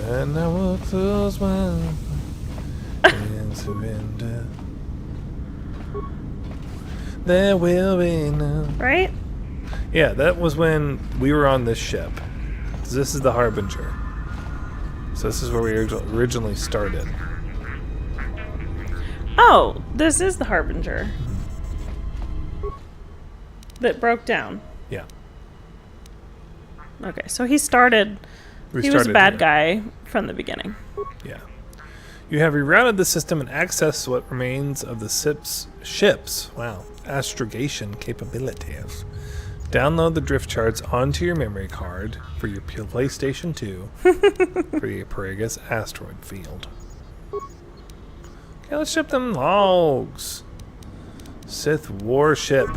And I will close my eyes and surrender. There will be no... Right? Yeah, that was when we were on this ship. This is the Harbinger. So this is where we originally started. Oh, this is the Harbinger. That broke down. Yeah. Okay, so he started... He was a bad guy from the beginning. Yeah. You have rerouted the system and accessed what remains of the ship's astrogation capabilities. Download the drift charts onto your memory card for your PlayStation 2 for the Paragus asteroid field. Okay, let's ship them logs. Sith warship.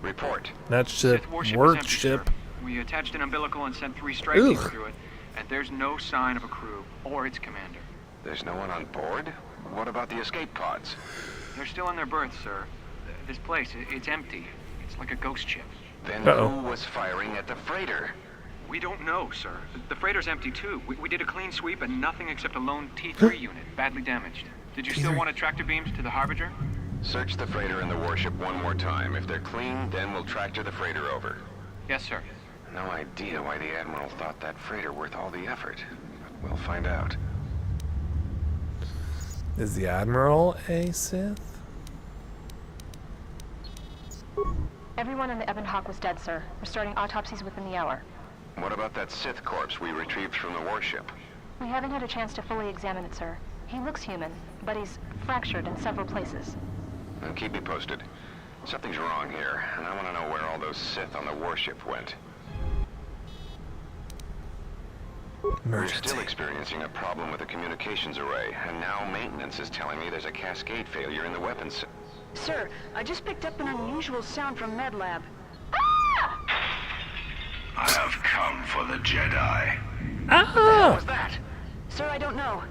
Report. Not ship. Sith warship is Work empty, ship. sir. We attached an umbilical and sent 3 strike teams through it, and there's no sign of a crew or its commander. There's no one on board? What about the escape pods? They're still in their berths, sir. This place, it's empty. It's like a ghost ship. Then who was firing at the freighter? We don't know, sir. The freighter's empty, too. We did a clean sweep and nothing except a lone T3 unit, badly damaged. Did you still want tractor beams to the Harbinger? Search the freighter and the warship one more time. If they're clean, then we'll tractor the freighter over. Yes, sir. No idea why the Admiral thought that freighter worth all the effort. But we'll find out. Is the Admiral a Sith? Everyone in the Ebon Hawk was dead, sir. We're starting autopsies within the hour. What about that Sith corpse we retrieved from the warship? We haven't had a chance to fully examine it, sir. He looks human, but he's fractured in several places. Well, keep me posted. Something's wrong here, and I want to know where all those Sith on the warship went. We're still experiencing a problem with the communications array, and now maintenance is telling me there's a cascade failure in the weapons. Sir, I just picked up an unusual sound from MedLab. I have come for the Jedi. What the hell was that? Sir, I don't know.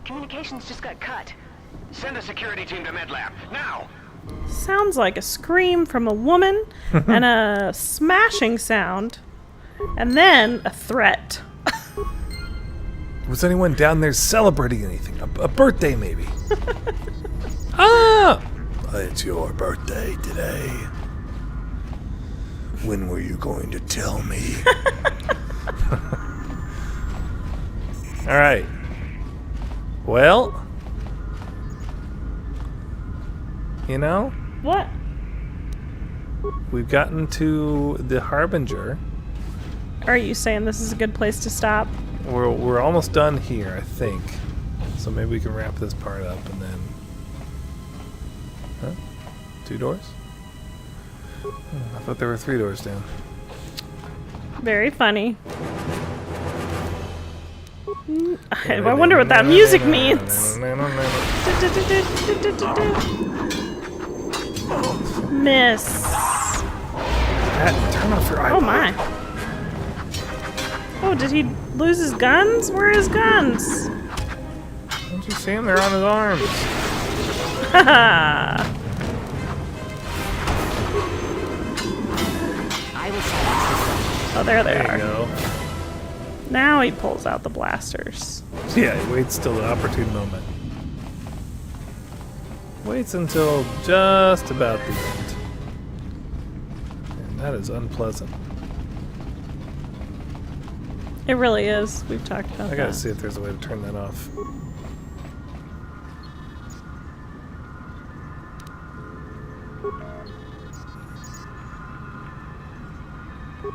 Communications just got cut. Send a security team to MedLab, now! Sounds like a scream from a woman and a smashing sound. And then a threat. Was anyone down there celebrating anything? A birthday, maybe? Ah! It's your birthday today. When were you going to tell me? Alright. Well. You know? What? We've gotten to the Harbinger. Are you saying this is a good place to stop? We're almost done here, I think. So maybe we can wrap this part up and then... Huh? 2 doors? I thought there were 3 doors down. Very funny. I wonder what that music means. Miss. Turn off your iPod. Oh my. Oh, did he lose his guns? Where are his guns? Don't you see him? They're on his arms. Haha. Oh, there they are. You go. Now he pulls out the blasters. Yeah, he waits till the opportune moment. Waits until just about the end. And that is unpleasant. It really is. We've talked about that. I gotta see if there's a way to turn that off.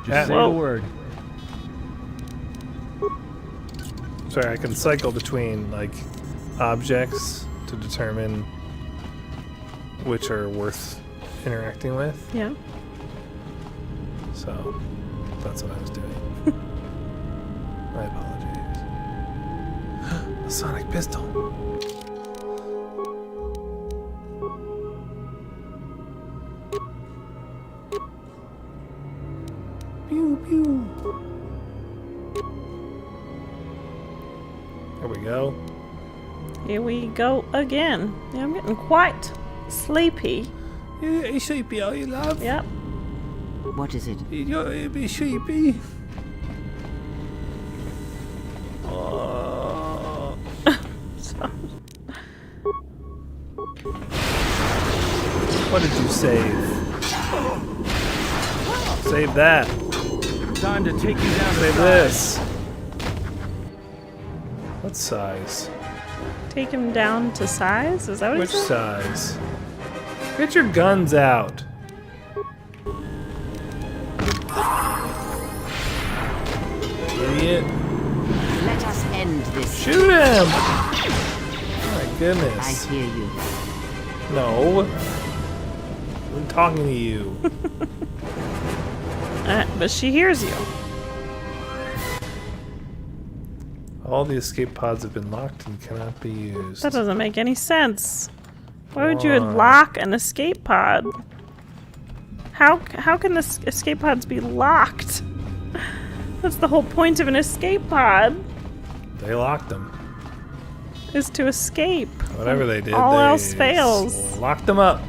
Just say the word. Sorry, I can cycle between like objects to determine which are worth interacting with. Yeah. So that's what I was doing. My apologies. A sonic pistol. Pew pew. There we go. Here we go again. Yeah, I'm getting quite sleepy. You sleepy, are you, love? Yep. What is it? You're be sleepy. Oh. What did you save? Save that. Time to take you down to Save size. this. What size? Take him down to size? Is that what Which he said? size? Get your guns out. Idiot. Let us end this. Shoot him! Oh my goodness. I hear you. No. I'm talking to you. But she hears you. All the escape pods have been locked and cannot be used. That doesn't make any sense. Why would you Why? lock an escape pod? How can the escape pods be locked? That's the whole point of an escape pod, They locked them. is to escape. Whatever they did, All they else fails. Locked them up.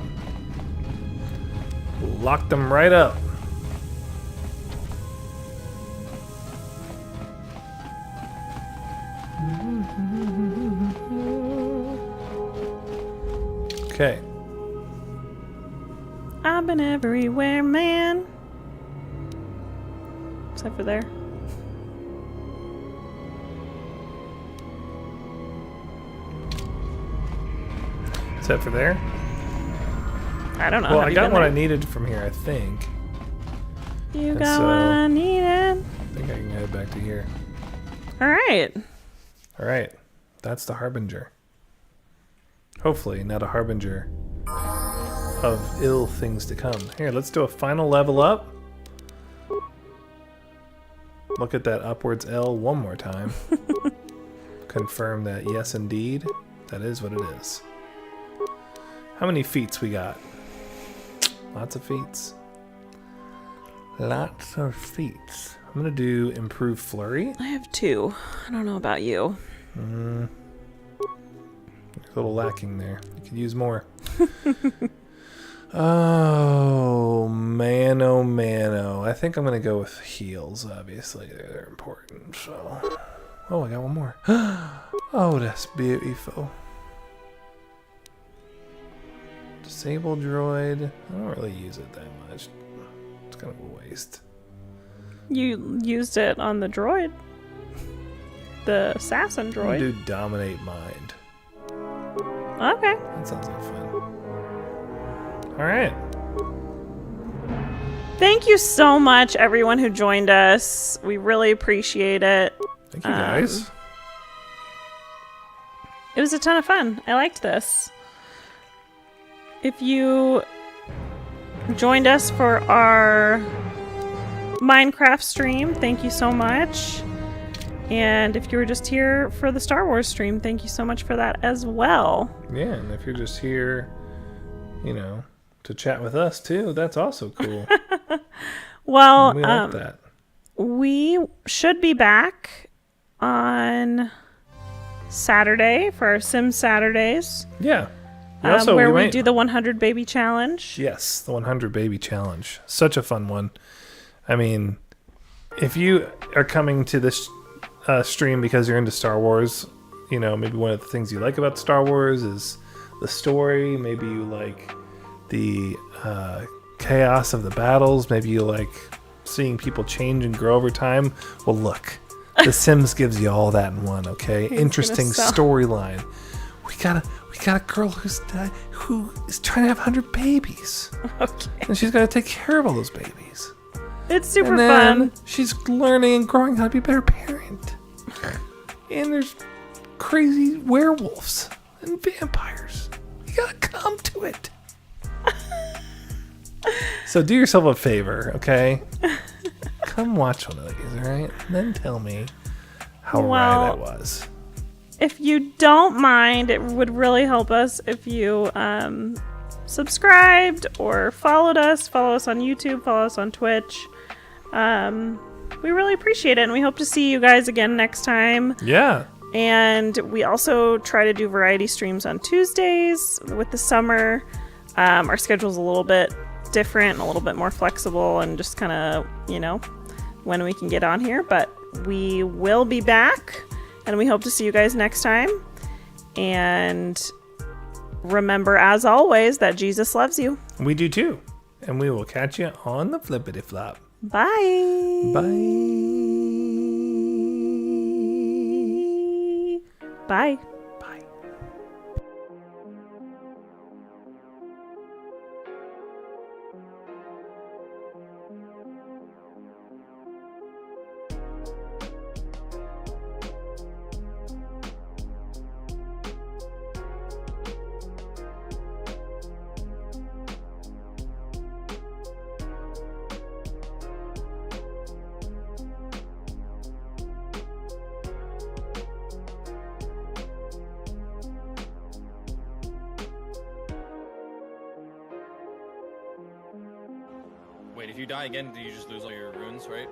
Locked them right up. Okay. I've been everywhere, man. Except for there. Except for there. I don't know. Well, Have I you got been what there? I needed from here, I think. You And got so- what I needed. I think I can head back to here. All right. All right. That's the Harbinger. Hopefully, not a harbinger of ill things to come. Here, let's do a final level up. Look at that upwards L one more time. Confirm that yes, indeed, that is what it is. How many feats we got? Lots of feats. Lots of feats. I'm gonna do improve flurry. I have 2. I don't know about you. You're a little lacking there. You could use more. Oh man, oh man, oh. I think I'm gonna go with heals, obviously. They're important, so. Oh, I got one more. Oh, that's beautiful. Disable droid. I don't really use it that much. It's kind of a waste. You used it on the droid. The assassin I'm gonna droid. do dominate mind. Okay. That sounds like fun. Alright. Thank you so much, everyone who joined us. We really appreciate it. Thank you, guys. It was a ton of fun. I liked this. If you joined us for our Minecraft stream, thank you so much. And if you were just here for the Star Wars stream, thank you so much for that as well. Yeah, and if you're just here, you know, to chat with us too, that's also cool. Well, we like that. we should be back on Saturday for our Sim Saturdays. Yeah. Where we might- do the 100 baby challenge. Yes, the 100 baby challenge. Such a fun one. I mean, if you are coming to this stream because you're into Star Wars, you know, maybe one of the things you like about Star Wars is the story. Maybe you like the chaos of the battles. Maybe you like seeing people change and grow over time. Well, look, The Sims gives you all that in one. Okay, interesting storyline. We got a girl who is trying to have 100 babies. Okay. And she's got to take care of all those babies. It's super and then fun. She's learning and growing how to be a better parent. And there's crazy werewolves and vampires. You gotta come to it. So do yourself a favor, okay? Come watch one of these, alright? And then tell me how right I was. If you don't mind, it would really help us if you subscribed or followed us. Follow us on YouTube, follow us on Twitch. We really appreciate it, and we hope to see you guys again next time. Yeah. And we also try to do variety streams on Tuesdays with the summer. Our schedule's a little bit different, a little bit more flexible, and just kind of, you know, when we can get on here. But we will be back, and we hope to see you guys next time. And remember, as always, that Jesus loves you. We do too. And we will catch you on the flippity flop. Bye. Bye. Bye. Wait, if you die again, do you just lose all your runes, right?